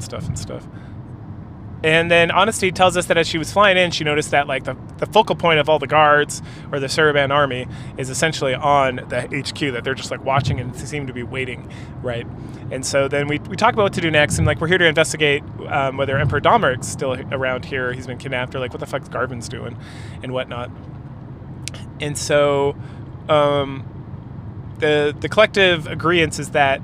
And then Honesty tells us that as she was flying in, she noticed that like the focal point of all the guards or the Saraban army is essentially on the HQ, that they're just like watching and seem to be waiting, right? And so then we talk about what to do next, and like we're here to investigate whether Emperor Domeric's still around here, he's been kidnapped, or like what the fuck's Garvin's doing and whatnot. And so the collective agreement is that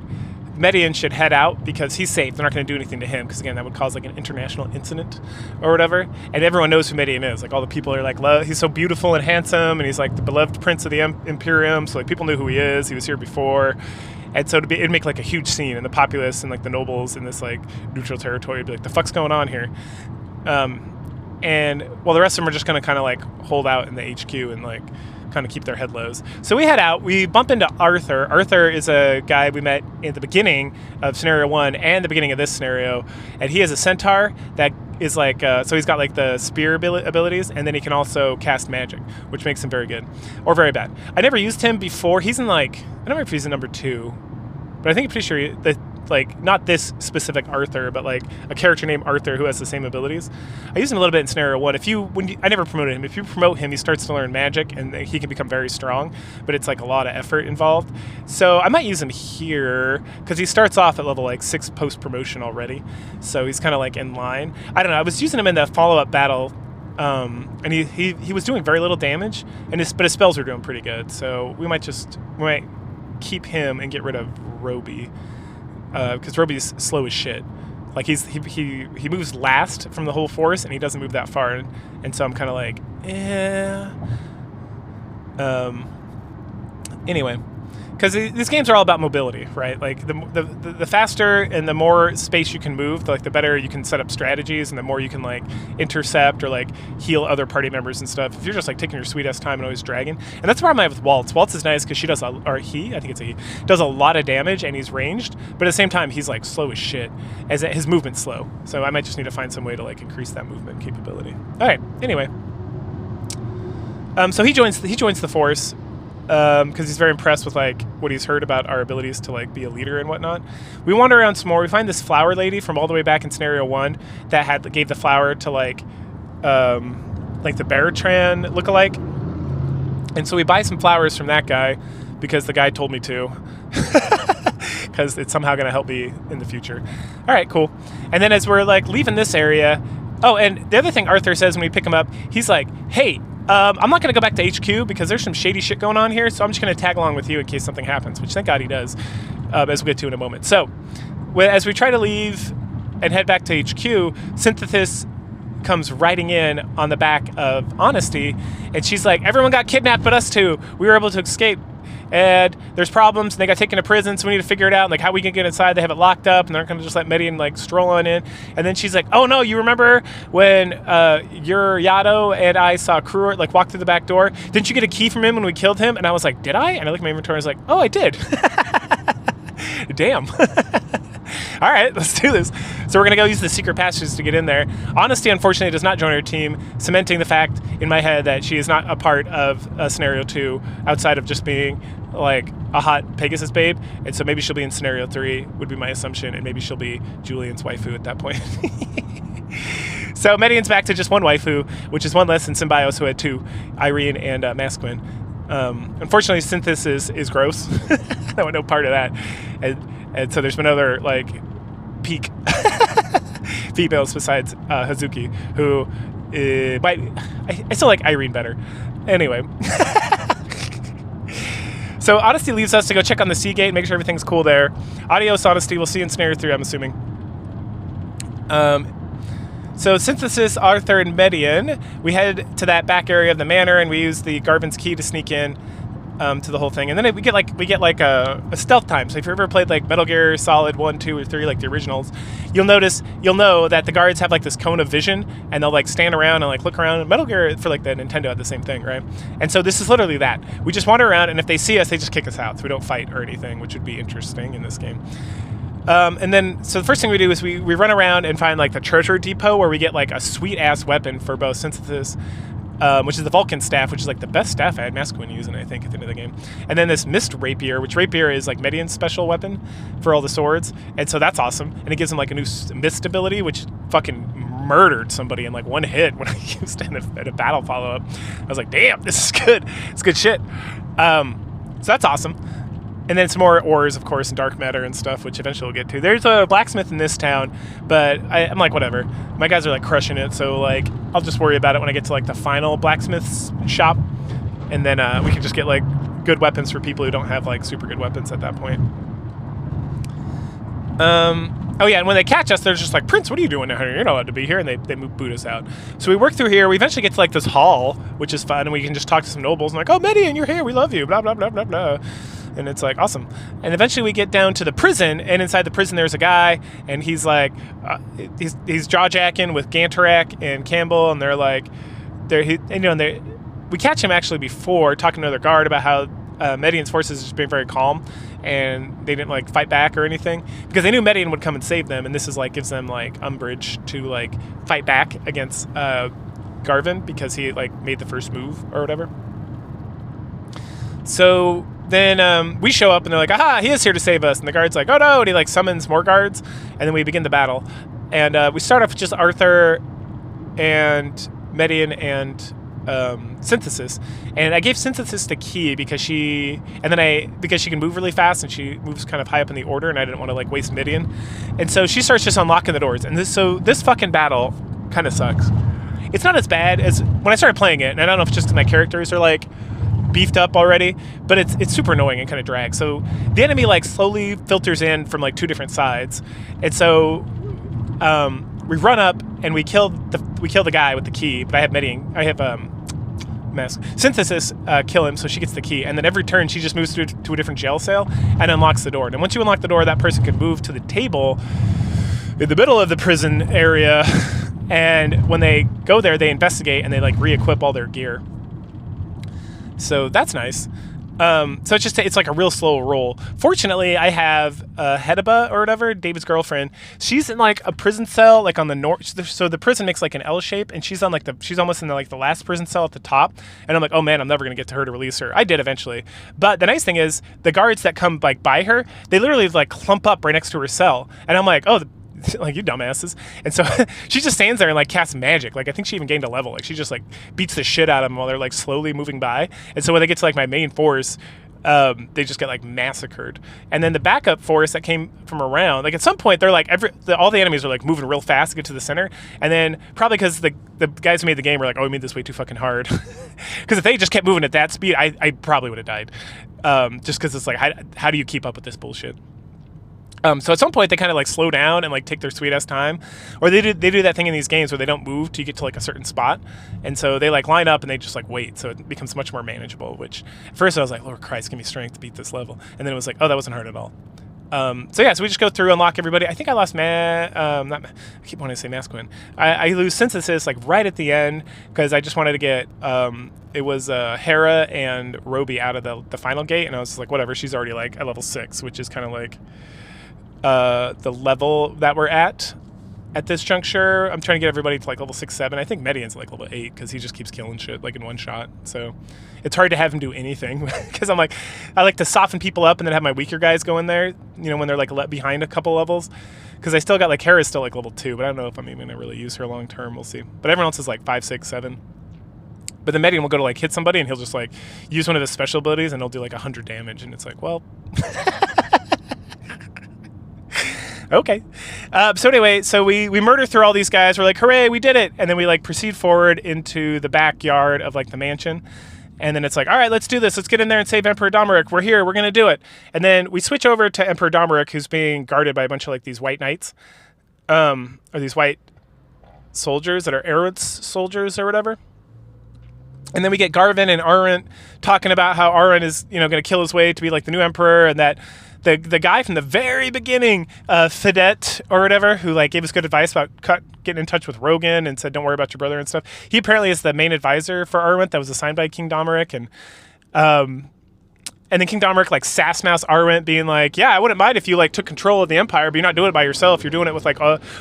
Medion should head out because he's safe. They're not going to do anything to him because, again, that would cause like an international incident or whatever. And everyone knows who Medion is. Like all the people are like, he's so beautiful and handsome, and he's like the beloved prince of the Imperium. So like people knew who he is. He was here before. And so it'd make like a huge scene, and the populace and like the nobles in this like neutral territory would be like, the fuck's going on here? And while the rest of them are just going to kind of like hold out in the HQ and like kind of keep their head lows. So we head out. We bump into Arthur. Arthur is a guy we met at the beginning of scenario 1 and the beginning of this scenario, and he is a centaur that is like so he's got like the spear abilities, and then he can also cast magic, which makes him very good or very bad. I never used him before. He's in like, I don't remember if he's in number 2, but I think I'm pretty sure that like not this specific Arthur, but like a character named Arthur who has the same abilities. I used him a little bit in scenario 1. I never promoted him. If you promote him, he starts to learn magic and he can become very strong, but it's like a lot of effort involved. So I might use him here because he starts off at level like 6 post promotion already. So he's kind of like in line. I don't know. I was using him in the follow-up battle. And he was doing very little damage, but his spells were doing pretty good. So we might keep him and get rid of Roby. Because Roby's slow as shit. Like he moves last from the whole force, and he doesn't move that far, and so I'm kind of like, Anyway, because these games are all about mobility, right? Like the faster and the more space you can move, the better you can set up strategies, and the more you can like intercept or like heal other party members and stuff. If you're just like taking your sweet ass time and always dragging, and that's the problem I have with Waltz. Waltz is nice because she does, does a lot of damage, and he's ranged, but at the same time he's like slow as shit. As his movement's slow, so I might just need to find some way to like increase that movement capability. All right. Anyway, so he joins the force. Because he's very impressed with like what he's heard about our abilities to like be a leader and whatnot. We wander around some more. We find this flower lady from all the way back in scenario 1 that gave the flower to like the Baratran lookalike. And so we buy some flowers from that guy because the guy told me to. Because it's somehow going to help me in the future. All right, cool. And then as we're like leaving this area, and the other thing Arthur says when we pick him up, he's like, hey, I'm not going to go back to HQ because there's some shady shit going on here, so I'm just going to tag along with you in case something happens, which thank God he does, as we'll get to in a moment. So, as we try to leave and head back to HQ, Synthesis comes riding in on the back of Honesty, and she's like, everyone got kidnapped but us two. We were able to escape, and there's problems, and they got taken to prison, so we need to figure it out, like how we can get inside. They have it locked up, and they're not going to just let Medion like stroll on in. And then she's like, oh no, you remember when your Yato and I saw Kruor like walk through the back door? Didn't you get a key from him when we killed him? And I was like, did I? And I looked at my inventory and I was like, oh, I did. Damn. All right, let's do this. So we're going to go use the secret passages to get in there. Honesty, unfortunately, does not join our team, cementing the fact in my head that she is not a part of Scenario 2 outside of just being like a hot Pegasus babe. And so maybe she'll be in Scenario 3, would be my assumption, and maybe she'll be Julian's waifu at that point. So Medion's back to just one waifu, which is one less than Symbios, who had 2, Irene and Masquin. Unfortunately, Synthesis is gross. I want no part of that. And so there's been other like peak females besides Hazuki, who I still like Irene better. Anyway. So Honesty leaves us to go check on the sea gate and make sure everything's cool there. Adios, Honesty. We'll see you in Scenario 3, I'm assuming. So Synthesis, Arthur, and Medion, we head to that back area of the manor, and we use the Garvin's key to sneak in. to the whole thing, and then we get like a stealth time. So if you ever played like Metal Gear Solid 1, 2, or 3, like the originals, you'll know that the guards have like this cone of vision, and they'll like stand around and like look around. Metal Gear for like the Nintendo had the same thing, right? And so this is literally that. We just wander around, and if they see us, they just kick us out. So we don't fight or anything, which would be interesting in this game. And then, so the first thing we do is we run around and find like the treasure depot where we get like a sweet ass weapon for both Synthesis, which is the Vulcan staff, which is like the best staff I had Masculine using, I think, at the end of the game. And then this Mist Rapier, which Rapier is like Medion's special weapon for all the swords. And so that's awesome. And it gives him like a new Mist ability, which fucking murdered somebody in like one hit when I used it in a battle follow-up. I was like, damn, this is good. It's good shit. So that's awesome. And then some more ores, of course, and dark matter and stuff, which eventually we'll get to. There's a blacksmith in this town, but I'm like, whatever. My guys are like crushing it, so like I'll just worry about it when I get to like the final blacksmith's shop, and then we can just get like good weapons for people who don't have like super good weapons at that point. Oh yeah, and when they catch us, they're just like, Prince, what are you doing here? You're not allowed to be here, and they boot us out. So we work through here. We eventually get to like this hall, which is fun, and we can just talk to some nobles and like, oh, Medion, you're here. We love you. Blah blah blah blah blah. And it's like awesome. And eventually we get down to the prison, and inside the prison there's a guy, and he's like, he's jaw-jacking with Gantarak and Campbell, and they're like, we catch him actually before talking to another guard about how Medion's forces just being very calm, and they didn't like fight back or anything because they knew Medion would come and save them, and this is like gives them like umbrage to like fight back against Garvin because he like made the first move or whatever. So then we show up and they're like, aha, he is here to save us. And the guard's like, oh no, and he like summons more guards, and then we begin the battle. And we start off with just Arthur and Medion and Synthesis. And I gave Synthesis the key because she can move really fast, and she moves kind of high up in the order, and I didn't want to like waste Medion. And so she starts just unlocking the doors. And this fucking battle kind of sucks. It's not as bad as when I started playing it, and I don't know if it's just because my characters are like beefed up already, but it's super annoying and kind of drags. So the enemy like slowly filters in from like two different sides, and so we run up and we kill the guy with the key. But I have Synthesis kill him, so she gets the key, and then every turn she just moves to a different jail cell and unlocks the door. And once you unlock the door, that person can move to the table in the middle of the prison area, and when they go there, they investigate and they like re-equip all their gear. So that's nice. So it's like a real slow roll. Fortunately, I have Hedaba or whatever, David's girlfriend. She's in like a prison cell, like on the north. So the prison makes like an L shape, and she's almost in the last prison cell at the top. And I'm like, oh man, I'm never gonna get to her to release her. I did eventually, but the nice thing is the guards that come like by her, they literally like clump up right next to her cell, and I'm like, oh. Like, you dumbasses. And so she just stands there and like casts magic. Like I think she even gained a level. Like she just like beats the shit out of them while they're like slowly moving by. And so when they get to like my main force, they just get like massacred. And then the backup force that came from around, like at some point they're like all the enemies are like moving real fast to get to the center. And then probably because the guys who made the game were like, oh, we made this way too fucking hard. Because if they just kept moving at that speed, I probably would have died. Just because it's like, how do you keep up with this bullshit? So at some point they kind of like slow down and like take their sweet ass time, or they do that thing in these games where they don't move till you get to like a certain spot, and so they like line up and they just like wait, so it becomes much more manageable. Which at first I was like, Lord Christ, give me strength to beat this level, and then it was like, oh, that wasn't hard at all. So yeah, so we just go through, unlock everybody. I think I lost I keep wanting to say Masculine. I lose Synthesis like right at the end because I just wanted to get it was Hera and Roby out of the final gate, and I was just like, whatever, she's already like at level 6, which is kind of like the level that we're at this juncture. I'm trying to get everybody to like level 6, 7. I think Medion's like level 8 because he just keeps killing shit like in one shot. So it's hard to have him do anything because I like to soften people up and then have my weaker guys go in there, you know, when they're like behind a couple levels. Because I still got like Hera's still like level 2, but I don't know if I'm even gonna really use her long term. We'll see. But everyone else is like 5, 6, 7. But then Medion will go to like hit somebody and he'll just like use one of his special abilities and he'll do like 100 damage, and it's like, well. Okay. So anyway, so we murder through all these guys. We're like, hooray, we did it. And then we like proceed forward into the backyard of like the mansion. And then it's like, all right, let's do this. Let's get in there and save Emperor Domeric. We're here. We're going to do it. And then we switch over to Emperor Domeric, who's being guarded by a bunch of like these white knights, or these white soldiers that are Arrows soldiers or whatever. And then we get Garvin and Arendt talking about how Arendt is, going to kill his way to be like the new emperor, and that the guy from the very beginning, Fidet or whatever, who like gave us good advice about getting in touch with Rogan and said, don't worry about your brother and stuff. He apparently is the main advisor for Arendt that was assigned by King Domeric. And then King Domeric like sass-mouse Arendt, being like, yeah, I wouldn't mind if you like took control of the empire, but you're not doing it by yourself. You're doing it with like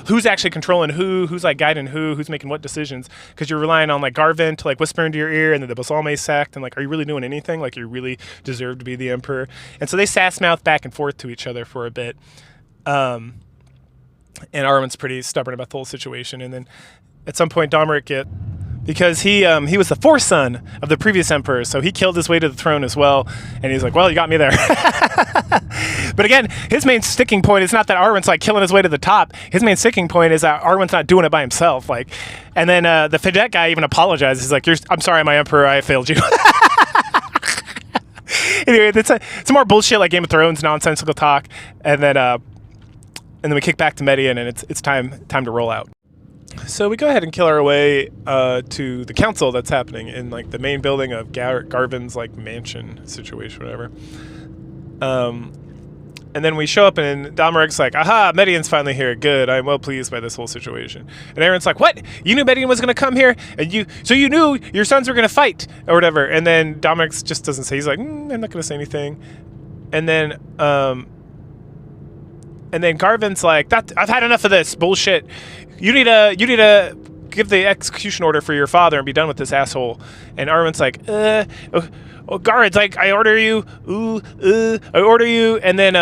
who's actually controlling who's like guiding who's making what decisions, because you're relying on like Garvin to like whisper into your ear, and then the Bulzome sect, and like, are you really doing anything? Like, you really deserve to be the emperor. And so they sass-mouth back and forth to each other for a bit. And Arwen's pretty stubborn about the whole situation. And then at some point Domeric because he was the forson of the previous emperor, so he killed his way to the throne as well. And he's like, well, you got me there. But again, his main sticking point is not that Arwen's like killing his way to the top. His main sticking point is that Arwen's not doing it by himself. Like, and then the Fidet guy even apologizes. He's like, I'm sorry, my emperor, I failed you. Anyway, it's some more bullshit like Game of Thrones nonsensical talk, and then we kick back to Medion, and it's time to roll out. So we go ahead and kill our way to the council that's happening in like the main building of Garvin's like mansion situation, whatever. And then we show up, and Domeric's like, aha, Medion's finally here. Good, I'm well pleased by this whole situation. And Aaron's like, what? You knew Medion was going to come here? So you knew your sons were going to fight, or whatever. And then Domeric just doesn't say, he's like, I'm not going to say anything. And then Garvin's like, I've had enough of this bullshit. You need to give the execution order for your father and be done with this asshole. And Arwen's like, guards, like, I order you, I order you. And then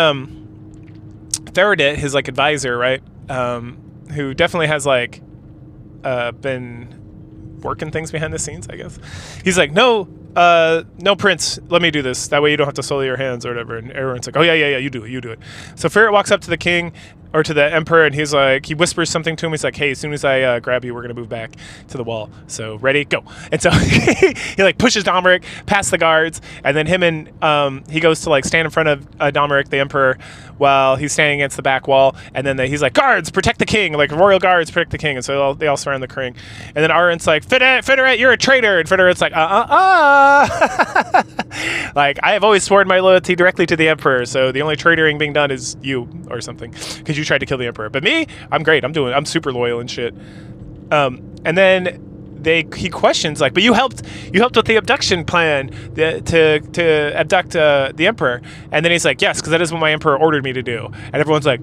Faraday, his like advisor, right, who definitely has like been working things behind the scenes, I guess. He's like, no, prince, let me do this. That way you don't have to soil your hands or whatever. And everyone's like, oh yeah, you do it. So Ferret walks up to the king, or to the emperor, and he's like, he whispers something to him. He's like, hey, as soon as I grab you, we're gonna move back to the wall. So ready, go. And so he like pushes Domeric past the guards, and then him and he goes to like stand in front of Domeric, the emperor, while he's standing against the back wall. And then he's like, guards, protect the king, like royal guards, protect the king. And so they all surround the king. And then Arwen's like, Federate, you're a traitor. And Federat's like, like, I have always sworn my loyalty directly to the emperor, so the only traitoring being done is you, or something, because you tried to kill the emperor. But me, I'm great. I'm super loyal and shit. And then he questions like, but you helped with the abduction plan to abduct the emperor. And then he's like, yes, because that is what my emperor ordered me to do. And everyone's like,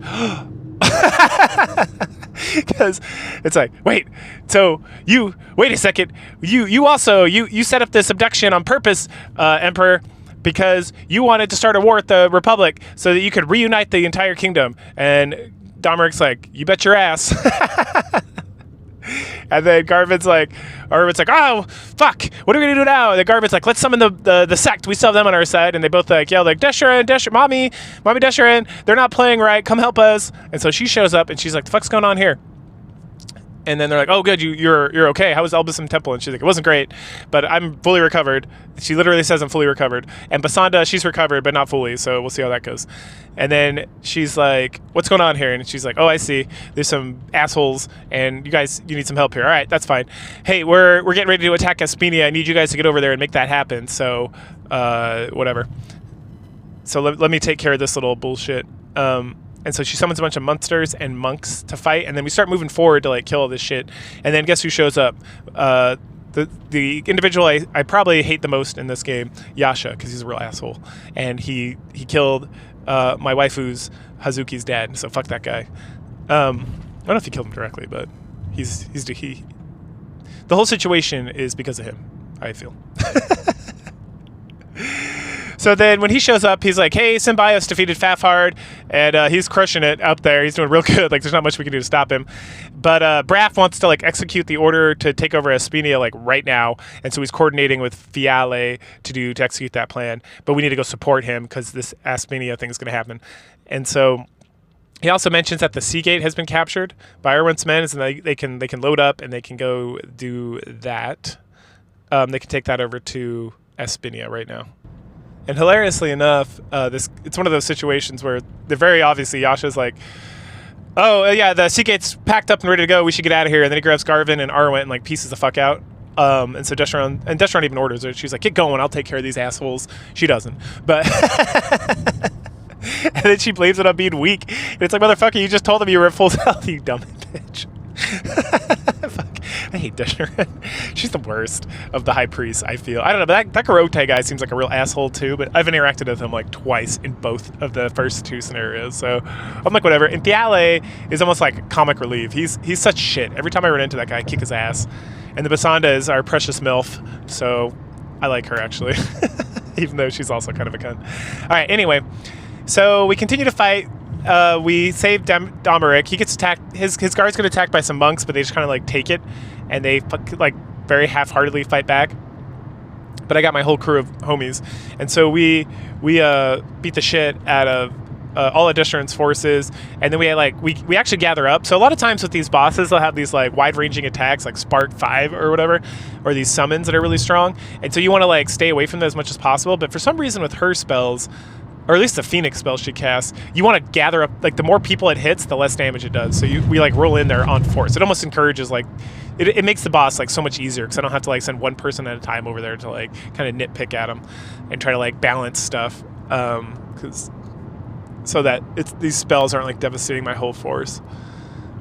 because it's like, wait a second, you also set up this abduction on purpose, emperor, because you wanted to start a war with the Republic so that you could reunite the entire kingdom. And Domeric's like, you bet your ass. And then Garvin's like, oh, fuck, what are we gonna do now? And then Garvin's like, let's summon the sect. We still have them on our side. And they both like yell like, Desharin, mommy Desharin, they're not playing right. Come help us. And so she shows up, and she's like, the fuck's going on here? And then they're like, oh, good, you're okay. How was Elbasam Temple? And she's like, it wasn't great, but I'm fully recovered. She literally says I'm fully recovered. And Basanda, she's recovered, but not fully, so we'll see how that goes. And then she's like, what's going on here? And she's like, oh, I see. There's some assholes, and you need some help here. All right, that's fine. Hey, we're getting ready to attack Aspinia. I need you guys to get over there and make that happen. So, whatever. So let me take care of this little bullshit. And so she summons a bunch of monsters and monks to fight, and then we start moving forward to like kill all this shit. And then guess who shows up? The individual I probably hate the most in this game, Yasha, because he's a real asshole, and he killed my waifu's Hazuki's dad. So fuck that guy. I don't know if he killed him directly, but the whole situation is because of him, I feel. So then when he shows up, he's like, hey, Symbios defeated Fafhard, and he's crushing it up there. He's doing real good. Like, there's not much we can do to stop him. But Braff wants to, like, execute the order to take over Aspinia, like, right now. And so he's coordinating with Fiale to execute that plan. But we need to go support him because this Aspinia thing is going to happen. And so he also mentions that the Seagate has been captured by Erwin's men, and they can load up and they can go do that. They can take that over to Aspinia right now. And hilariously enough, it's one of those situations where they're very obviously, Yasha's like, oh, yeah, the Seagate's packed up and ready to go. We should get out of here. And then he grabs Garvin and Arwen and like pieces the fuck out. And so Destron even orders her. She's like, get going, I'll take care of these assholes. She doesn't. But and then she blames it on being weak. And it's like, motherfucker, you just told them you were at full health, you dumb bitch. Fuck. I hate Destron. She's the worst of the high priests, I feel. I don't know, but that Garote guy seems like a real asshole too, but I've interacted with him like twice in both of the first 2 scenarios, so I'm like, whatever. And Thiale is almost like comic relief. He's such shit. Every time I run into that guy, I kick his ass. And the Basanda is our precious MILF, so I like her, actually. Even though she's also kind of a cunt. All right, anyway. So we continue to fight. We save Domeric. He gets attacked. His guards get attacked by some monks, but they just kind of like take it, and they like very half-heartedly fight back. But I got my whole crew of homies, and so we beat the shit out of all of Destron's forces, and then we actually gather up. So a lot of times with these bosses, they'll have these like wide-ranging attacks, like Spark 5 or whatever, or these summons that are really strong, and so you want to like stay away from them as much as possible. But for some reason with her spells, or at least the Phoenix spell she casts, you want to gather up, like the more people it hits, the less damage it does. So we like roll in there on force. It almost encourages like, it makes the boss like so much easier, because I don't have to like send one person at a time over there to like kind of nitpick at them and try to like balance stuff, so that these spells aren't like devastating my whole force.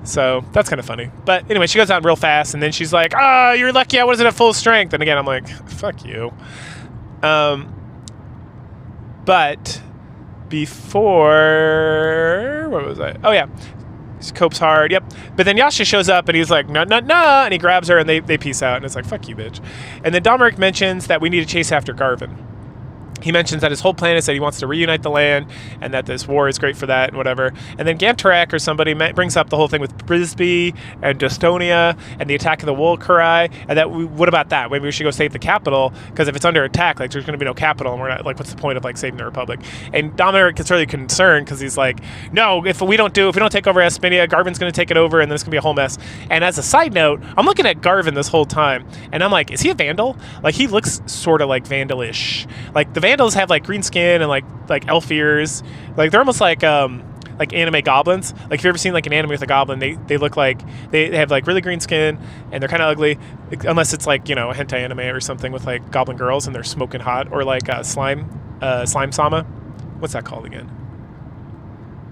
So that's kind of funny. But anyway, she goes out real fast, and then she's like, you're lucky I wasn't at full strength. And again, I'm like, fuck you. But before, where was I? Oh yeah, she copes hard. Yep. But then Yasha shows up, and he's like, no, and he grabs her, and they peace out, and it's like, fuck you, bitch. And then Domeric mentions that we need to chase after Garvin. He mentions that his whole plan is that he wants to reunite the land, and that this war is great for that and whatever. And then Gantarak or somebody brings up the whole thing with Brisby and Destonia and the attack of the Wolkarai, and that what about that? Maybe we should go save the capital, because if it's under attack, like there's going to be no capital, and we're not like, what's the point of like saving the Republic? And Domeric is really concerned, because he's like, no, if we don't take over Espinia, Garvin's going to take it over, and then it's going to be a whole mess. And as a side note, I'm looking at Garvin this whole time, and I'm like, is he a Vandal? Like he looks sort of like Vandalish. Like the Vandals have like green skin and like elf ears, like they're almost like anime goblins. Like if you've ever seen like an anime with a goblin, they look like they have like really green skin, and they're kind of ugly, unless it's like, you know, a hentai anime or something with like goblin girls and they're smoking hot, or like slime sama. What's that called again?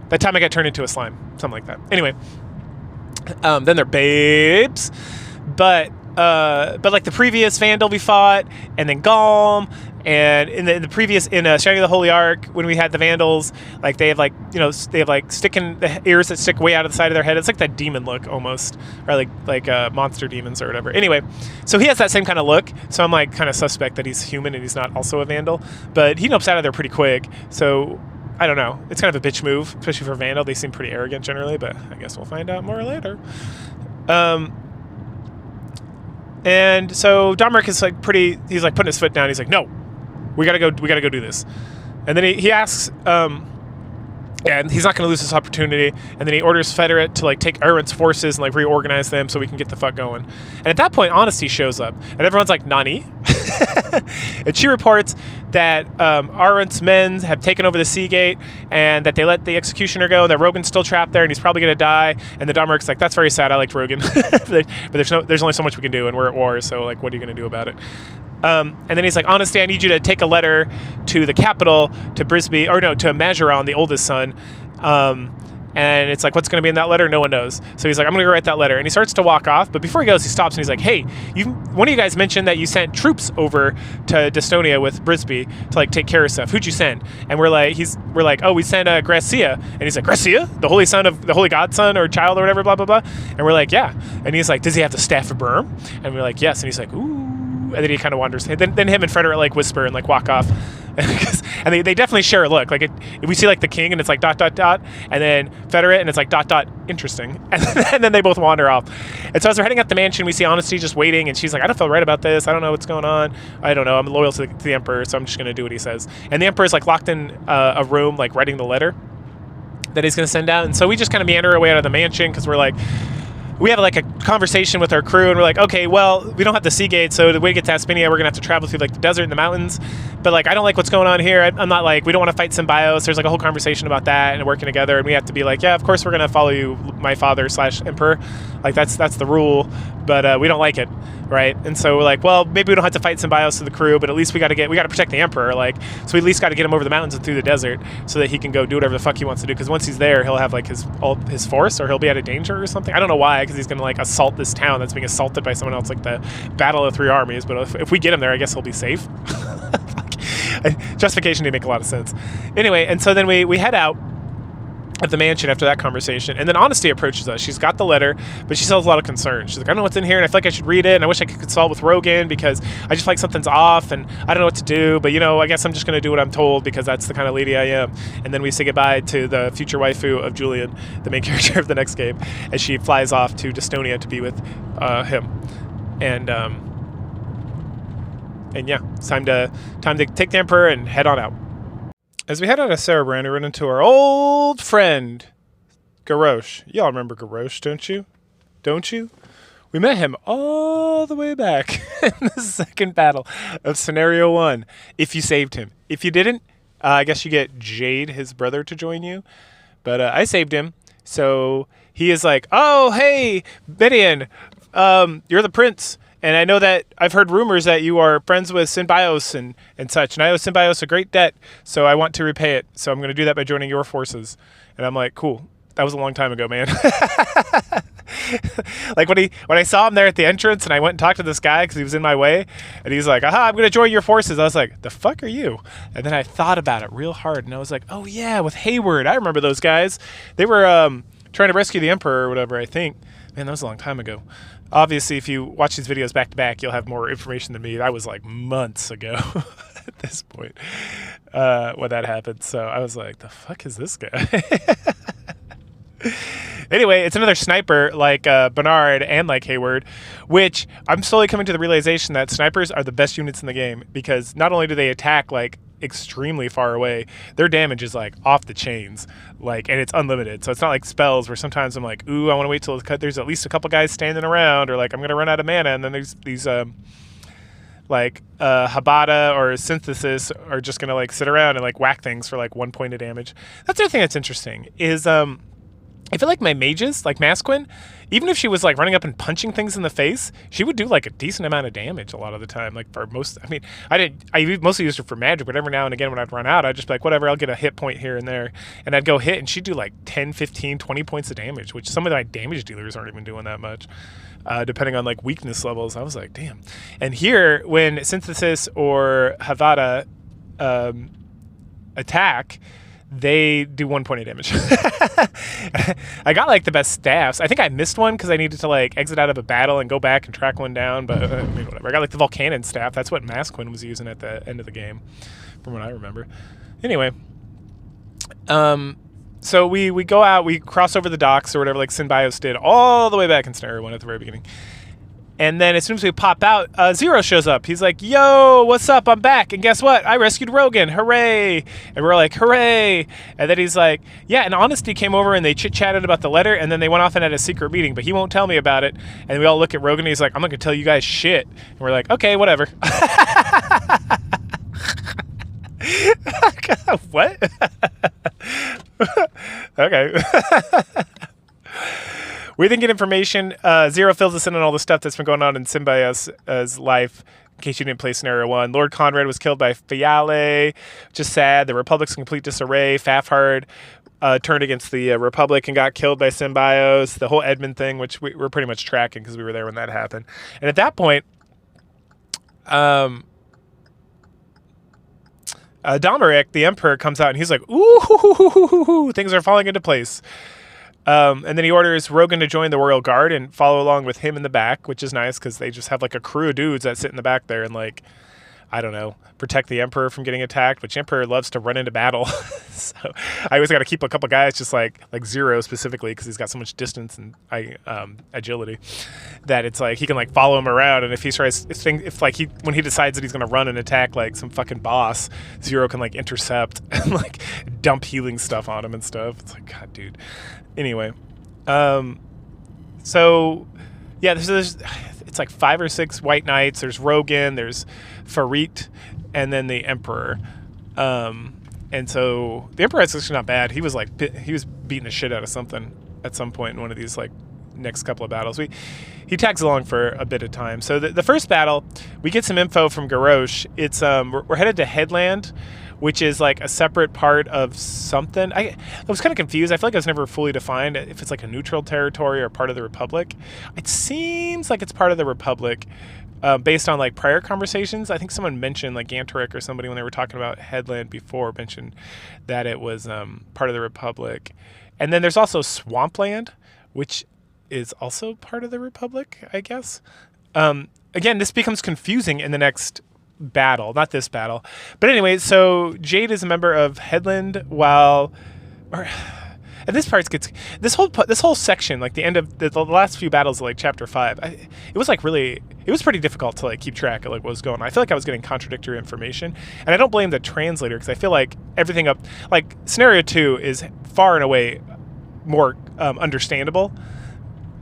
That time I got turned into a slime, something like that. Anyway, then they're babes, but like the previous Vandal we fought, and then Galm, and in the previous Shining of the Holy Ark, when we had the Vandals, like they have like, you know, they have like sticking the ears that stick way out of the side of their head. It's like that demon look almost, or like monster demons or whatever. Anyway, so he has that same kind of look. So I'm like kind of suspect that he's human and he's not also a Vandal, but he nopes out of there pretty quick. So I don't know. It's kind of a bitch move, especially for Vandal. They seem pretty arrogant generally, but I guess we'll find out more later. And so Domeric is like he's like putting his foot down. He's like, no, we gotta go do this. And then he asks, and he's not gonna lose this opportunity. And then he orders Federate to like take Erwin's forces and like reorganize them so we can get the fuck going. And at that point, Honesty shows up, and everyone's like, Nani? And she reports that Arwen's men have taken over the Seagate, and that they let the executioner go, and that Rogan's still trapped there, and he's probably going to die. And the Domeric's like, that's very sad, I liked Rogan. but there's only so much we can do, and we're at war, so like, what are you going to do about it? And then he's like, Honesty, I need you to take a letter to the capital, to Brisby, or no, to Majoron, the oldest son. And it's like, what's going to be in that letter? No one knows. So he's like, I'm going to go write that letter. And he starts to walk off. But before he goes, he stops and he's like, hey, one of you guys mentioned that you sent troops over to Destonia with Brisby to like take care of stuff. Who'd you send? And we're like, oh, we sent Gracia. And he's like, Gracia? The holy son of the holy godson or child or whatever, blah, blah, blah. And we're like, yeah. And he's like, does he have the staff of Burm? And we're like, yes. And he's like, ooh. And then he kind of wanders. Then him and Frederick like whisper and like walk off. And they definitely share a look. Like we see like the king and it's like ... and then Federate and it's like ... interesting. And then they both wander off. And so as we're heading up the mansion, we see Honesty just waiting, and she's like, I don't feel right about this. I don't know what's going on. I don't know. I'm loyal to the Emperor, so I'm just going to do what he says. And the Emperor is like locked in a room, like writing the letter that he's going to send out. And so we just kind of meander our way out of the mansion, because we're like, we have like a conversation with our crew, and we're like, okay, well, we don't have the Seagate, so the way to get to Aspinia, we're gonna have to travel through like the desert and the mountains. but like I don't like what's going on here. I'm not like, we don't want to fight Symbios. There's like a whole conversation about that and working together, and we have to be like, yeah, of course we're gonna follow you, my father / emperor. Like that's the rule, but we don't like it, right? And so we're like, well, maybe we don't have to fight Symbios to the crew, but at least we got to protect the emperor. Like, so we at least got to get him over the mountains and through the desert so that he can go do whatever the fuck he wants to do. Because once he's there, he'll have like all his force, or he'll be out of danger or something. I don't know why, because he's gonna like assault this town that's being assaulted by someone else, like the Battle of Three Armies. But if we get him there, I guess he'll be safe. Justification didn't make a lot of sense. Anyway, and so then we head out at the mansion after that conversation, and then Honesty approaches us. She's got the letter, but she still has a lot of concerns. She's like, I don't know what's in here, and I feel like I should read it, and I wish I could consult with Rogan because I just feel like something's off, and I don't know what to do, but I guess I'm just going to do what I'm told because that's the kind of lady I am. And then we say goodbye to the future waifu of Julian, the main character of the next game, as she flies off to Dystonia to be with him. And yeah, it's time to take the Emperor and head on out. As we head out of Cerebrand, we run into our old friend, Garrosh. Y'all remember Garrosh, don't you? We met him all the way back in the second battle of Scenario 1, if you saved him. If you didn't, I guess you get Jade, his brother, to join you. But I saved him, so he is like, oh, hey, Medion, you're the prince. And I know that I've heard rumors that you are friends with Symbios and such. And I owe Symbios a great debt, so I want to repay it. So I'm going to do that by joining your forces. And I'm like, cool. That was a long time ago, man. Like when I saw him there at the entrance and I went and talked to this guy because he was in my way. And he's like, aha, I'm going to join your forces. I was like, the fuck are you? And then I thought about it real hard. And I was like, oh, yeah, with Hayward. I remember those guys. They were trying to rescue the Emperor or whatever, I think. Man, that was a long time ago. Obviously, if you watch these videos back to back, you'll have more information than me. That was like months ago at this point when that happened. So I was like, the fuck is this guy? Anyway, it's another sniper like Bernard and like Hayward, which I'm slowly coming to the realization that snipers are the best units in the game because not only do they attack like extremely far away, their damage is like off the chains, like, and it's unlimited. So it's not like spells where sometimes I'm like, ooh, I want to wait till there's at least a couple guys standing around, or like I'm gonna run out of mana, and then there's these like Habata or Synthesis are just gonna like sit around and like whack things for like 1 point of damage. That's the other thing that's interesting is I feel like my mages, like Masquin, even if she was like running up and punching things in the face, she would do like a decent amount of damage a lot of the time. Like for most, I mean, I mostly used her for magic, but every now and again when I'd run out, I'd just be like, whatever, I'll get a hit point here and there. And I'd go hit and she'd do like 10, 15, 20 points of damage, which some of my damage dealers aren't even doing that much, depending on like weakness levels. I was like, damn. And here, when Synthesis or Havada attack, they do 1 point of damage. I got like the best staffs. I think I missed one because I needed to like exit out of a battle and go back and track one down, but I mean, whatever. I got like the Volcanon staff. That's what Masquin was using at the end of the game, from what I remember. Anyway, so we go out, we cross over the docks or whatever, like Symbios did all the way back in Scenario 1 at the very beginning. And then as soon as we pop out, Zero shows up. He's like, yo, what's up? I'm back. And guess what? I rescued Rogan. Hooray. And we're like, hooray. And then he's like, yeah, and Honesty came over and they chit-chatted about the letter, and then they went off and had a secret meeting, but he won't tell me about it. And we all look at Rogan and he's like, I'm not going to tell you guys shit. And we're like, okay, whatever. What? Okay. We didn't get information. Zero fills us in on all the stuff that's been going on in Symbios' life, in case you didn't play Scenario 1. Lord Conrad was killed by Fiale, which is sad. The Republic's in complete disarray. Fafhard turned against the Republic and got killed by Symbios. The whole Edmund thing, which we're pretty much tracking because we were there when that happened. And at that point, Domeric, the Emperor, comes out and he's like, ooh, things are falling into place. And then he orders Rogan to join the Royal Guard and follow along with him in the back, which is nice because they just have like a crew of dudes that sit in the back there and like, I don't know, protect the Emperor from getting attacked, which Emperor loves to run into battle. So I always got to keep a couple guys just like Zero specifically because he's got so much distance and agility that it's like he can like follow him around, and if he tries, when he decides that he's gonna run and attack like some fucking boss, Zero can like intercept and like dump healing stuff on him and stuff. It's like, God, dude. Anyway, so yeah, it's it's like 5 or 6 white knights. There's Rogan, there's Farit, and then the Emperor. And so the Emperor is actually not bad. He was beating the shit out of something at some point in one of these like next couple of battles. He tags along for a bit of time. So the first battle, we get some info from Garrosh. It's we're headed to Headland, which is like a separate part of something. I was kind of confused. I feel like it was never fully defined if it's like a neutral territory or part of the Republic. It seems like it's part of the Republic. Based on like prior conversations, I think someone mentioned like Gantoric or somebody when they were talking about Headland before mentioned that it was part of the Republic. And then there's also Swampland, which is also part of the Republic, I guess. Again, this becomes confusing in the next battle, not this battle. But anyway, so Jade is a member of Headland and this part gets this whole section, like the end of the last few battles of like chapter 5. It was pretty difficult to like keep track of like what was going on. I feel like I was getting contradictory information, and I don't blame the translator because I feel like everything up like scenario 2 is far and away more understandable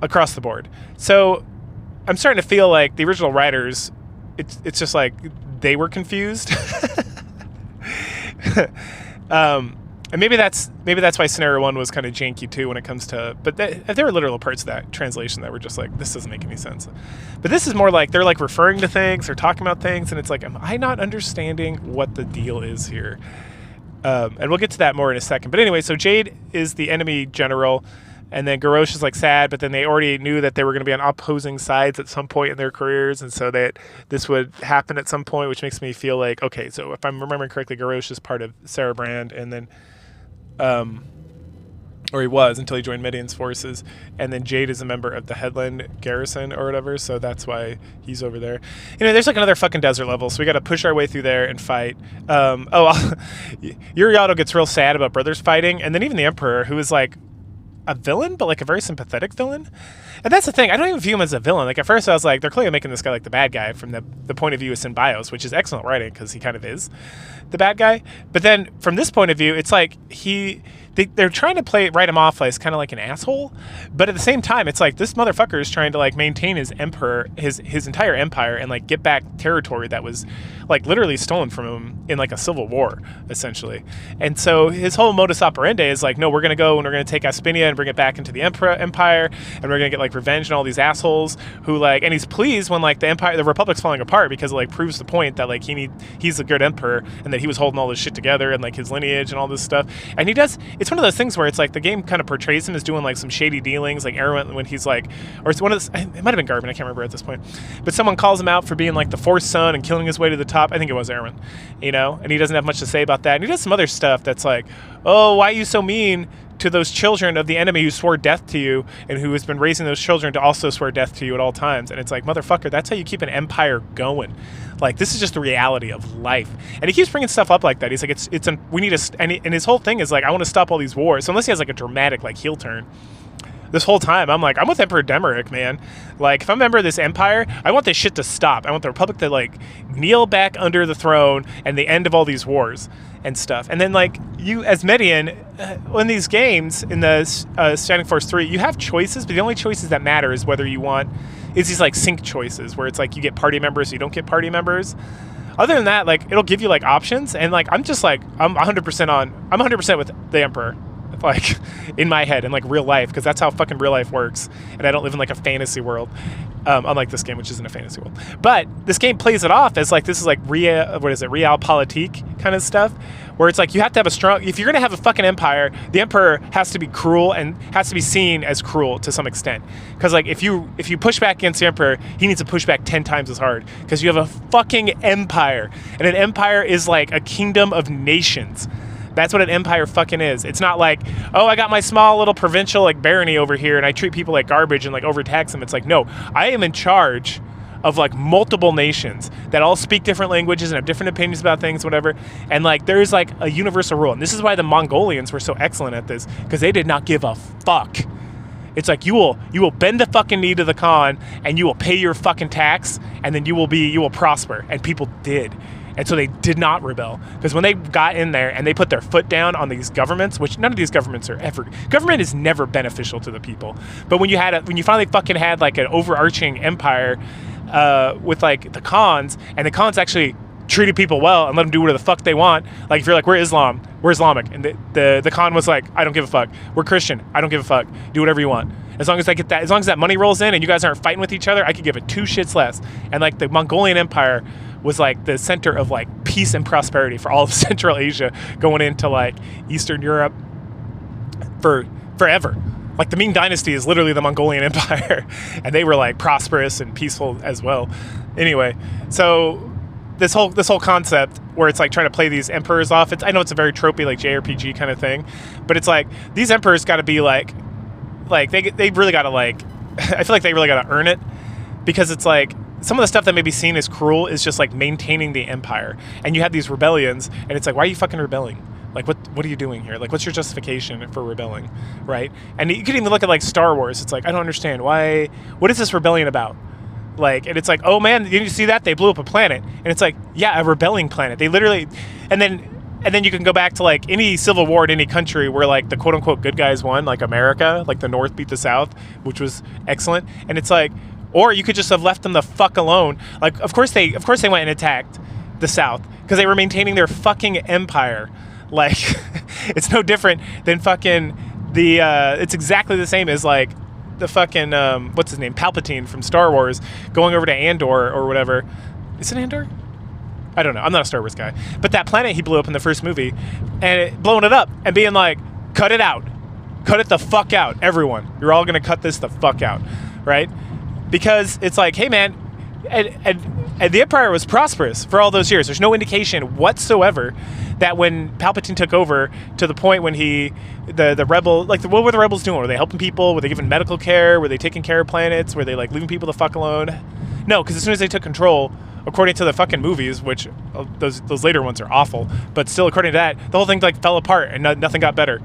across the board. So I'm starting to feel like the original writers, it's just like they were confused. And maybe that's why scenario 1 was kind of janky too when it comes to, but there were literal parts of that translation that were just like, this doesn't make any sense. But this is more like they're like referring to things, they're talking about things, and it's like, am I not understanding what the deal is here? And we'll get to that more in a second. But anyway, so Jade is the enemy general, and then Garrosh is like sad, but then they already knew that they were going to be on opposing sides at some point in their careers, and so that this would happen at some point, which makes me feel like, okay, so if I'm remembering correctly, Garrosh is part of Sarabrand, and then or he was until he joined Medion's forces, and then Jade is a member of the Headland garrison or whatever, so that's why he's over there. There's like another fucking desert level, so we got to push our way through there and fight. Uriato gets real sad about brothers fighting, and then even the Emperor, who is like a villain, but like a very sympathetic villain. And that's the thing, I don't even view him as a villain. Like at first I was like, they're clearly making this guy like the bad guy from the point of view of Synbios, which is excellent writing because he kind of is the bad guy. But then from this point of view, it's like they're trying to write him off as kind of like an asshole, but at the same time, it's like this motherfucker is trying to like maintain his entire empire and like get back territory that was like literally stolen from him in like a civil war, essentially. And so his whole modus operandi is like, no, we're gonna go and we're gonna take Aspinia and bring it back into the empire, and we're gonna get like revenge on all these assholes who like, and he's pleased when like the Republic's falling apart because it like proves the point that like he's a good emperor and that he was holding all this shit together and like his lineage and all this stuff. And it's one of those things where it's like the game kind of portrays him as doing like some shady dealings, like Erwin when he's like, or it's one of the, it might have been Garvin, I can't remember at this point, but someone calls him out for being like the fourth son and killing his way to the top. I think it was Erwin, and he doesn't have much to say about that. And he does some other stuff that's like, oh, why are you so mean to those children of the enemy who swore death to you and who has been raising those children to also swear death to you at all times? And it's like, motherfucker, that's how you keep an empire going. Like, this is just the reality of life. And he keeps bringing stuff up like that. He's like, we need to, and his whole thing is like, I want to stop all these wars. So unless he has like a dramatic like heel turn, this whole time I'm like, I'm with Emperor Demeric, man. Like, if I'm a member of this empire, I want this shit to stop. I want the Republic to like kneel back under the throne and the end of all these wars and stuff. And then like you as Medion, in these games in the Standing Force 3, you have choices, but the only choices that matter is whether you want is these like sync choices where it's like you get party members, so you don't get party members. Other than that, like it'll give you like options, and like I'm 100% with the Emperor, like in my head in like real life, because that's how fucking real life works, and I don't live in like a fantasy world, unlike this game, which isn't a fantasy world. But this game plays it off as like this is like realpolitik kind of stuff, where it's like you have to have a strong, if you're gonna have a fucking empire, the Emperor has to be cruel and has to be seen as cruel to some extent, because like if you push back against the Emperor, he needs to push back 10 times as hard, because you have a fucking empire, and an empire is like a kingdom of nations. That's what an empire fucking is. It's not like, oh, I got my small little provincial like barony over here and I treat people like garbage and like overtax them. It's like, no, I am in charge of like multiple nations that all speak different languages and have different opinions about things, whatever. And like there's like a universal rule. And this is why the Mongolians were so excellent at this, because they did not give a fuck. It's like you will bend the fucking knee to the Khan and you will pay your fucking tax, and then you will prosper. And people did. And so they did not rebel, because when they got in there and they put their foot down on these governments, which none of these governments are ever, government is never beneficial to the people. But when you finally fucking had like an overarching empire with like the Khans, and the Khans actually treated people well and let them do whatever the fuck they want. Like if you're like, we're Islam, we're Islamic, and the Khan was like, I don't give a fuck. We're Christian, I don't give a fuck. Do whatever you want. As long as I get that, as long as that money rolls in and you guys aren't fighting with each other, I could give it two shits less. And like the Mongolian Empire was like the center of like peace and prosperity for all of Central Asia, going into like Eastern Europe for forever. Like the Ming Dynasty is literally the Mongolian Empire, and they were like prosperous and peaceful as well. Anyway, so this whole concept where it's like trying to play these emperors off, I know it's a very tropey like JRPG kind of thing, but it's like these emperors got to be like they really got to like I feel like they really got to earn it, because it's like some of the stuff that may be seen as cruel is just like maintaining the empire, and you have these rebellions, and it's like, why are you fucking rebelling? Like, what are you doing here? Like, what's your justification for rebelling, right? And you could even look at like Star Wars. It's like, I don't understand why. What is this rebellion about? Like, and it's like, oh man, didn't you see that? They blew up a planet. And it's like, yeah, a rebelling planet. They literally, and then you can go back to like any civil war in any country where like the quote unquote good guys won, like America, like the North beat the South, which was excellent. And it's like, or you could just have left them the fuck alone. Like, of course they went and attacked the South because they were maintaining their fucking empire. Like, it's no different than fucking it's exactly the same as like the fucking what's his name, Palpatine from Star Wars going over to Andor or whatever. Is it Andor? I don't know. I'm not a Star Wars guy. But that planet he blew up in the first movie, and blowing it up and being like, cut it out. Cut it the fuck out, everyone. You're all gonna cut this the fuck out, right? Because it's like, hey man, and the Empire was prosperous for all those years. There's no indication whatsoever that when Palpatine took over, to the point when the rebel, like, what were the rebels doing? Were they helping people? Were they giving medical care? Were they taking care of planets? Were they like leaving people the fuck alone? No, because as soon as they took control, according to the fucking movies, which those later ones are awful, but still according to that, the whole thing like fell apart and nothing got better.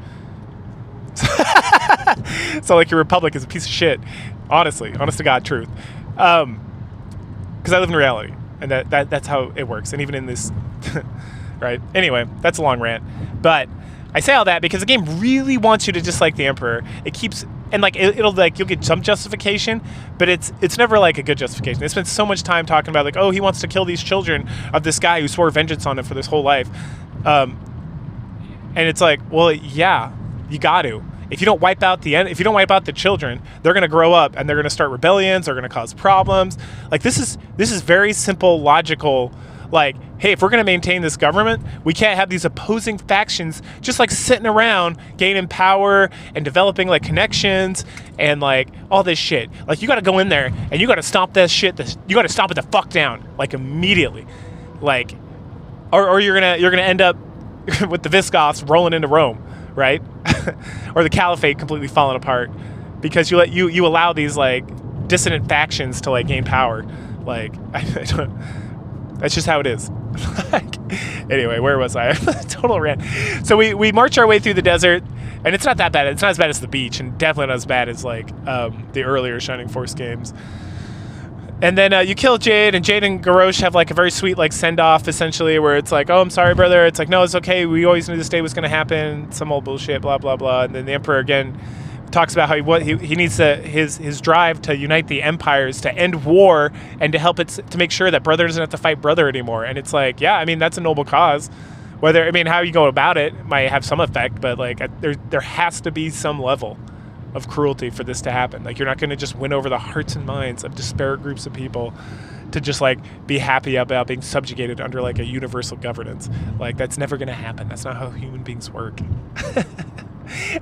So like your republic is a piece of shit. Honestly, honest to God truth. Because I live in reality, and that's how it works. And even in this, right? Anyway, that's a long rant. But I say all that because the game really wants you to dislike the Emperor. It keeps, and like it'll like, you'll get some justification, but it's never like a good justification. They spend so much time talking about like, oh, he wants to kill these children of this guy who swore vengeance on him for this whole life, and it's like, well, yeah, you got to. If you don't wipe out the children, they're going to grow up and they're going to start rebellions. They're going to cause problems. Like this is very simple, logical. Like, hey, if we're going to maintain this government, we can't have these opposing factions just like sitting around gaining power and developing like connections and like all this shit. Like you got to go in there and you got to stomp that shit. You got to stomp it the fuck down like immediately. Like, or you're gonna end up with the Visigoths rolling into Rome. Right? Or the Caliphate completely falling apart because you allow these like dissident factions to like gain power. Like I don't, that's just how it is. Like, anyway, where was I? Total rant. So we march our way through the desert, and it's not that bad. It's not as bad as the beach, and definitely not as bad as like the earlier Shining Force games. And then you kill Jade, and Jade and Garrosh have like a very sweet like send-off, essentially, where it's like, oh, I'm sorry, brother. It's like, no, it's okay. We always knew this day was going to happen. Some old bullshit, blah, blah, blah. And then the Emperor, again, talks about how he needs his drive to unite the empires, to end war, and to help it, to make sure that brother doesn't have to fight brother anymore. And it's like, yeah, I mean, that's a noble cause. How you go about it might have some effect, but like there has to be some level of cruelty for this to happen. Like, you're not going to just win over the hearts and minds of disparate groups of people to just like be happy about being subjugated under like a universal governance. Like, that's never going to happen. That's not how human beings work.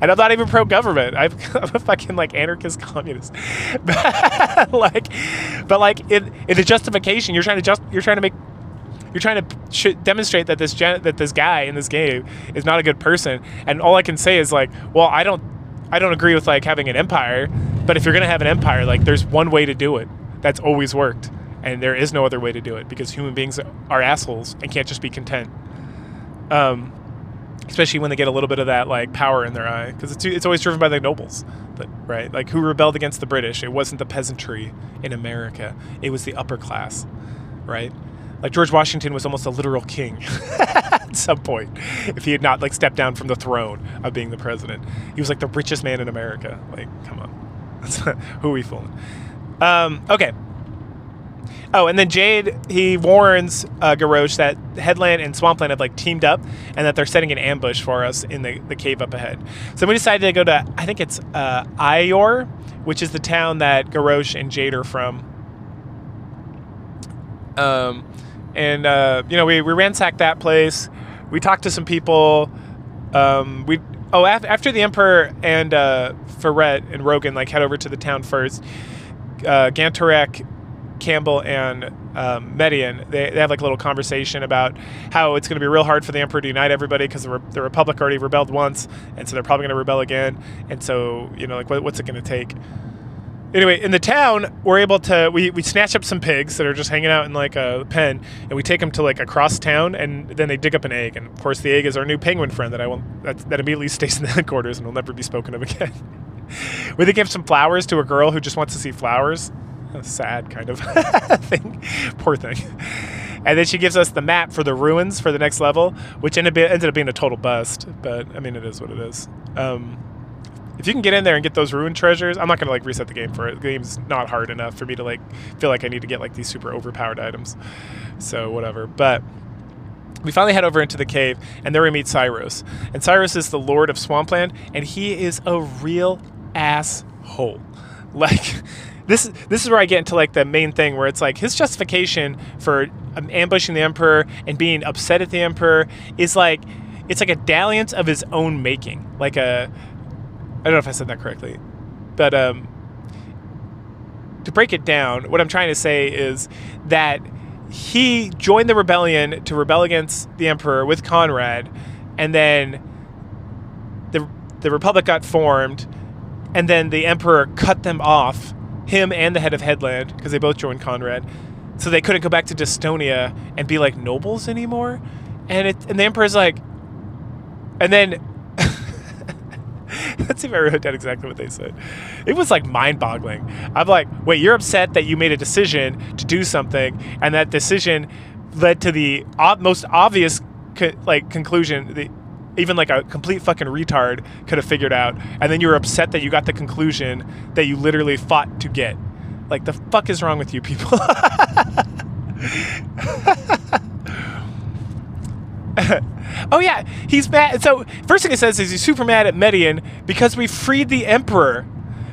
And I'm not even pro-government. I'm a fucking like anarchist communist. But like in the justification, you're trying to demonstrate that this guy in this game is not a good person. And all I can say is like, well, I don't agree with like having an empire, but if you're going to have an empire, like there's one way to do it that's always worked, and there is no other way to do it, because human beings are assholes and can't just be content. Especially when they get a little bit of that like power in their eye, because it's always driven by the nobles, right? Like, who rebelled against the British? It wasn't the peasantry in America. It was the upper class, right? Like George Washington was almost a literal king at some point, if he had not like stepped down from the throne of being the president. He was like the richest man in America. Like, come on, who are we fooling? Okay. Oh, and then Jade, he warns Garrosh that Headland and Swampland have like teamed up and that they're setting an ambush for us in the cave up ahead. So we decided to go to, I think it's Ior, which is the town that Garrosh and Jade are from. We ransacked that place. We talked to some people. After the Emperor and Ferret and Rogan like head over to the town first, Gantorek, Campbell, and Medion, they have like a little conversation about how it's going to be real hard for the Emperor to unite everybody because the Republic already rebelled once, and so they're probably going to rebel again. And so, what's it going to take? Anyway, in the town, we're able to, we snatch up some pigs that are just hanging out in like a pen, and we take them to like across town, and then they dig up an egg. And of course the egg is our new penguin friend that immediately stays in the headquarters and will never be spoken of again. We then give some flowers to a girl who just wants to see flowers. A sad kind of thing. Poor thing. And then she gives us the map for the ruins for the next level, which ended up being a total bust. But I mean, it is what it is. If you can get in there and get those ruined treasures, I'm not going to like reset the game for it. The game's not hard enough for me to like feel like I need to get like these super overpowered items. So whatever. But we finally head over into the cave, and there we meet Cyros. And Cyros is the Lord of Swampland, and he is a real asshole. Like, this is where I get into like the main thing where it's like his justification for ambushing the Emperor and being upset at the Emperor is like, it's like a dalliance of his own making. Like I don't know if I said that correctly, but to break it down, what I'm trying to say is that he joined the rebellion to rebel against the Emperor with Conrad, and then the Republic got formed, and then the Emperor cut them off, him and the head of Headland, because they both joined Conrad, so they couldn't go back to Dystonia and be like nobles anymore. And the Emperor's like, and then let's see if I wrote down exactly what they said. It was like mind-boggling. I'm like, wait, you're upset that you made a decision to do something, and that decision led to the most obvious conclusion that even like a complete fucking retard could have figured out, and then you're upset that you got the conclusion that you literally fought to get. Like, the fuck is wrong with you people? Oh yeah, he's mad. So first thing he says is he's super mad at Medion because we freed the Emperor,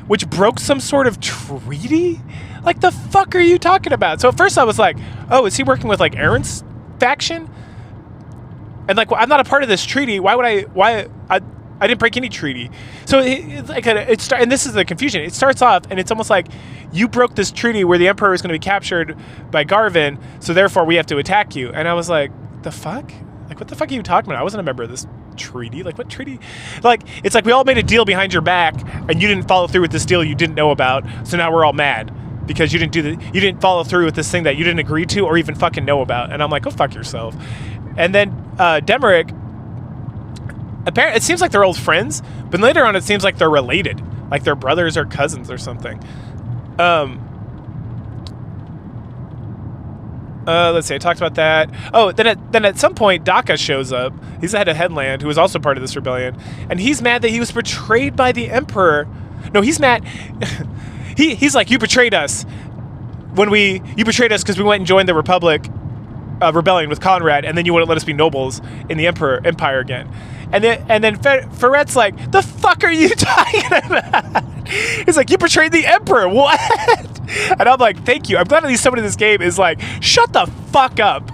which broke some sort of treaty. Like, the fuck are you talking about? So at first I was like, oh, is he working with like Aaron's faction? And like, well, I'm not a part of this treaty. Why I didn't break any treaty. So it's like and this is the confusion. It starts off and it's almost like you broke this treaty where the Emperor is going to be captured by Garvin, so therefore we have to attack you. And I was like, the fuck? Like, what the fuck are you talking about? I wasn't a member of this treaty. Like, what treaty? Like, it's like we all made a deal behind your back, and you didn't follow through with this deal you didn't know about. So now we're all mad because you didn't follow through with this thing that you didn't agree to or even fucking know about. And I'm like, go fuck yourself. And then Demeric, apparently, it seems like they're old friends, but later on it seems like they're related, like they're brothers or cousins or something. Let's see, I talked about that. Oh, then at some point, Daka shows up. He's the head of Headland, who was also part of this rebellion. And he's mad that he was betrayed by the Emperor. No, he's mad. He's like, you betrayed us. You betrayed us because we went and joined the Republic rebellion with Conrad, and then you wouldn't let us be nobles in the Empire again. And then Ferret's like, the fuck are you talking about? He's like, you betrayed the Emperor. What? And I'm like, thank you. I'm glad at least somebody in this game is like, shut the fuck up.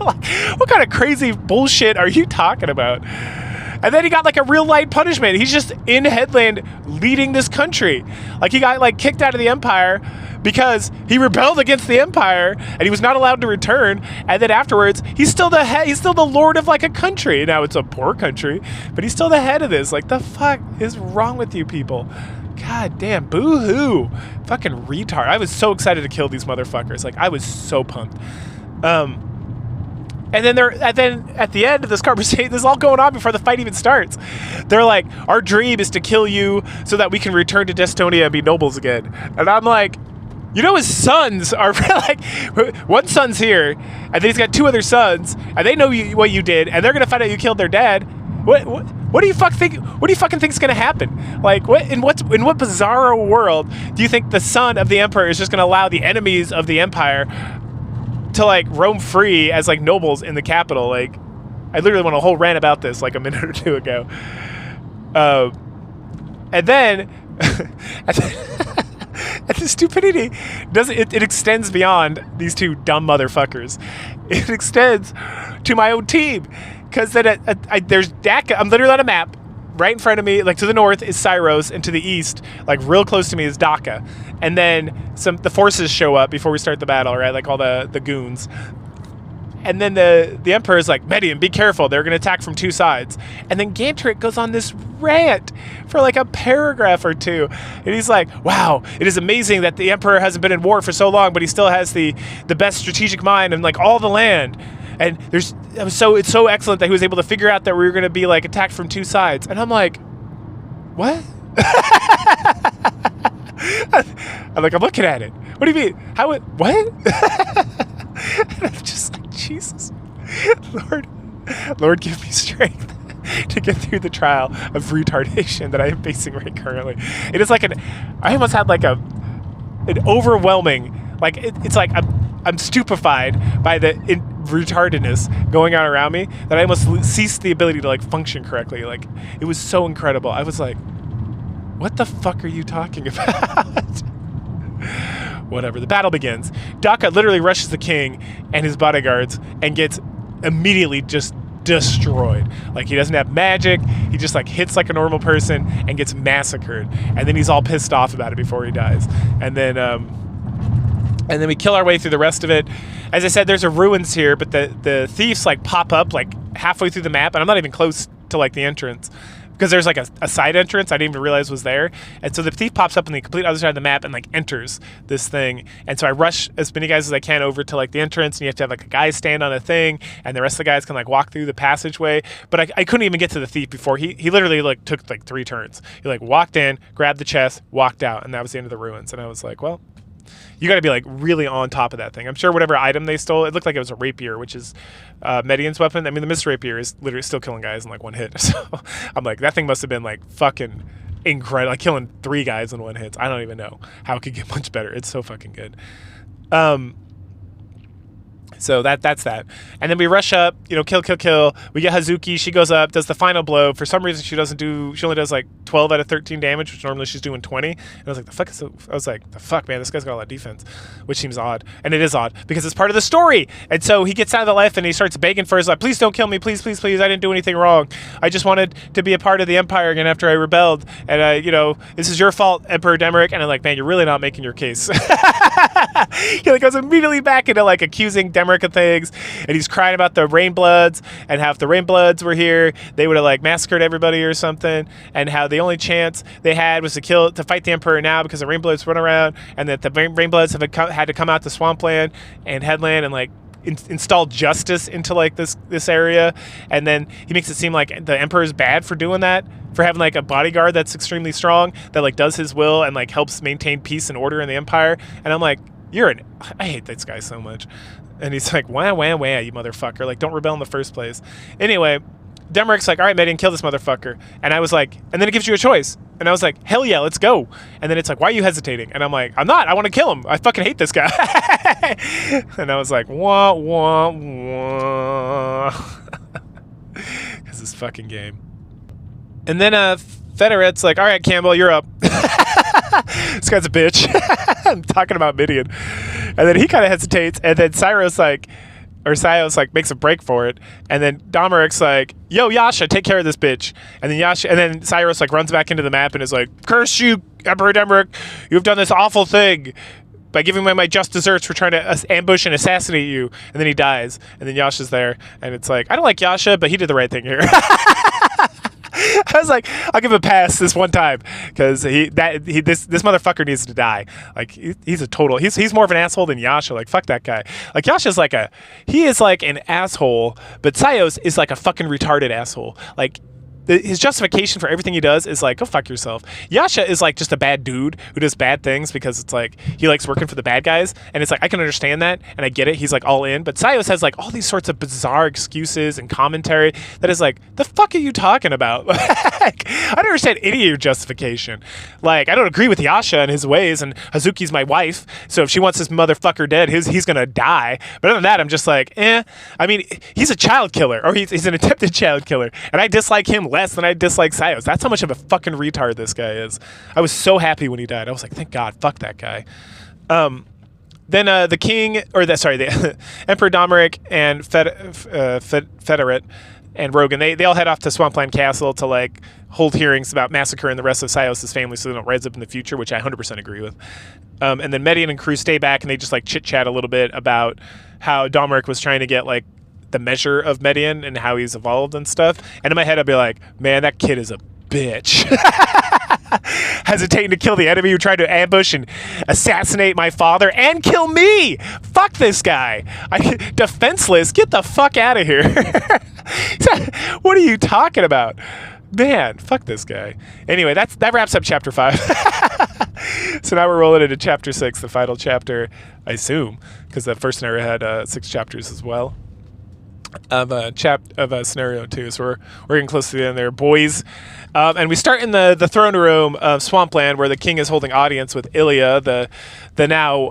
Like, what kind of crazy bullshit are you talking about? And then he got like a real light punishment. He's just in Headland leading this country. Like, he got like kicked out of the Empire because he rebelled against the Empire and he was not allowed to return. And then afterwards, he's still the head. He's still the lord of like a country. Now it's a poor country, but he's still the head of this. Like, the fuck is wrong with you people? God damn, boo-hoo. Fucking retard. I was so excited to kill these motherfuckers. Like, I was so pumped. And then at the end of this conversation, this is all going on before the fight even starts. They're like, our dream is to kill you so that we can return to Dystonia and be nobles again. And I'm like, You know his sons are like, one son's here, and then he's got 2 other sons, and they know what you did, and they're gonna find out you killed their dad. What do you think? What do you fucking think is gonna happen? Like, in what bizarro world do you think the son of the emperor is just gonna allow the enemies of the empire to like roam free as like nobles in the capital? Like, I literally went a whole rant about this like a minute or 2 ago, and then. And the stupidity it extends beyond these 2 dumb motherfuckers. It extends to my own team, because then there's Daka. I'm literally on a map. Right in front of me, like to the north, is Syros, and to the east, like real close to me, is Daka. And then the forces show up before we start the battle, right? Like all the goons. And then the Emperor is like, Medion, be careful. They're going to attack from 2 sides. And then Gantrick goes on this rant for like a paragraph or 2. And he's like, wow, it is amazing that the Emperor hasn't been in war for so long, but he still has the best strategic mind and like all the land. And it's so excellent that he was able to figure out that we were going to be like attacked from 2 sides. And I'm like, what? I'm looking at it. What do you mean? What? And I'm just like, Jesus, Lord, give me strength to get through the trial of retardation that I am facing right currently. It is like I almost had like an overwhelming, like it's like I'm stupefied by the retardedness going on around me that I almost ceased the ability to like function correctly. Like, it was so incredible. I was like, what the fuck are you talking about? Whatever. The battle begins. Daka literally rushes the king and his bodyguards and gets immediately just destroyed. Like, he doesn't have magic. He just like hits like a normal person and gets massacred. And then he's all pissed off about it before he dies. And then we kill our way through the rest of it. As I said, there's a ruins here, but the thieves like pop up like halfway through the map, and I'm not even close to like the entrance, because there's like a side entrance I didn't even realize was there. And so the thief pops up on the complete other side of the map and like enters this thing. And so I rush as many guys as I can over to like the entrance, and you have to have like a guy stand on a thing, and the rest of the guys can like walk through the passageway. But I couldn't even get to the thief before he literally like took like 3 turns. He like walked in, grabbed the chest, walked out, and that was the end of the ruins. And I was like, well, you got to be like really on top of that thing. I'm sure whatever item they stole, it looked like it was a rapier, which is Medion's weapon. I mean, the mist rapier is literally still killing guys in like 1 hit. So I'm like, that thing must have been like fucking incredible, like killing 3 guys in 1 hit. I don't even know how it could get much better. It's so fucking good. So that's that. And then we rush up, kill. We get Hazuki. She goes up, does the final blow. For some reason, she only does like 12 out of 13 damage, which normally she's doing 20. And I was like, the fuck, man, this guy's got a lot of defense, which seems odd. And it is odd because it's part of the story. And so he gets out of the life and he starts begging for his life. Please don't kill me. Please, please, please. I didn't do anything wrong. I just wanted to be a part of the Empire again after I rebelled. And, this is your fault, Emperor Demeric. And I'm like, man, you're really not making your case. He like goes immediately back into like accusing Demeric of things, and he's crying about the Rainbloods and how if the Rainbloods were here, they would have like massacred everybody or something, and how the only chance they had was to fight the Emperor now because the Rainbloods run around, and that the Rainbloods had to come out to Swampland and Headland and like install justice into like this area. And then he makes it seem like the Emperor's bad for doing that, for having like a bodyguard that's extremely strong that like does his will and like helps maintain peace and order in the Empire. And I'm like, I hate this guy so much. And he's like, wah, wah, wah, you motherfucker. Like, don't rebel in the first place. Anyway, Demeric's like, all right, Medion, kill this motherfucker. And I was like, and then it gives you a choice. And I was like, hell yeah, let's go. And then it's like, why are you hesitating? And I'm like, I'm not. I want to kill him. I fucking hate this guy. And I was like, wah, wah, wah. Because this fucking game. And then Federet's like, all right, Campbell, you're up. This guy's a bitch. I'm talking about Medion. And then he kind of hesitates, and then Sios makes a break for it, and then Domeric's like, yo, Yasha, take care of this bitch. And then Cyrus like runs back into the map and is like, curse you, Emperor Demeric, you've done this awful thing by giving me my just desserts for trying to ambush and assassinate you. And then he dies, and then Yasha's there, and it's like, I don't like Yasha, but he did the right thing here. I was like, I'll give him a pass this one time, because this motherfucker needs to die. Like, he's more of an asshole than Yasha. Like, fuck that guy. Like, Yasha's he is like an asshole, but Sios is like a fucking retarded asshole. Like, his justification for everything he does is like, go fuck yourself. Yasha is like just a bad dude who does bad things because it's like he likes working for the bad guys, and it's like I can understand that and I get it. He's like all in, but Sayos has like all these sorts of bizarre excuses and commentary that is like, the fuck are you talking about? Like, I don't understand any of your justification. Like, I don't agree with Yasha and his ways, and Hazuki's my wife, so if she wants this motherfucker dead, he's gonna die. But other than that, I'm just like, I mean, he's a child killer, or he's an attempted child killer, and I dislike him less than I dislike Sayos. That's how much of a fucking retard this guy is. I was so happy when he died. I was like, thank God, fuck that guy. Then the king, the Emperor Domeric and Federate and Rogan, they all head off to Swampland Castle to like hold hearings about massacring the rest of Sayos' family so they don't rise up in the future, which I 100% agree with. And then Medion and crew stay back and they just like chit chat a little bit about how Domeric was trying to get like the measure of Medion and how he's evolved and stuff. And in my head, I'd be like, man, that kid is a bitch. Hesitating to kill the enemy who tried to ambush and assassinate my father and kill me. Fuck this guy. Defenseless. Get the fuck out of here. What are you talking about? Man, fuck this guy. Anyway, that wraps up chapter 5. So now we're rolling into chapter 6, the final chapter, I assume, because the first scenario had 6 chapters as well. Of scenario 2, so we're getting close to the end there, boys. And we start in the throne room of Swampland, where the king is holding audience with Ilya, the now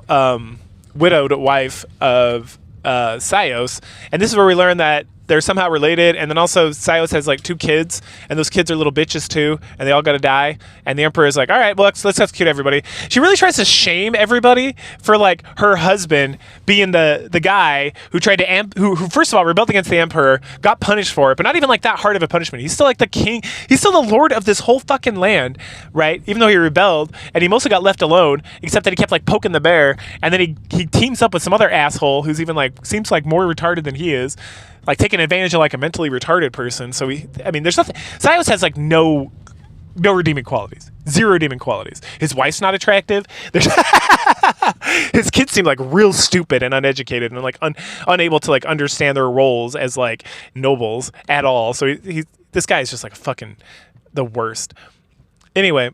widowed wife of Sayos. And this is where we learn that they're somehow related, and then also Sayos has like 2 kids, and those kids are little bitches too, and they all gotta die. And the emperor is like, all right, well, let's execute everybody. She really tries to shame everybody for like her husband being the guy who tried to who first of all rebelled against the emperor, got punished for it, but not even like that hard of a punishment. He's still like the king. He's still the lord of this whole fucking land, right? Even though he rebelled, and he mostly got left alone, except that he kept like poking the bear, and then he teams up with some other asshole who's even like seems like more retarded than he is, like taking advantage of like a mentally retarded person. So there's nothing. Sayos has like no redeeming qualities, 0 redeeming qualities. His wife's not attractive. His kids seem like real stupid and uneducated and like unable to like understand their roles as like nobles at all. So this guy is just like fucking the worst. Anyway,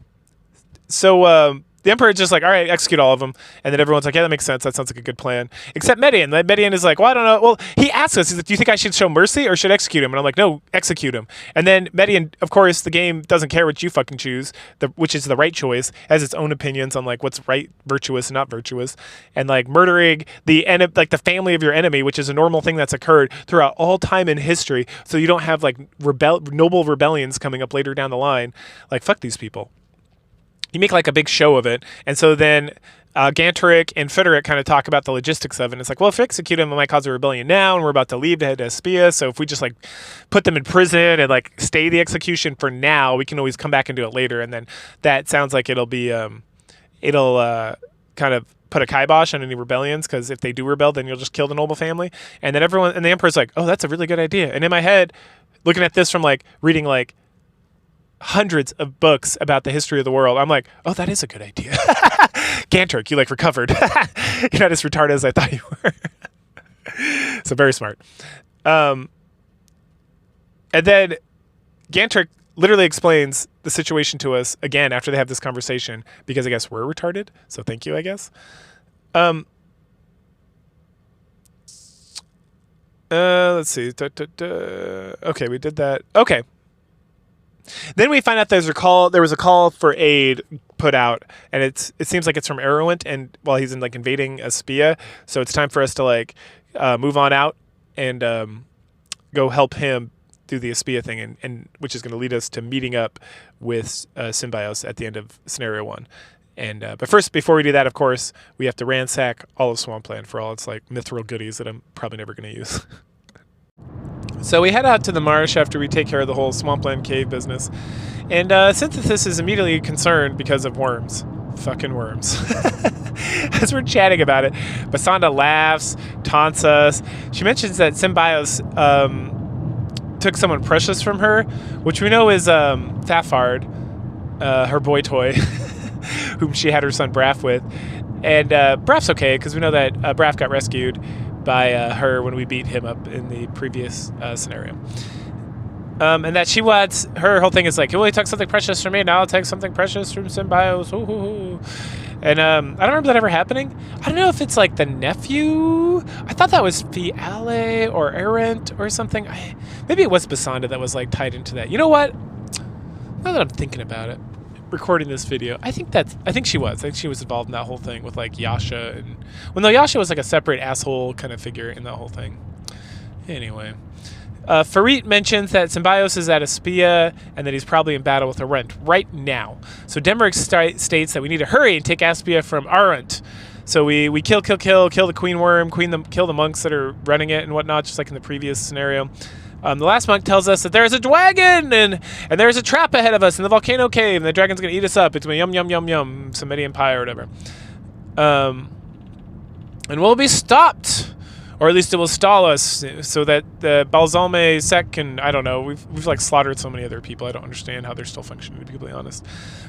so the emperor is just like, all right, execute all of them. And then everyone's like, yeah, that makes sense. That sounds like a good plan. Except Medion. Medion is like, well, I don't know. Well, he asks us, he's like, do you think I should show mercy or should execute him? And I'm like, no, execute him. And then Medion, of course, the game doesn't care what you fucking choose, which is the right choice, has its own opinions on like what's right, virtuous, and not virtuous. And like murdering the family of your enemy, which is a normal thing that's occurred throughout all time in history. So you don't have like noble rebellions coming up later down the line. Like, fuck these people. You make like a big show of it. And so then Ganteric and Federate kind of talk about the logistics of it. And it's like, well, if we execute them, it might cause a rebellion now, and we're about to leave to head to Espia. So if we just like put them in prison and like stay the execution for now, we can always come back and do it later. And then that sounds like it'll kind of put a kibosh on any rebellions, because if they do rebel, then you'll just kill the noble family. And then the emperor's like, oh, that's a really good idea. And in my head, looking at this from like reading like hundreds of books about the history of the world, I'm like, oh, that is a good idea. Ganteric, you like recovered. You're not as retarded as I thought you were. So very smart. And then Ganteric literally explains the situation to us again after they have this conversation, because I guess we're retarded. So thank you, I guess. Let's see. Okay, we did that. Okay. Then we find out there was a call for aid put out, and it seems like it's from Erowent, and while he's in like invading Espia, so it's time for us to like move on out and go help him do the Espia thing, and which is going to lead us to meeting up with Symbios at the end of scenario 1. And but first, before we do that, of course, we have to ransack all of Swampland for all its like mithril goodies that I'm probably never going to use. So we head out to the marsh after we take care of the whole Swampland cave business. And Synthesis is immediately concerned because of worms. Fucking worms. As we're chatting about it, Basanda laughs, taunts us. She mentions that Symbios took someone precious from her, which we know is Thafard, her boy toy, whom she had her son Braff with. And Braff's okay, because we know that Braff got rescued by her when we beat him up in the previous scenario. And that she wants, her whole thing is like, well, he took something precious from me, now I'll take something precious from Symbios. Ooh, ooh, ooh. And I don't remember that ever happening. I don't know if it's like the nephew. I thought that was Fiale or Errant or something. Maybe it was Basanda that was like tied into that. You know what? Now that I'm thinking about it, recording this video, I think she was involved in that whole thing with like Yasha. And well, no, Yasha was like a separate asshole kind of figure in that whole thing. Anyway. Farit mentions that Symbios is at Aspia and that he's probably in battle with Arunt right now. So Denmark states that we need to hurry and take Aspia from Arunt. So we kill the queen worm, kill the monks that are running it and whatnot, just like in the previous scenario. The last monk tells us that there's a dragon and there's a trap ahead of us in the volcano cave and the dragon's going to eat us up. It's going to yum, yum, yum, yum, some Medion pie or whatever. And we'll be stopped. Or at least it will stall us so that the Bulzome sect can, I don't know, we've like slaughtered so many other people, I don't understand how they're still functioning, to be completely honest.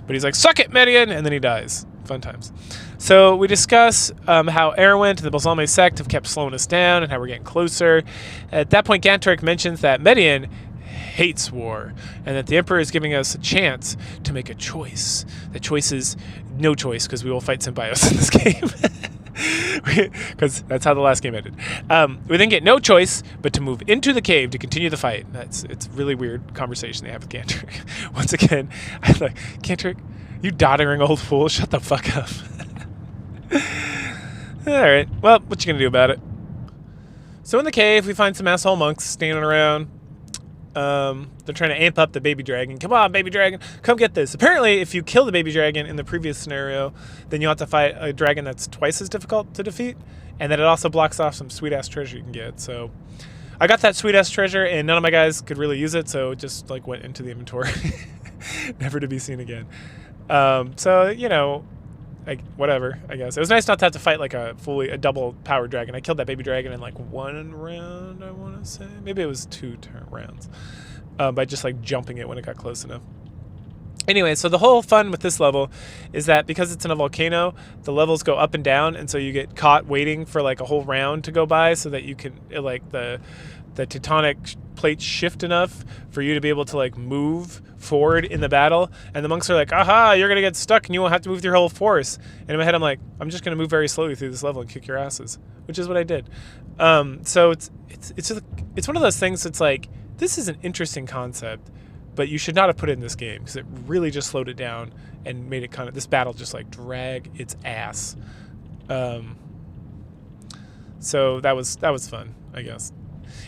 But he's like, suck it, Medion, and then he dies. Fun times. So we discuss how Erwent and the Bulzome sect have kept slowing us down and how we're getting closer. At that point, Gantrick mentions that Medion hates war and that the Emperor is giving us a chance to make a choice. The choice is no choice because we will fight Symbios in this game. Because that's how the last game ended. We then get no choice but to move into the cave to continue the fight. It's a really weird conversation they have with Gantrick. Once again, I'm like, Gantrick, you doddering old fool, shut the fuck up. Alright, well, what you gonna do about it? So in the cave, we find some asshole monks standing around. They're trying to amp up the baby dragon. Come on, baby dragon, come get this. Apparently, if you kill the baby dragon in the previous scenario, then you have to fight a dragon that's twice as difficult to defeat, and then it also blocks off some sweet-ass treasure you can get. So I got that sweet-ass treasure, and none of my guys could really use it, so it just like went into the inventory, never to be seen again. So, you know, whatever, I guess. It was nice not to have to fight like a double powered dragon. I killed that baby dragon in like 1 round, I want to say. Maybe it was 2 rounds. By just like jumping it when it got close enough. Anyway, so the whole fun with this level is that because it's in a volcano, the levels go up and down, and so you get caught waiting for like a whole round to go by so that you can, like, the tectonic plates shift enough for you to be able to like move forward in the battle, and the monks are like, aha, you're gonna get stuck and you won't have to move your whole force. And in my head I'm like, I'm just gonna move very slowly through this level and kick your asses, which is what I did. So it's one of those things that's like, this is an interesting concept, but you should not have put it in this game because it really just slowed it down and made it kind of, this battle just like drag its ass. So that was fun, I guess.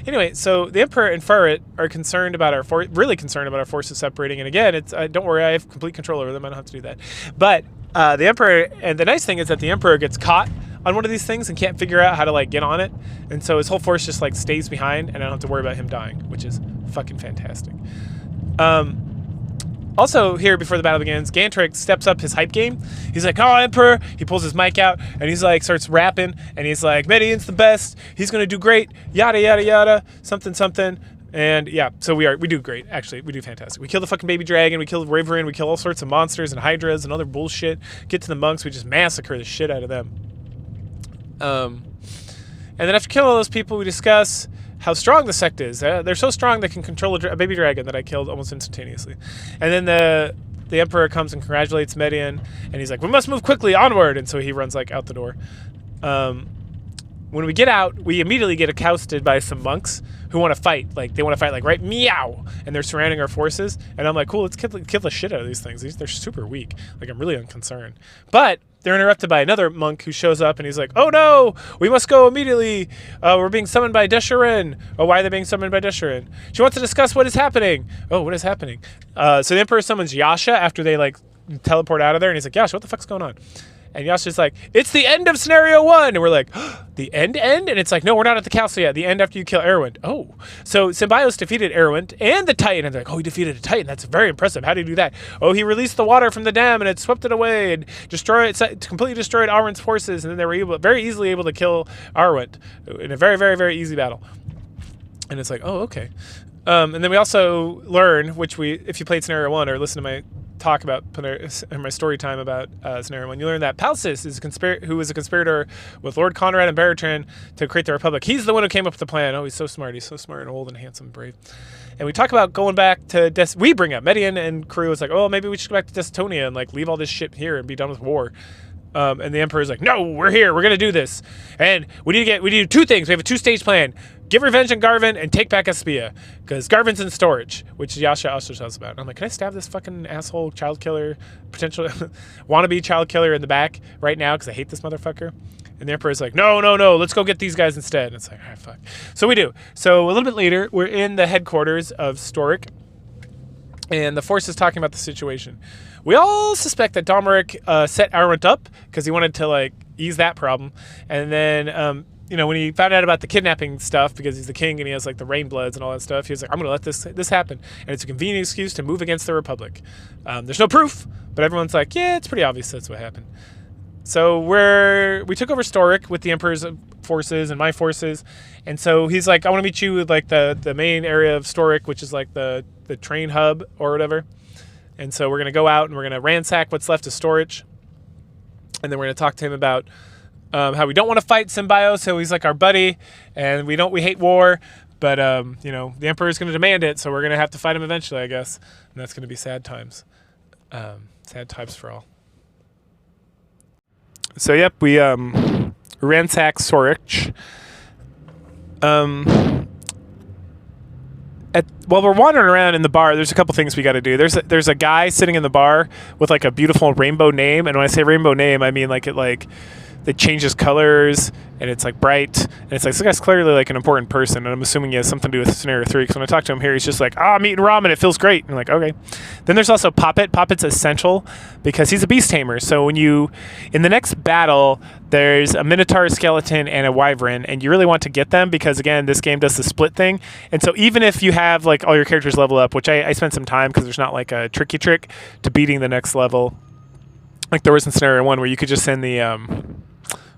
Anyway, so the Emperor and Farit are concerned about really concerned about our forces separating. And again, it's don't worry, I have complete control over them. I don't have to do that. But the Emperor, and the nice thing is that the Emperor gets caught on one of these things and can't figure out how to like get on it, and so his whole force just like stays behind, and I don't have to worry about him dying, which is fucking fantastic. Also, here before the battle begins, Gantrick steps up his hype game. He's like, "Oh, Emperor!" He pulls his mic out and he's like, starts rapping, and he's like, "Medion's the best. He's gonna do great. Yada yada yada. Something something." And yeah, so we do great. Actually, we do fantastic. We kill the fucking baby dragon. We kill the Wyvern. We kill all sorts of monsters and hydras and other bullshit. Get to the monks. We just massacre the shit out of them. And then after killing all those people, we discuss how strong the sect is. They're so strong they can control a baby dragon that I killed almost instantaneously. And then the Emperor comes and congratulates Medion, and he's like, "We must move quickly, onward!" And so he runs like out the door. When we get out, we immediately get accosted by some monks who want to fight. Like, they want to fight, like, right, meow! And they're surrounding our forces. And I'm like, cool, let's kill the shit out of these things. They're super weak. Like, I'm really unconcerned. But they're interrupted by another monk who shows up, and he's like, "Oh no, we must go immediately. We're being summoned by Desharin." Oh, why are they being summoned by Desharin? She wants to discuss what is happening. Oh, what is happening? So the Emperor summons Yasha after they, like, teleport out of there, and he's like, "Yasha, what the fuck's going on?" And Yasha's like, "It's the end of scenario 1. And we're like, the end? And it's like, no, we're not at the castle yet. The end after you kill Erwent. Oh. So Symbios defeated Erwent and the Titan. And they're like, oh, he defeated a Titan. That's very impressive. How did he do that? Oh, he released the water from the dam and it swept it away and completely destroyed Arwen's forces. And then they were very easily able to kill Arwent in a very, very, very easy battle. And it's like, oh, okay. And then we also learn, if you played scenario 1 or listen to my talk about my story time about scenario 1, you learn that Palsis is who was a conspirator with Lord Conrad and Bertrand to create the Republic. He's the one who came up with the plan. Oh, he's so smart. He's so smart and old and handsome and brave. And we talk about going back to we bring up Medion and crew. It's like, oh, maybe we should go back to Destonia and like leave all this shit here and be done with war. And the Emperor's like, no, we're here. We're going to do this. And we need to do 2 things. We have a 2-stage plan. Get revenge on Garvin and take back Espia. Because Garvin's in storage, which Yasha also tells about. And I'm like, can I stab this fucking asshole child killer, potential wannabe child killer in the back right now? Because I hate this motherfucker. And the Emperor's like, no, let's go get these guys instead. And it's like, all right, fuck. So we do. So a little bit later, we're in the headquarters of Storic. And the Force is talking about the situation. We all suspect that Domeric set Arwent up because he wanted to like ease that problem. And then, when he found out about the kidnapping stuff, because he's the king and he has like the Rainbloods and all that stuff, he was like, I'm going to let this happen. And it's a convenient excuse to move against the Republic. There's no proof, but everyone's like, yeah, it's pretty obvious that's what happened. So we took over Storic with the Emperor's forces and my forces. And so he's like, I want to meet you with like the main area of Storic, which is like the train hub or whatever. And so we're going to go out and we're going to ransack what's left of storage. And then we're going to talk to him about how we don't want to fight Symbio. So he's like our buddy and we hate war, but the Emperor's going to demand it. So we're going to have to fight him eventually, I guess. And that's going to be sad times. Sad times for all. So yep, we ransack Storic. While we're wandering around in the bar, there's a couple things we got to do. There's a guy sitting in the bar with like a beautiful rainbow name, and when I say rainbow name, I mean it changes colors and it's like bright, and it's like, this guy's clearly like an important person, and I'm assuming he has something to do with scenario 3, because when I talk to him here, he's just like, I'm eating ramen, it feels great. And I'm like, okay. Then there's also Poppet. Poppet's essential because he's a beast tamer. So in the next battle, there's a Minotaur skeleton and a Wyvern, and you really want to get them because, again, this game does the split thing. And so even if you have like all your characters level up, which I spent some time because there's not like a tricky trick to beating the next level, like there was in scenario 1 where you could just send the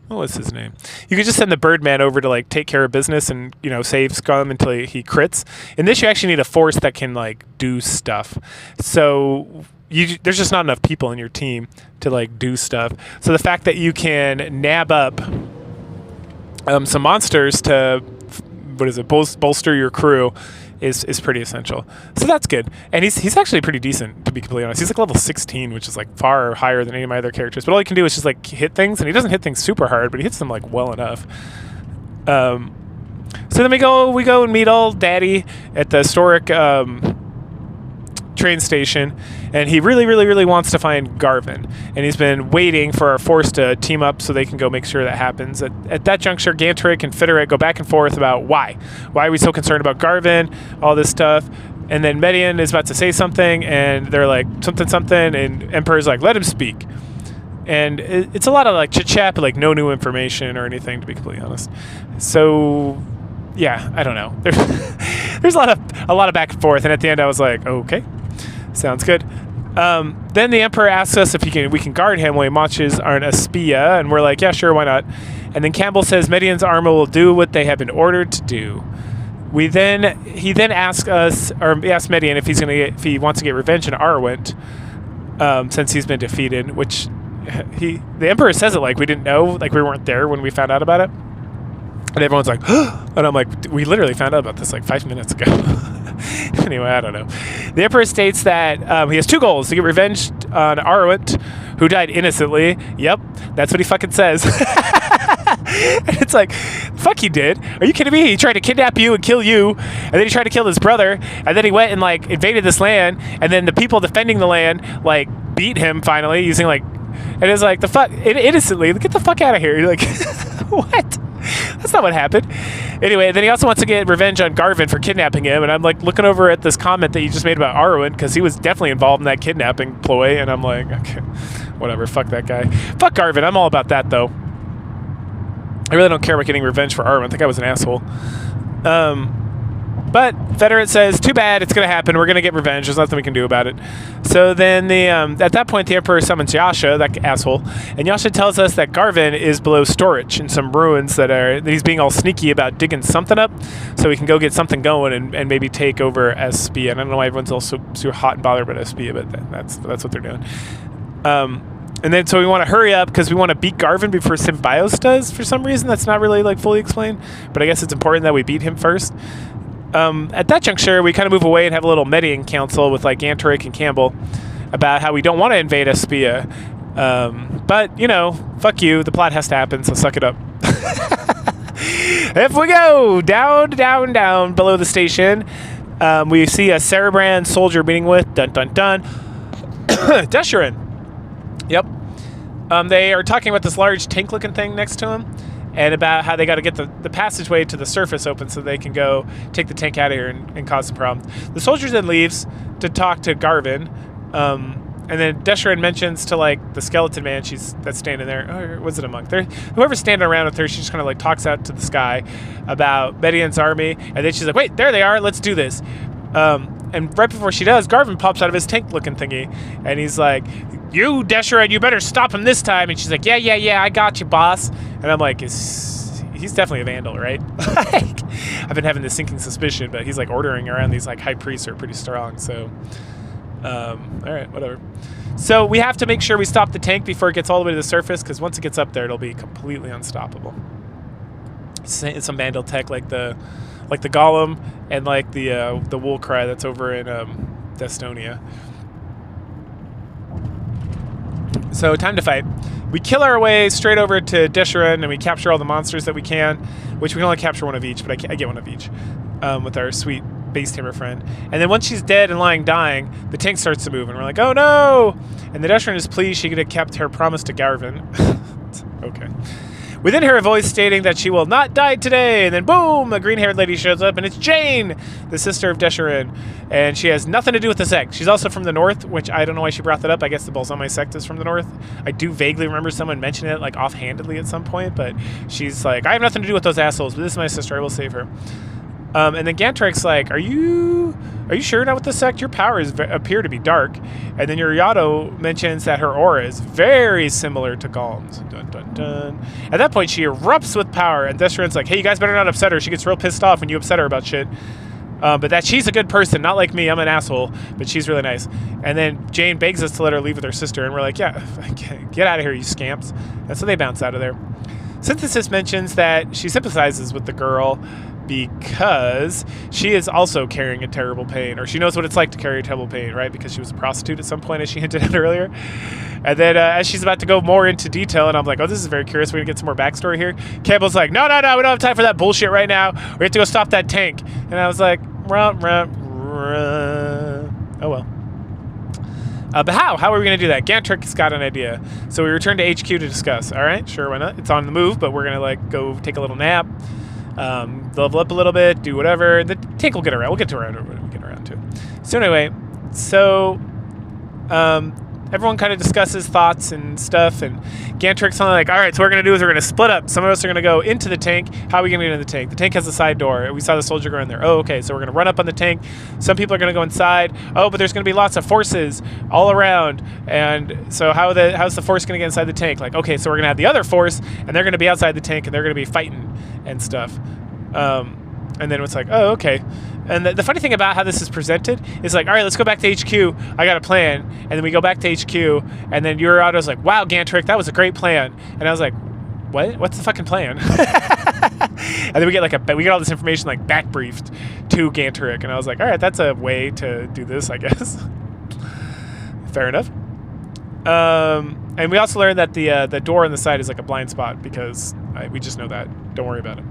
what was his name? You could just send the Birdman over to like take care of business and save Scum until he crits. In this, you actually need a force that can like do stuff. So there's just not enough people in your team to like do stuff. So the fact that you can nab up some monsters to bolster your crew is pretty essential. So that's good. And he's actually pretty decent, to be completely honest. He's like level 16, which is like far higher than any of my other characters. But all he can do is just like hit things, and he doesn't hit things super hard, but he hits them like well enough. So then we go and meet old Daddy at the Storic train station, and he really, really, really wants to find Garvin, and he's been waiting for our force to team up so they can go make sure that happens. At that juncture, Ganteric and Fitteric go back and forth about why are we so concerned about Garvin, all this stuff, and then Medion is about to say something, and they're like something, and Emperor's like, let him speak. And it's a lot of like chit chat, but like no new information or anything, to be completely honest. So yeah, I don't know. There's a lot of back and forth, and at the end I was like, okay. Sounds good. Then the Emperor asks us if we can guard him while he marches on Espia, and we're like, yeah, sure, why not? And then Campbell says Medion's armor will do what they have been ordered to do. He then asks Medion if he wants to get revenge on Arwent, since he's been defeated. Which the Emperor says it like we didn't know, like we weren't there when we found out about it. And everyone's like, and I'm like, we literally found out about this like 5 minutes ago. Anyway, I don't know. The Emperor states that he has 2 goals: to get revenge on Arwent, who died innocently. Yep, that's what he fucking says. And it's like, fuck, he did. Are you kidding me? He tried to kidnap you and kill you, and then he tried to kill his brother, and then he went and like invaded this land, and then the people defending the land like beat him finally using like, and it's like, the fuck, innocently, get the fuck out of here. You're like, what? That's not what happened. Anyway, then he also wants to get revenge on Garvin for kidnapping him, and I'm like looking over at this comment that you just made about Arwen, because he was definitely involved in that kidnapping ploy, and I'm like, okay, whatever, fuck that guy. Fuck Garvin, I'm all about that, though. I really don't care about getting revenge for Arwen. I think I was an asshole. But Federate says, too bad, it's going to happen. We're going to get revenge. There's nothing we can do about it. So then at that point, the Emperor summons Yasha, that asshole. And Yasha tells us that Garvin is below storage in some ruins that he's being all sneaky about digging something up so we can go get something going and maybe take over Espia. And I don't know why everyone's all so hot and bothered about Espia, but that's what they're doing. And then so we want to hurry up because we want to beat Garvin before Symbios does for some reason. That's not really like fully explained, but I guess it's important that we beat him first. At that juncture, we kind of move away and have a little Medion council with like Ganteric and Campbell about how we don't want to invade Espia. But, you know, fuck you. The plot has to happen, so suck it up. If we go down below the station, we see a Cerebrand soldier meeting with Desherin. Yep. They are talking about this large tank-looking thing next to him and about how they got to get the passageway to the surface open so they can go take the tank out of here and cause some problems. The soldier then leaves to talk to Garvin, and then Desherin mentions to, like, the skeleton man that's standing there, or was it a monk? Whoever's standing around with her, she just kind of, like, talks out to the sky about Medion's army, and then she's like, wait, there they are, let's do this. And right before she does, Garvin pops out of his tank-looking thingy, and he's like, you, Desherin, you better stop him this time. And she's like, yeah, I got you, boss. And I'm like, he's definitely a vandal, right? Like, I've been having this sinking suspicion, but he's like ordering around these like high priests are pretty strong. So, all right, whatever. So we have to make sure we stop the tank before it gets all the way to the surface, because once it gets up there, it'll be completely unstoppable. It's some vandal tech like the golem and like the wool cry that's over in Destonia. So time to fight. We kill our way straight over to Desherin and we capture all the monsters that we can, which we can only capture one of each, but I get one of each with our sweet base tamer friend. And then once she's dead and dying, the tank starts to move and we're like, oh no! And the Desherin is pleased she could have kept her promise to Garvin. Okay. Within her, a voice stating that she will not die today, and then boom, a green-haired lady shows up, and it's Jane, the sister of Desherin, and she has nothing to do with the sect. She's also from the north, which I don't know why she brought that up. I guess the Bulzome sect is from the north. I do vaguely remember someone mentioning it, like, offhandedly at some point, but she's like, I have nothing to do with those assholes, but this is my sister, I will save her. And then Ganteric's like, are you sure you're not with the sect? Your powers appear to be dark. And then Yuriato mentions that her aura is very similar to Golem's. Dun, dun, dun. At that point, she erupts with power, and Desherin's like, hey, you guys better not upset her. She gets real pissed off when you upset her about shit. But that she's a good person, not like me. I'm an asshole, but she's really nice. And then Jane begs us to let her leave with her sister, and we're like, yeah, get out of here, you scamps. And so they bounce out of there. Synthesis mentions that she sympathizes with the girl because she is also carrying a terrible pain, or she knows what it's like to carry a terrible pain, right? Because she was a prostitute at some point, as she hinted at earlier. And then as she's about to go more into detail, and I'm like, oh, this is very curious. We're going to get some more backstory here. Campbell's like, no, we don't have time for that bullshit right now. We have to go stop that tank. And I was like, oh, well. But how? How are we going to do that? Ganteric's got an idea. So we return to HQ to discuss. All right, sure, why not? It's on the move, but we're going to go take a little nap. Level up a little bit, do whatever. The tank will get around. We'll get to around when we get around to it. So anyway, everyone kind of discusses thoughts and stuff, and Ganteric's something like, all right, so what we're going to do is we're going to split up. Some of us are going to go into the tank. How are we going to get into the tank? The tank has a side door. We saw the soldier go in there. Oh, okay, so we're going to run up on the tank. Some people are going to go inside. Oh, but there's going to be lots of forces all around. And so how's the force going to get inside the tank? Like, okay, so we're going to have the other force, and they're going to be outside the tank, and they're going to be fighting and stuff. And then it's like, oh, okay. And the funny thing about how this is presented is like, all right, let's go back to HQ. I got a plan. And then we go back to HQ, and then Yuriato's like, wow, Ganteric, that was a great plan. And I was like, what? What's the fucking plan? And then we get all this information like back briefed to Ganteric, and I was like, all right, that's a way to do this, I guess. Fair enough. And we also learned that the door on the side is like a blind spot because we just know that. Don't worry about it.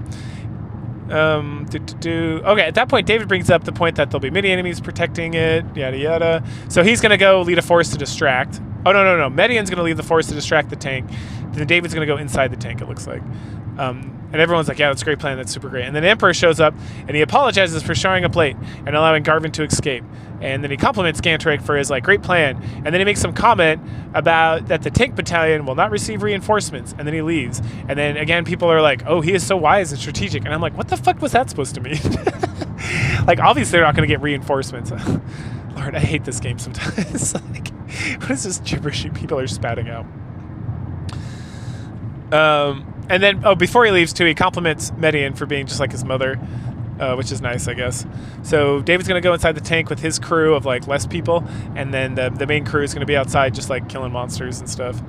Okay, at that point, David brings up the point that there'll be many enemies protecting it, yada yada. So he's going to go lead a force to distract. Oh, no. Medion's going to lead the force to distract the tank. Then David's going to go inside the tank, it looks like. And everyone's like, yeah, that's a great plan. That's super great. And then the Emperor shows up, and he apologizes for showing up late and allowing Garvin to escape. And then he compliments Ganteric for his great plan. And then he makes some comment about that the tank battalion will not receive reinforcements. And then he leaves. And then again, people are like, oh, he is so wise and strategic. And I'm like, what the fuck was that supposed to mean? Like, obviously they're not going to get reinforcements. Lord, I hate this game sometimes. Like, what is this gibberish people are spouting out? And then, before he leaves too, he compliments Medion for being just like his mother, which is nice, I guess. So David's going to go inside the tank with his crew of like less people, and then the main crew is going to be outside just like killing monsters and stuff.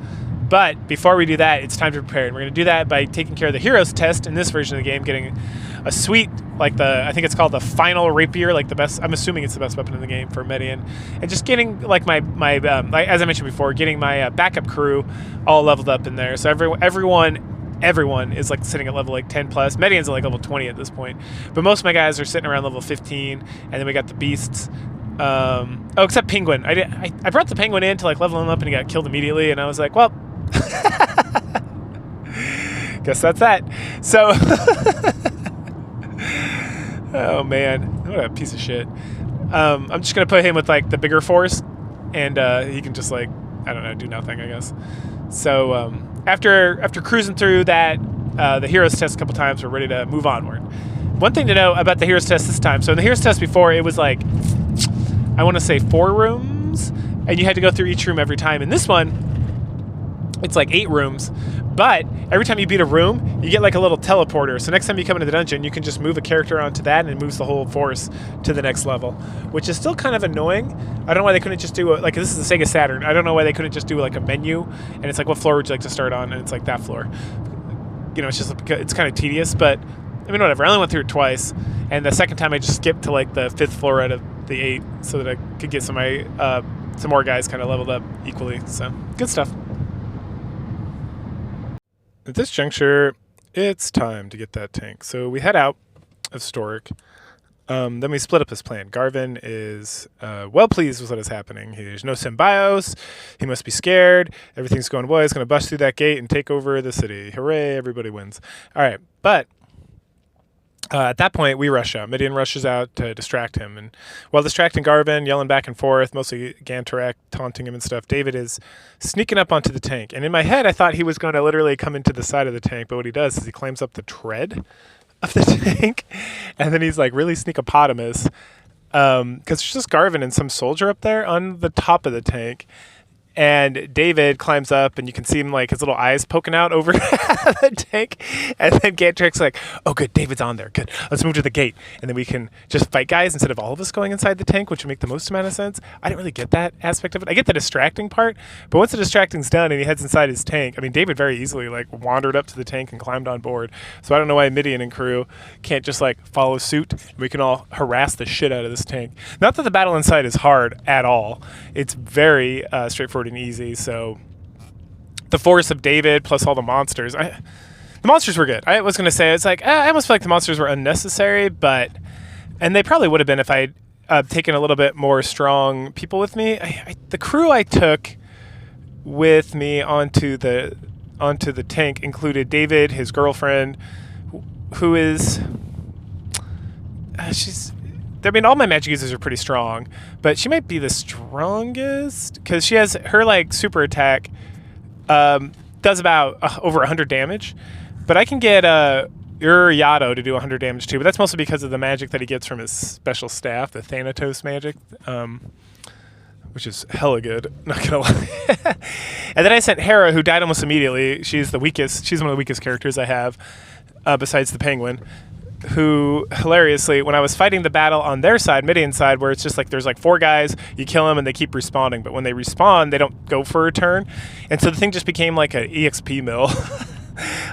But before we do that, it's time to prepare. And we're going to do that by taking care of the heroes test in this version of the game, getting a sweet, like I think it's called the final rapier, like the best, I'm assuming it's the best weapon in the game for Medion. And just getting like my like, as I mentioned before, getting my backup crew all leveled up in there. So everyone is like sitting at level like 10 plus. Medion's at like level 20 at this point. But most of my guys are sitting around level 15. And then we got the beasts. Except Penguin. I brought the Penguin in to like level him up and he got killed immediately. And I was like, well, guess that's that. So, oh man, what a piece of shit. I'm just gonna put him with like the bigger force, and he can just like, I don't know, do nothing, I guess. So after cruising through that the heroes test a couple times, we're ready to move onward. One thing to know about the heroes test this time. So in the heroes test before, it was like, I want to say 4 rooms, and you had to go through each room every time. In this one, it's like 8 rooms, but every time you beat a room, you get like a little teleporter. So next time you come into the dungeon, you can just move a character onto that, and it moves the whole force to the next level, which is still kind of annoying. I don't know why they couldn't just do like, this is the Sega Saturn. I don't know why they couldn't just do like a menu, and it's like, what floor would you like to start on? And it's like that floor. You know, it's kind of tedious, but I mean, whatever. I only went through it twice, and the second time I just skipped to like the 5th floor out of the 8 so that I could get some more guys kind of leveled up equally. So good stuff. At this juncture, it's time to get that tank. So we head out of Storic. Then we split up his plan. Garvin is well pleased with what is happening. There's no symbios. He must be scared. Everything's going well. He's going to bust through that gate and take over the city. Hooray, everybody wins. All right, but at that point, we rush out. Medion rushes out to distract him. And while distracting Garvin, yelling back and forth, mostly Gantarak taunting him and stuff, David is sneaking up onto the tank. And in my head, I thought he was going to literally come into the side of the tank. But what he does is he climbs up the tread of the tank. And then he's like really sneakopotamus. Because there's just Garvin and some soldier up there on the top of the tank. And David climbs up, and you can see him like his little eyes poking out over the tank. And then Gantarak's like, "Oh, good, David's on there. Good, let's move to the gate, and then we can just fight guys instead of all of us going inside the tank," which would make the most amount of sense. I didn't really get that aspect of it. I get the distracting part, but once the distracting's done and he heads inside his tank, I mean, David very easily like wandered up to the tank and climbed on board. So I don't know why Medion and crew can't just like follow suit. We can all harass the shit out of this tank. Not that the battle inside is hard at all. It's very straightforward and easy. So the force of David plus all the monsters, the monsters were good. I was going to say, it's like, I almost feel like the monsters were unnecessary, and they probably would have been if I'd taken a little bit more strong people with me. The crew I took with me onto the tank included David, his girlfriend, who is, I mean, all my magic users are pretty strong, but she might be the strongest because she has her like super attack does about over 100 damage, but I can get Uriato to do 100 damage too, but that's mostly because of the magic that he gets from his special staff, the Thanatos magic, which is hella good, not gonna lie. And then I sent Hera, who died almost immediately. She's the weakest. She's one of the weakest characters I have, besides the Penguin, who hilariously, when I was fighting the battle on their side, Medion's side, where it's just like there's like 4 guys, you kill them and they keep respawning, but when they respawn, they don't go for a turn, and so the thing just became like an EXP mill.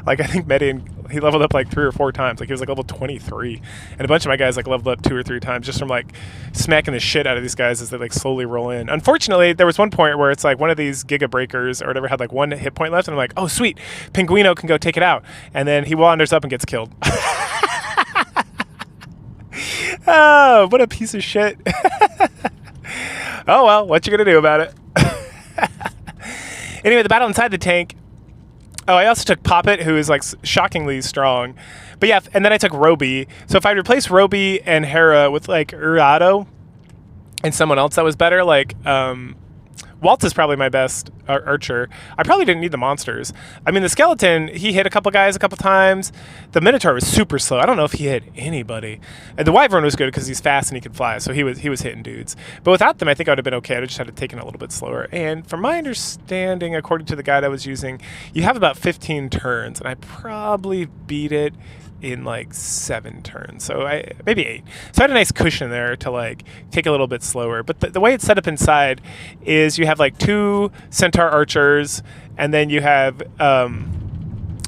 Like I think Medion, he leveled up like 3 or 4 times. Like he was like level 23, and a bunch of my guys like leveled up 2 or 3 times just from like smacking the shit out of these guys as they like slowly roll in. Unfortunately, there was one point where it's like one of these Giga Breakers or whatever had like 1 hit point left, and I'm like, oh sweet, Pinguino can go take it out, and then he wanders up and gets killed. Oh, what a piece of shit. Oh well, what you gonna do about it? Anyway, the battle inside the tank. Oh, I also took Poppet, who is like shockingly strong. But yeah, and then I took Roby. So if I replace Roby and Hera with like Uriato and someone else that was better, like Waltz is probably my best archer. I probably didn't need the monsters. I mean, the skeleton, he hit a couple guys a couple times. The Minotaur was super slow. I don't know if he hit anybody. And the Wyvern was good because he's fast and he could fly, so he was hitting dudes. But without them, I think I would have been okay. I would just had to take it a little bit slower. And from my understanding, according to the guide I was using, you have about 15 turns, and I probably beat it in like 7 turns, so maybe 8. So I had a nice cushion there to like take a little bit slower. But the way it's set up inside is you have like 2 centaur archers, and then you have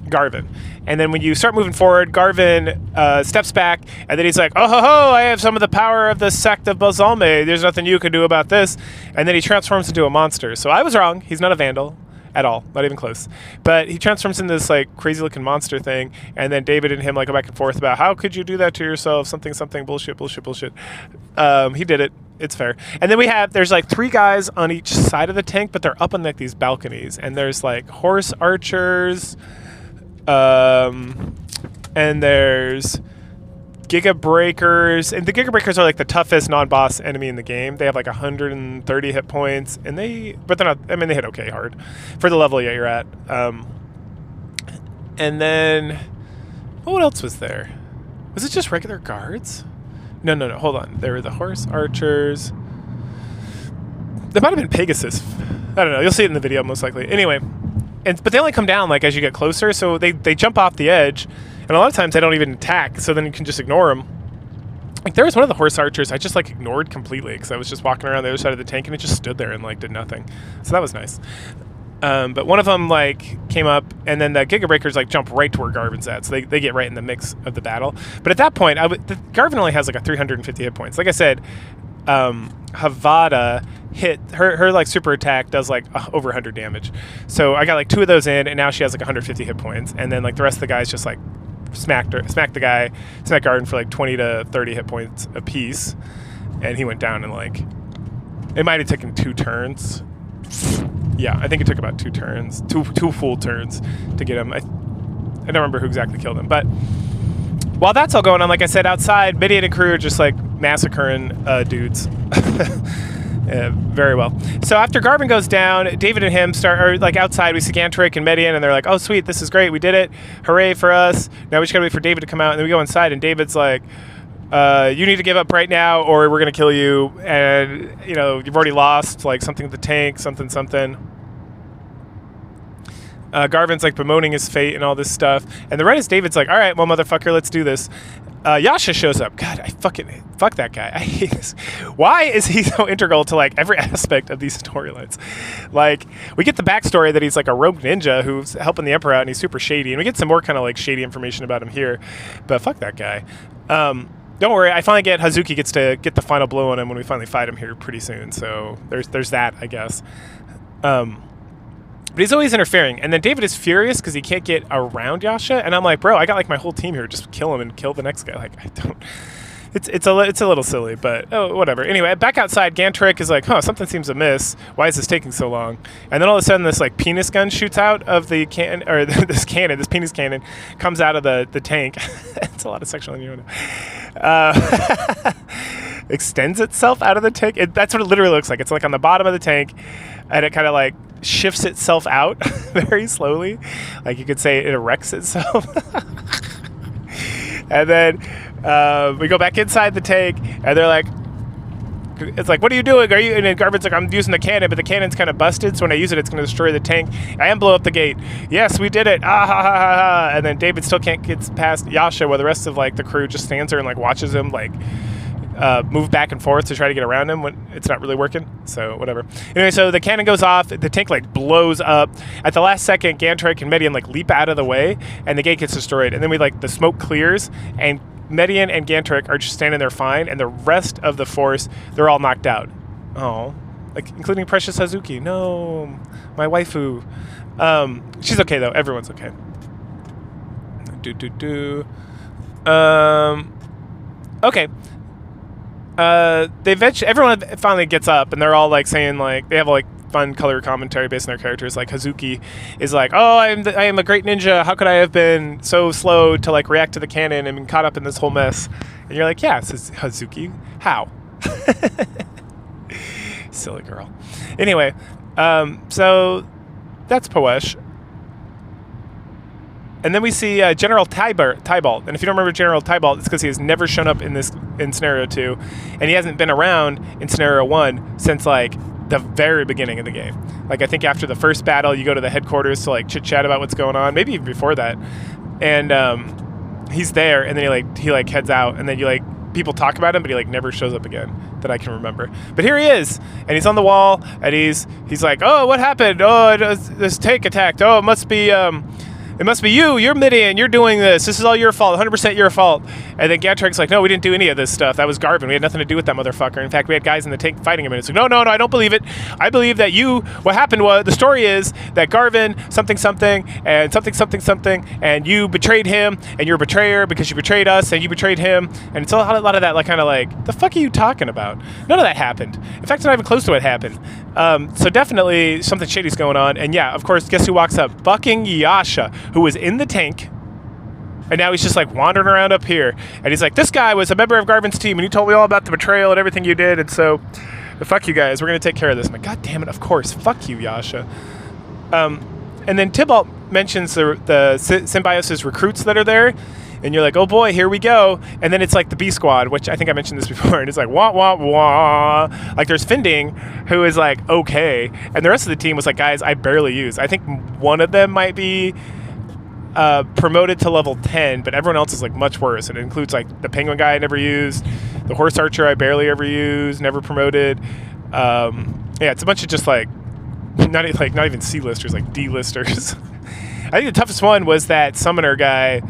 Garvin. And then when you start moving forward, Garvin steps back, and then he's like, oh ho ho, I have some of the power of the sect of Bulzome. There's nothing you can do about this. And then he transforms into a monster. So I was wrong. He's not a vandal at all, not even close. But he transforms into this like crazy looking monster thing, and then David and him like go back and forth about how could you do that to yourself, something bullshit. He did it. It's fair. And then there's like 3 guys on each side of the tank, but they're up on like these balconies, and there's like horse archers, and there's Giga Breakers, and the Giga Breakers are like the toughest non-boss enemy in the game. They have like 130 hit points, and but they're not. I mean, they hit okay hard for the level you're at. And then, what else was there? Was it just regular guards? No. Hold on. There were the horse archers. There might have been Pegasus. I don't know. You'll see it in the video most likely. Anyway, but they only come down like as you get closer, so they jump off the edge. And a lot of times they don't even attack, so then you can just ignore them. Like there was one of the horse archers I just like ignored completely because I was just walking around the other side of the tank and it just stood there and like did nothing. So that was nice. But one of them like came up, and then the Giga Breakers like jump right to where Garvin's at, so they get right in the mix of the battle. But at that point, Garvin only has like a 350 hit points. Like I said, Havada hit her like super attack does like over 100 damage. So I got like 2 of those in, and now she has like 150 hit points, and then like the rest of the guys just like smacked Garvin for like 20 to 30 hit points a piece, and he went down in like, it might have taken 2 turns. Yeah, I think it took about 2 turns, two full turns to get him. I don't remember who exactly killed him, but while that's all going on, like I said, outside, Medion and crew are just like massacring dudes. Very well. So after Garvin goes down, David and him like outside, we see Gantrick and Medion, and they're like, oh sweet, this is great, we did it, hooray for us. Now we just gotta wait for David to come out, and then we go inside, and David's like, you need to give up right now or we're gonna kill you, and you know, you've already lost like something with the tank, something. Garvin's like bemoaning his fate and all this stuff, and the right as David's like, all right, well motherfucker, let's do this. Yasha shows up. God, fuck that guy. I hate this. Why is he so integral to like every aspect of these storylines? Like, we get the backstory that he's like a rogue ninja who's helping the Emperor out, and he's super shady, and we get some more kind of like shady information about him here, but fuck that guy. Don't worry, I finally get Hazuki gets to get the final blow on him when we finally fight him here pretty soon, so there's that, I guess. But he's always interfering, and then David is furious because he can't get around Yasha, and I'm like, bro, I got like my whole team here, just kill him and kill the next guy. Like, I don't. It's a little silly, but oh, whatever. Anyway, back outside, Gantrick is like, something seems amiss. Why is this taking so long? And then all of a sudden, this like penis gun shoots out of the cannon, or this penis cannon comes out of the tank. It's a lot of sexual innuendo. Extends itself out of the tank. That's what it literally looks like. It's like on the bottom of the tank, and it kind of like shifts itself out very slowly. Like you could say it erects itself. And then we go back inside the tank, and they're like, it's like, what are you doing? Are you? And then Garvin's like, I'm using the cannon, but the cannon's kind of busted, so when I use it, it's going to destroy the tank. I am blow up the gate. Yes, we did it. Ah ha ha ha ha. And then David still can't get past Yasha, while the rest of like the crew just stands there and like watches him like move back and forth to try to get around him when it's not really working. So whatever. Anyway, so the cannon goes off, the tank like blows up. At the last second, Gantrick and Medion like leap out of the way, and the gate gets destroyed. And then the smoke clears, and Medion and Gantrick are just standing there fine, and the rest of the force, they're all knocked out. Oh, like including Precious Hazuki. No, my waifu. She's okay though. Everyone's okay. Okay. Everyone finally gets up, and they're all like saying like they have like fun color commentary based on their characters. Like Hazuki is like, oh, I am a great ninja. How could I have been so slow to like react to the cannon and been caught up in this whole mess? And you're like, yeah, says Hazuki. How? Silly girl. Anyway, So that's Poesh. And then we see General Tybalt. And if you don't remember General Tybalt, it's because he has never shown up in scenario 2, and he hasn't been around in scenario 1 since like the very beginning of the game. Like I think after the first battle, you go to the headquarters to like chit chat about what's going on, maybe even before that. And he's there, and then he heads out, and then people talk about him, but he like never shows up again that I can remember. But here he is, and he's on the wall, and he's like, oh, what happened? Oh, this tank attacked. Oh, it must be you. You're Medion. You're doing this. This is all your fault. 100% your fault. And then Gantrek's like, no, we didn't do any of this stuff. That was Garvin. We had nothing to do with that motherfucker. In fact, we had guys in the tank fighting him. And it's like, no, I don't believe it. I believe that what happened was, the story is that Garvin, something, and something, and you betrayed him, and you're a betrayer because you betrayed us, and you betrayed him. And it's a lot of that, like, kind of like, the fuck are you talking about? None of that happened. In fact, it's not even close to what happened. So definitely something shady's going on. And yeah, of course, guess who walks up? Fucking Yasha, who was in the tank. And now he's just like wandering around up here. And he's like, this guy was a member of Garvin's team, and he told me all about the betrayal and everything you did. And so, fuck you guys. We're going to take care of this. I'm like, God damn it, of course. Fuck you, Yasha. And then Tybalt mentions the Symbiosis recruits that are there. And you're like, oh boy, here we go. And then it's like the B Squad, which I think I mentioned this before. And it's like, wah, wah, wah. Like there's Finding, who is like, okay. And the rest of the team was like, guys, I barely use. I think one of them might be promoted to level 10, but everyone else is like much worse. And it includes like the Penguin guy I never used, the Horse Archer I barely ever used, never promoted. Yeah, it's a bunch of just like not even C-listers, like D-listers. I think the toughest one was that Summoner guy,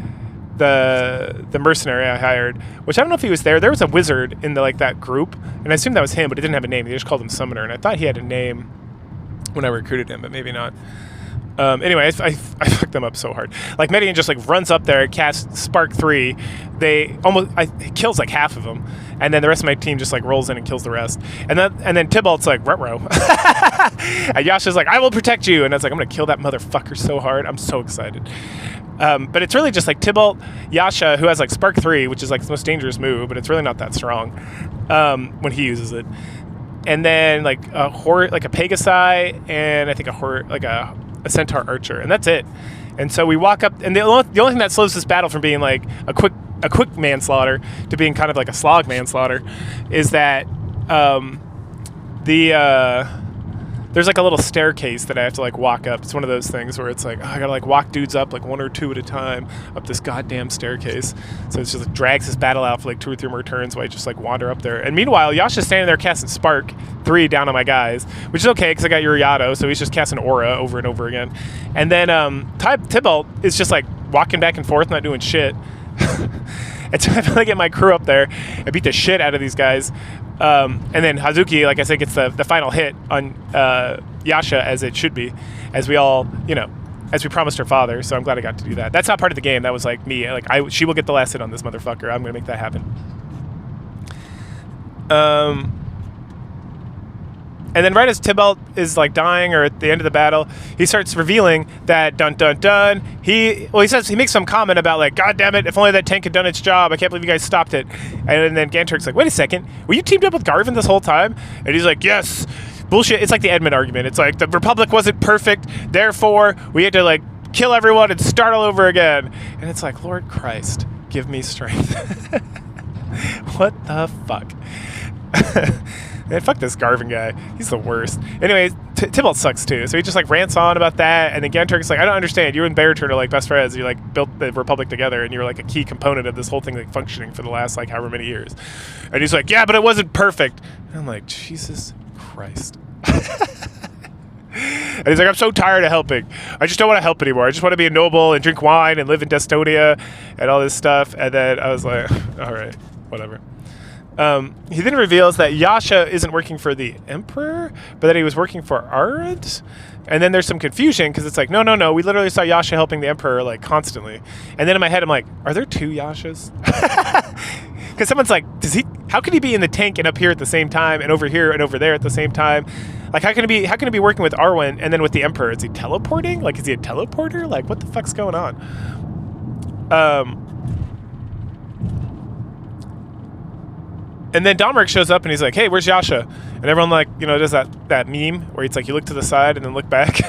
the mercenary I hired, which I don't know if he was there. There was a wizard in that group, and I assumed that was him, but it didn't have a name. They just called him Summoner, and I thought he had a name when I recruited him, but maybe not. Anyway, I fucked them up so hard. Like Medion just like runs up there, casts Spark 3. It kills like half of them, and then the rest of my team just like rolls in and kills the rest. And then Tybalt's like, ruh-roh. And Yasha's like, I will protect you. And I was like, I'm gonna kill that motherfucker so hard. I'm so excited. But it's really just like Tybalt, Yasha, who has like Spark 3, which is like the most dangerous move, but it's really not that strong when he uses it. And then like a Pegasi, and I think a Centaur Archer, and that's it. And so we walk up, and the only thing that slows this battle from being like a quick manslaughter to being kind of like a slog manslaughter is that there's like a little staircase that I have to like walk up. It's one of those things where it's like, I gotta like walk dudes up like one or two at a time up this goddamn staircase. So it's just like drags this battle out for like 2 or 3 more turns while I just like wander up there. And meanwhile, Yasha's standing there casting Spark 3 down on my guys, which is okay because I got Uriato, so he's just casting Aura over and over again. And then Tybalt is just like walking back and forth, not doing shit. And so I finally get my crew up there. I beat the shit out of these guys. And then Hazuki, like I said, gets the final hit on Yasha, as it should be, as we all, as we promised her father. So I'm glad I got to do that. That's not part of the game. That was like me. Like she will get the last hit on this motherfucker. I'm gonna make that happen. And then right as Tybalt is like dying or at the end of the battle, he starts revealing that dun dun dun. He makes some comment about like, God damn it, if only that tank had done its job. I can't believe you guys stopped it. And then Gantrek's like, wait a second, were you teamed up with Garvin this whole time? And he's like, yes. Bullshit. It's like the Edmund argument. It's like the Republic wasn't perfect, therefore we had to like kill everyone and start all over again. And it's like, Lord Christ, give me strength. What the fuck? Man, fuck this Garvin guy. He's the worst. Anyways, Tybalt sucks too. So he just like rants on about that, and then Gantrek's like, I don't understand. You and Bearturn are like best friends. You like built the Republic together, and you're like a key component of this whole thing like functioning for the last like however many years. And he's like, yeah, but it wasn't perfect. And I'm like, Jesus Christ. And he's like, I'm so tired of helping. I just don't want to help anymore. I just want to be a noble and drink wine and live in Destonia and all this stuff. And then I was like, all right, whatever. He then reveals that Yasha isn't working for the Emperor, but that he was working for Arad. And then there's some confusion because it's like, no, we literally saw Yasha helping the Emperor like constantly. And then in my head, I'm like, are there 2 Yashas? Because someone's like, how can he be in the tank and up here at the same time and over here and over there at the same time? Like, how can he be working with Arwen and then with the Emperor? Is he teleporting? Like, is he a teleporter? Like, what the fuck's going on? And then Domeric shows up and he's like, hey, where's Yasha? And everyone like, you know, does that meme where it's like you look to the side and then look back.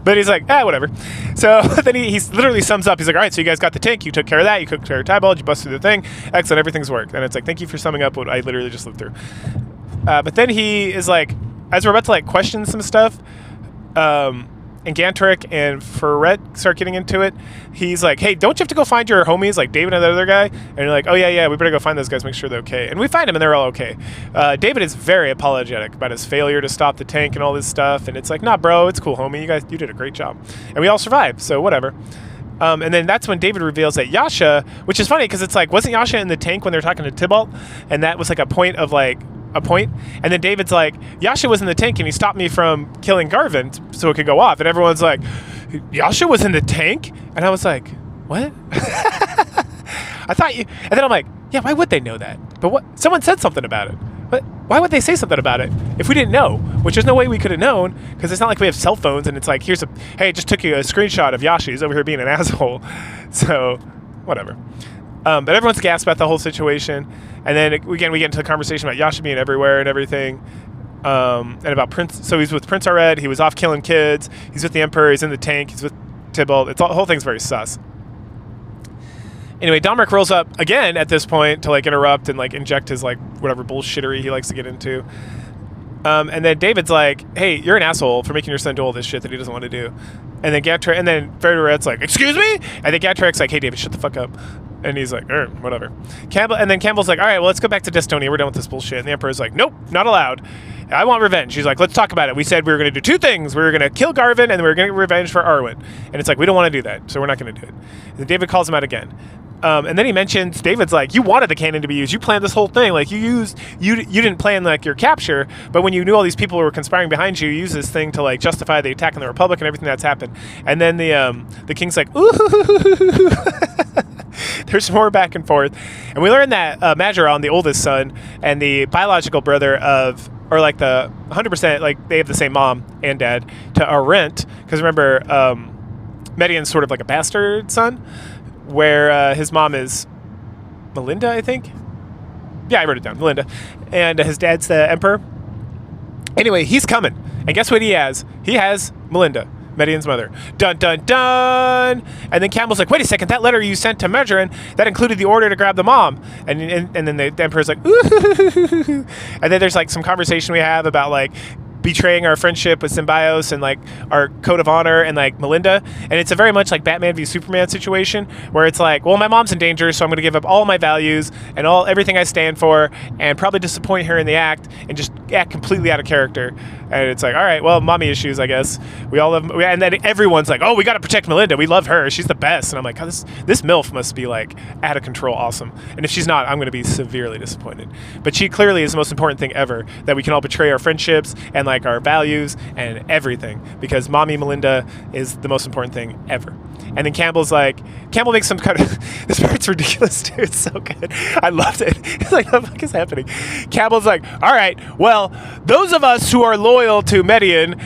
But he's like, whatever. So then he literally sums up. He's like, all right, so you guys got the tank. You took care of that. You took care of Tybalt. You busted the thing. Excellent. Everything's worked. And it's like, thank you for summing up what I literally just lived through. But then he is like, as we're about to like question some stuff, and Gantrick and Ferret start getting into it. He's like, hey, don't you have to go find your homies, like David and that other guy? And you're like, oh, yeah, we better go find those guys, make sure they're okay. And we find them, and they're all okay. David is very apologetic about his failure to stop the tank and all this stuff. And it's like, nah, bro, it's cool, homie. You did a great job. And we all survived, so whatever. And then that's when David reveals that Yasha, which is funny because it's like, wasn't Yasha in the tank when they were talking to Tybalt? And that was like a point. And then David's like, Yasha was in the tank and he stopped me from killing Garvin so it could go off. And everyone's like, Yasha was in the tank? And I was like, what? I thought you... And then I'm like, yeah, why would they know that? But what? Someone said something about it. But why would they say something about it if we didn't know? Which there's no way we could have known because it's not like we have cell phones and it's like, hey, I just took you a screenshot of Yasha. He's over here being an asshole. So, whatever. But everyone's gasped about the whole situation. And then, again, we get into the conversation about Yasha being everywhere and everything. And about Prince. So he's with Prince Ared. He was off killing kids. He's with the Emperor. He's in the tank. He's with Tybalt. The whole thing's very sus. Anyway, Domeric rolls up again at this point to, like, interrupt and, like, inject his, like, whatever bullshittery he likes to get into. And then David's like, hey, you're an asshole for making your son do all this shit that he doesn't want to do. And then Ferret's like, excuse me? And then Gantric's like, hey, David, shut the fuck up. And he's like, whatever. Campbell's like, all right, well, let's go back to Destonia. We're done with this bullshit. And the Emperor's like, nope, not allowed. I want revenge. He's like, let's talk about it. We said we were going to do two things. We were going to kill Garvin, and we were going to get revenge for Arwen. And it's like, we don't want to do that, so we're not going to do it. And then David calls him out again. And then he mentions, David's like, you wanted the cannon to be used. You planned this whole thing. Like, you didn't plan, like, your capture, but when you knew all these people were conspiring behind you, you used this thing to, like, justify the attack on the Republic and everything that's happened. And then the king's like, ooh. There's more back and forth. And we learn that Majoron, the oldest son, and the biological brother of, or like the 100%, like they have the same mom and dad, to Arendt. Because remember, Medion's sort of like a bastard son, where his mom is Melinda, I think. Yeah, I wrote it down, Melinda. And his dad's the Emperor. Anyway, he's coming. And guess what he has? He has Melinda, Medion's mother. Dun, dun, dun! And then Campbell's like, wait a second, that letter you sent to Majoron, that included the order to grab the mom. And then the Emperor's like, ooh. And then there's like some conversation we have about like betraying our friendship with Symbios and like our code of honor and like Melinda. And it's a very much like Batman v Superman situation where it's like, well, my mom's in danger, so I'm going to give up all my values and everything I stand for and probably disappoint her in the act and just act completely out of character. And it's like, all right, well, mommy issues, I guess. We all love, and then everyone's like, oh, we got to protect Melinda. We love her. She's the best. And I'm like, oh, this MILF must be like out of control awesome. And if she's not, I'm going to be severely disappointed. But she clearly is the most important thing ever, that we can all betray our friendships and like our values and everything, because mommy Melinda is the most important thing ever. And then Campbell makes some kind of, this part's ridiculous too, it's so good, I loved it. It's like, what the fuck is happening? Campbell's like, all right, well, those of us who are loyal to Medion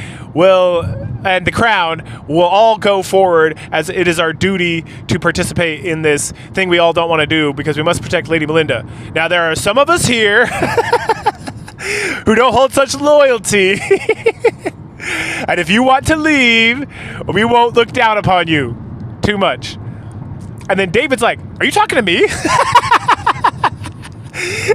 and the crown will all go forward, as it is our duty to participate in this thing we all don't want to do because we must protect Lady Melinda. Now there are some of us here who don't hold such loyalty. And if you want to leave, we won't look down upon you too much. And then David's like, are you talking to me?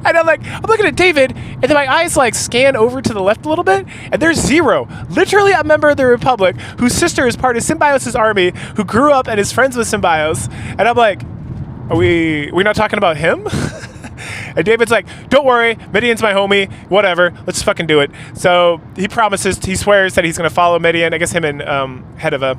And I'm looking at David, and then my eyes like scan over to the left a little bit, and there's Zero, literally a member of the Republic whose sister is part of Symbios' army, who grew up and is friends with Symbios. And I'm like, we're not talking about him? And David's like, don't worry, Medion's my homie, whatever, let's fucking do it. So he swears that he's going to follow Medion, I guess him and Hedeva.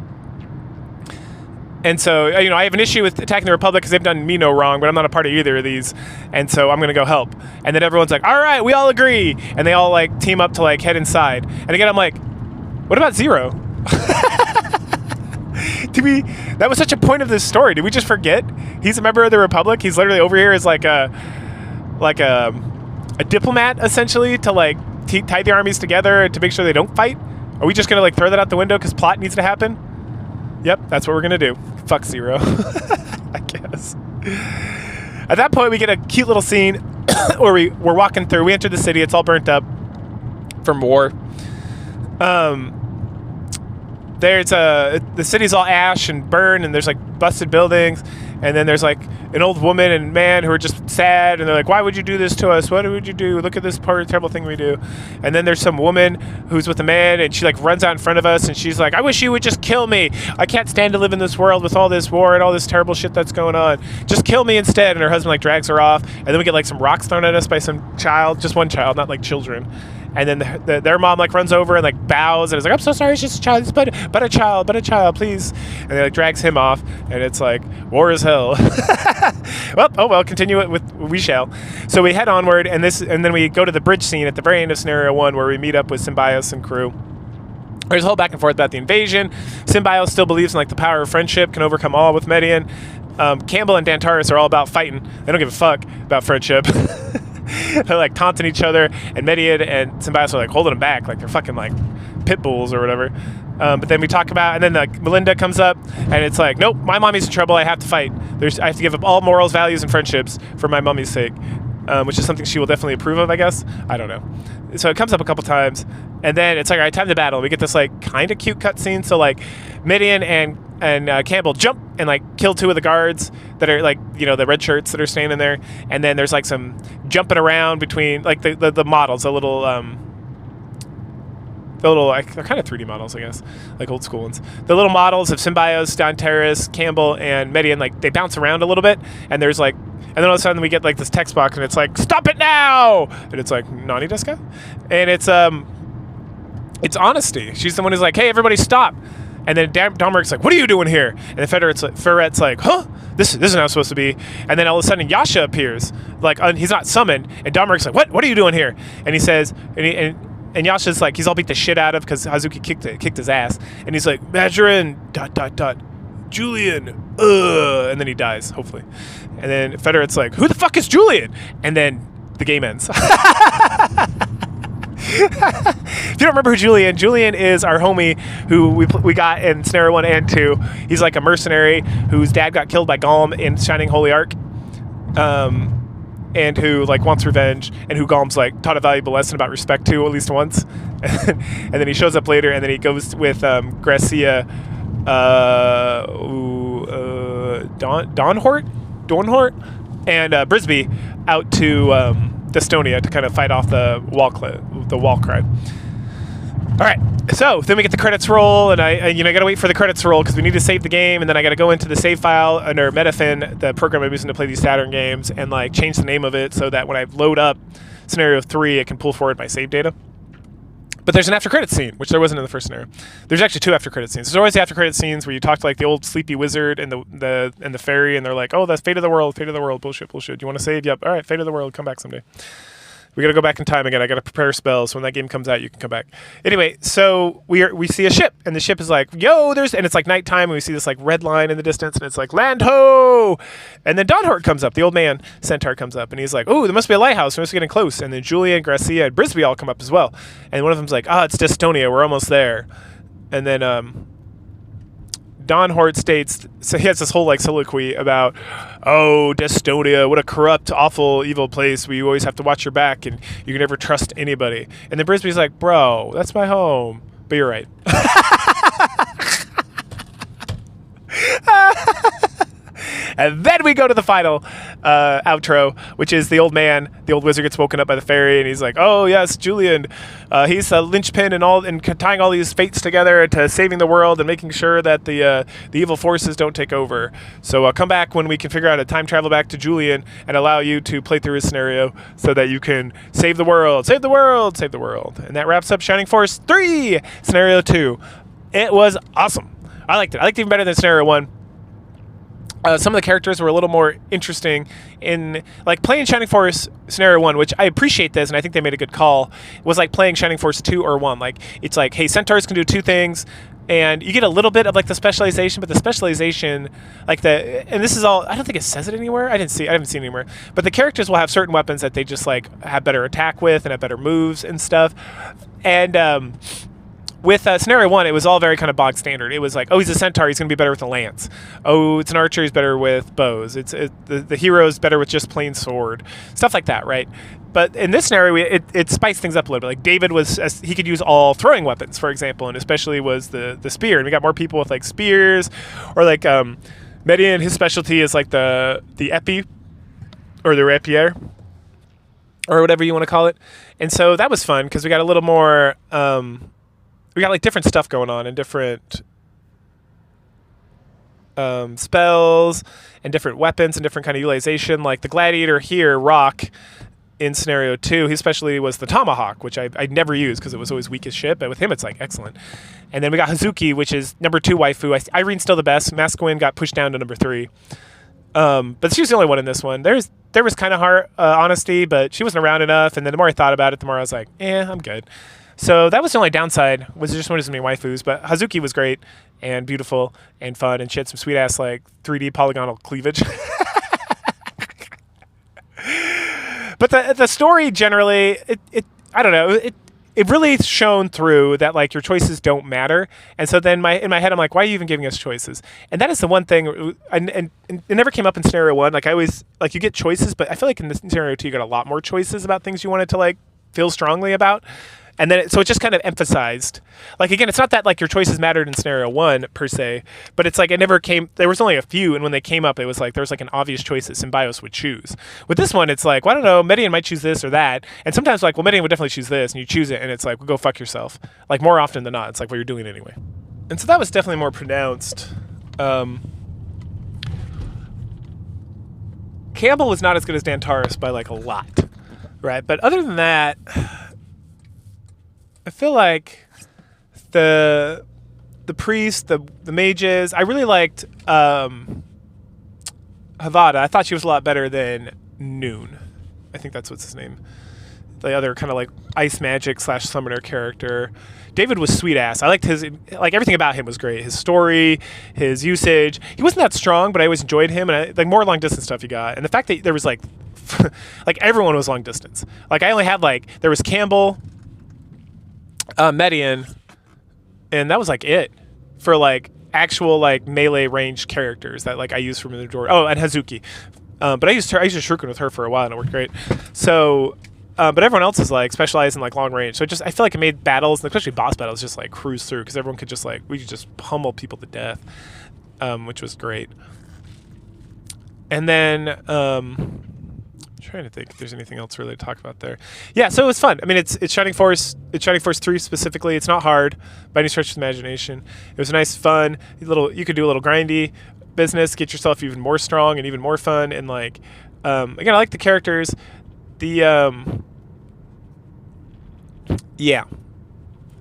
And so, I have an issue with attacking the Republic because they've done me no wrong, but I'm not a part of either of these. And so I'm going to go help. And then everyone's like, all right, we all agree. And they all like team up to like head inside. And again, I'm like, what about Zero? That was such a point of this story. Did we just forget? He's a member of the Republic. He's literally over here as like a diplomat, essentially, to like tie the armies together to make sure they don't fight. Are we just going to like throw that out the window because plot needs to happen? Yep, that's what we're going to do. Fuck Zero, I guess. At that point, we get a cute little scene or we're walking through. We enter the city. It's all burnt up from war. The city's all ash and burn, and there's like busted buildings, and then there's like an old woman and man who are just sad, and they're like, why would you do this to us? What would you do? Look at this terrible thing we do. And then there's some woman who's with a man, and she like runs out in front of us, and she's like, I wish you would just kill me. I can't stand to live in this world with all this war and all this terrible shit that's going on. Just kill me instead. And her husband like drags her off, and then we get like some rocks thrown at us by some child, just one child, not like children. And then their mom like runs over and like bows and is like, I'm so sorry, it's just a child, but a child, please. And then like drags him off, and it's like, war is hell. well, continue it with we shall. So we head onward, and then we go to the bridge scene at the very end of scenario 1, where we meet up with Symbiosis and crew. There's a whole back and forth about the invasion. Symbiosis still believes in like the power of friendship can overcome all with Medion. Campbell and Dantaris are all about fighting. They don't give a fuck about friendship. They're like taunting each other, and Medion and Symbiosis are like holding them back, like they're fucking like pit bulls or whatever. But then we talk about, and then like Melinda comes up, and it's like, nope, my mommy's in trouble. I have to fight. I have to give up all morals, values, and friendships for my mommy's sake, which is something she will definitely approve of, I guess. I don't know. So it comes up a couple times, and then it's like, all right, time to battle. We get this like kind of cute cutscene. So like Medion and Campbell jump and like kill 2 of the guards that are like, you know, the red shirts that are standing there, and then there's like some jumping around between like the models, the little like, they're kind of 3D models, I guess, like old school ones. The little models of Symbiosis, Dantaris, Campbell, and Medion, like they bounce around a little bit, and there's like, and then all of a sudden we get like this text box, and it's like, stop it now, and it's like, Nani desu ka? And it's Honesty. She's the one who's like, hey, everybody stop. And then Dommeric's like, what are you doing here? And then Ferret's like, huh? This is how it's supposed to be. And then all of a sudden Yasha appears. Like, he's not summoned. And Dommeric's like, what are you doing here? And he says, and Yasha's like, he's all beat the shit out of because Hazuki kicked his ass. And he's like, Majorin, ... Julian, and then he dies, hopefully. And then Federer's like, who the fuck is Julian? And then the game ends. If you don't remember who Julian is our homie who we got in scenario 1 and 2. He's like a mercenary whose dad got killed by Golem in Shining Holy Ark, and who like wants revenge, and who Golem's like taught a valuable lesson about respect to at least once. And then he shows up later, and then he goes with Gracia, Dornhort, and Brisby out to Estonia to kind of fight off the wall crowd. All right, so then we get the credits roll, and I gotta wait for the credits to roll because we need to save the game, and then I gotta go into the save file under Metafin, the program I'm using to play these Saturn games, and like change the name of it so that when I load up scenario 3, it can pull forward my save data. But there's an after credits scene, which there wasn't in the first scenario. There's actually 2 after credits scenes. There's always the after credits scenes where you talk to like the old sleepy wizard and the fairy, and they're like, oh, that's fate of the world, bullshit. Do you want to save? Yep. All right, fate of the world, come back someday. We got to go back in time again. I got to prepare spells. So when that game comes out, you can come back. Anyway, so we see a ship, and the ship is like, yo, and it's like nighttime, and we see this like red line in the distance, and it's like, land ho! And then Donhart comes up, the old man centaur comes up, and he's like, oh, there must be a lighthouse. We must be getting close. And then Julia and Gracia and Brisby all come up as well. And one of them's like, it's Destonia. We're almost there. And then Don Hort states, so he has this whole like soliloquy about, oh, Destonia, what a corrupt, awful, evil place where you always have to watch your back and you can never trust anybody. And then Brisby's like, bro, that's my home. But you're right. And then we go to the final outro, which is the old wizard gets woken up by the fairy, and he's like, oh yes, Julian, he's a linchpin and tying all these fates together to saving the world and making sure that the evil forces don't take over. So come back when we can figure out a time travel back to Julian and allow you to play through his scenario so that you can save the world. And that wraps up Shining Force 3, Scenario 2. It was awesome. I liked it. I liked it even better than Scenario 1. Some of the characters were a little more interesting in like playing Shining Force Scenario 1, which I appreciate this, and I think they made a good call, was like playing Shining Force 2 or 1. Like, it's like, hey, centaurs can do 2 things, and you get a little bit of like the specialization, but the specialization, like and this is all, I don't think it says it anywhere. I haven't seen it anywhere, but the characters will have certain weapons that they just like have better attack with and have better moves and stuff. And with scenario 1, it was all very kind of bog standard. It was like, oh, he's a centaur, he's going to be better with a lance. Oh, it's an archer, he's better with bows. The hero's better with just plain sword. Stuff like that, right? But in this scenario, it spiced things up a little bit. Like David he could use all throwing weapons, for example, and especially was the spear. And we got more people with like spears, or like Medion, his specialty is like the épée, or the rapier, or whatever you want to call it. And so that was fun because we got a little more, we got like different stuff going on and different spells and different weapons and different kind of utilization. Like the gladiator here, Rock, in scenario 2, his specialty was the tomahawk, which I never used because it was always weak as shit, but with him it's like excellent. And then we got Hazuki, which is number 2 waifu. Irene's still the best. Masculine got pushed down to number 3. But she was the only one in this one. There was kind of hard honesty, but she wasn't around enough. And then the more I thought about it, the more I was like, I'm good. So that was the only downside, was just one of many waifus. But Hazuki was great and beautiful and fun, and she had some sweet ass like 3D polygonal cleavage. But the story generally, I don't know, it really shone through that like your choices don't matter. And so then in my head I'm like, why are you even giving us choices? And that is the one thing, and it never came up in scenario 1. Like I always, like you get choices, but I feel like in this scenario 2 you got a lot more choices about things you wanted to like feel strongly about. And then so it just kind of emphasized, like, again, it's not that like your choices mattered in scenario 1 per se, but it's like it never came, there was only a few, and when they came up, it was like there was like an obvious choice that Symbiosis would choose. With this one, it's like, well, I don't know, Medion might choose this or that, and sometimes like, well, Medion would definitely choose this, and you choose it, and it's like, well, go fuck yourself. Like more often than not, it's like what you're doing anyway. And so that was definitely more pronounced. Campbell was not as good as Dantaris by like a lot, right? But other than that, I feel like the priests, the mages, I really liked Havada. I thought she was a lot better than Noon. I think that's what's his name. The other kind of like ice magic / summoner character. David was sweet ass. I liked his, like everything about him was great. His story, his usage. He wasn't that strong, but I always enjoyed him, and like more long distance stuff he got. And the fact that there was like, like everyone was long distance. Like I only had like, there was Campbell, Medion, and that was like it for like actual like melee range characters that like I used from the majority. Oh, and Hazuki, but I used Shuriken with her for a while and it worked great. So, but everyone else is like specialized in like long range. So I feel like it made battles, especially boss battles, just like cruise through because everyone could just like we could just pummel people to death, which was great. And then. Trying to think if there's anything else really to talk about there. Yeah, so it was fun. I mean, it's Shining Force. It's Shining Force 3 specifically. It's not hard by any stretch of the imagination. It was a nice, fun little. You could do a little grindy business, get yourself even more strong and even more fun. And like, again, I like the characters. Yeah.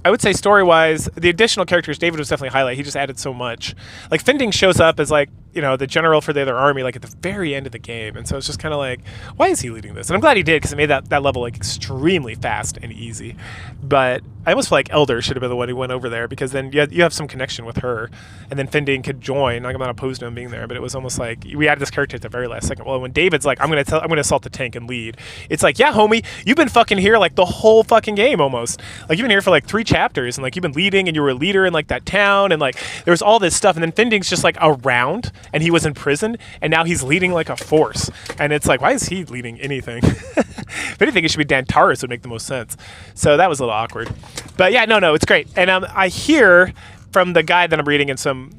I would say story-wise, the additional characters, David was definitely a highlight. He just added so much. Like, Finding shows up as, like, you know, the general for the other army, like, at the very end of the game. And so it's just kind of like, why is he leading this? And I'm glad he did, because it made that level, like, extremely fast and easy. But I almost feel like Elder should have been the one who went over there, because then you have some connection with her. And then Finding could join. Like, I'm not opposed to him being there, but it was almost like, we added this character at the very last second. Well, when David's like, I'm going to assault the tank and lead. It's like, yeah, homie, you've been fucking here, like, the whole fucking game, almost. Like, you've been here for, like, 3 chapters, and, like, you've been leading, and you were a leader in, like, that town, and, like, there was all this stuff. And then Finding's just, like, around, and he was in prison, and now he's leading, like, a force. And it's like, why is he leading anything? If anything, it should be Dantaris would make the most sense. So that was a little awkward. But, yeah, no, it's great. And I hear from the guide that I'm reading in some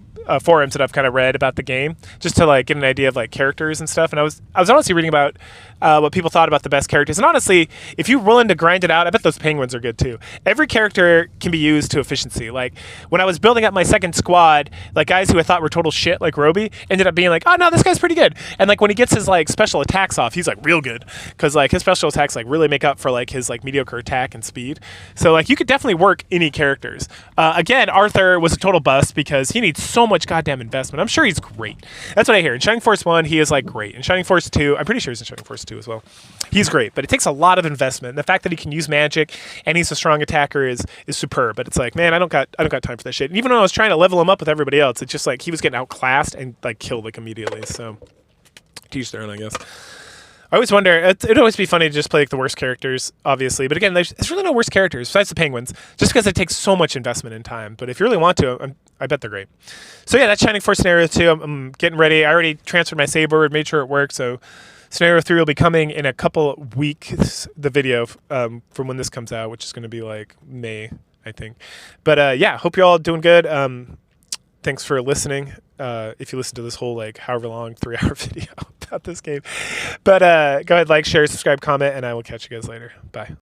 forums that I've kind of read about the game, just to like get an idea of like characters and stuff. And I was honestly reading about what people thought about the best characters. And honestly, if you're willing to grind it out, I bet those penguins are good too. Every character can be used to efficiency. Like when I was building up my second squad, like guys who I thought were total shit, like Roby, ended up being like, oh no, this guy's pretty good. And like when he gets his like special attacks off, he's like real good, because like his special attacks like really make up for like his like mediocre attack and speed. So like you could definitely work any characters. Again, Arthur was a total bust because he needs so much goddamn investment. I'm sure he's great. That's what I hear. In Shining Force 1, he is like great. In Shining Force 2, I'm pretty sure he's in Shining Force 2 as well. He's great, but it takes a lot of investment. And the fact that he can use magic and he's a strong attacker is superb. But it's like, man, I don't got time for that shit. And even when I was trying to level him up with everybody else, it's just like he was getting outclassed and like killed like immediately. So teach their own, I guess. I always wonder. It'd always be funny to just play like the worst characters, obviously. But again, there's really no worst characters besides the penguins, just because it takes so much investment in time. But if you really want to, I bet they're great. So yeah, that's Shining Force Scenario 2. I'm getting ready. I already transferred my saber, made sure it worked. So Scenario 3 will be coming in a couple weeks. The video from when this comes out, which is going to be like May, I think. But yeah, hope you're all doing good. Thanks for listening. If you listen to this whole like however long 3-hour video about this game. But go ahead, like, share, subscribe, comment, and I will catch you guys later. Bye.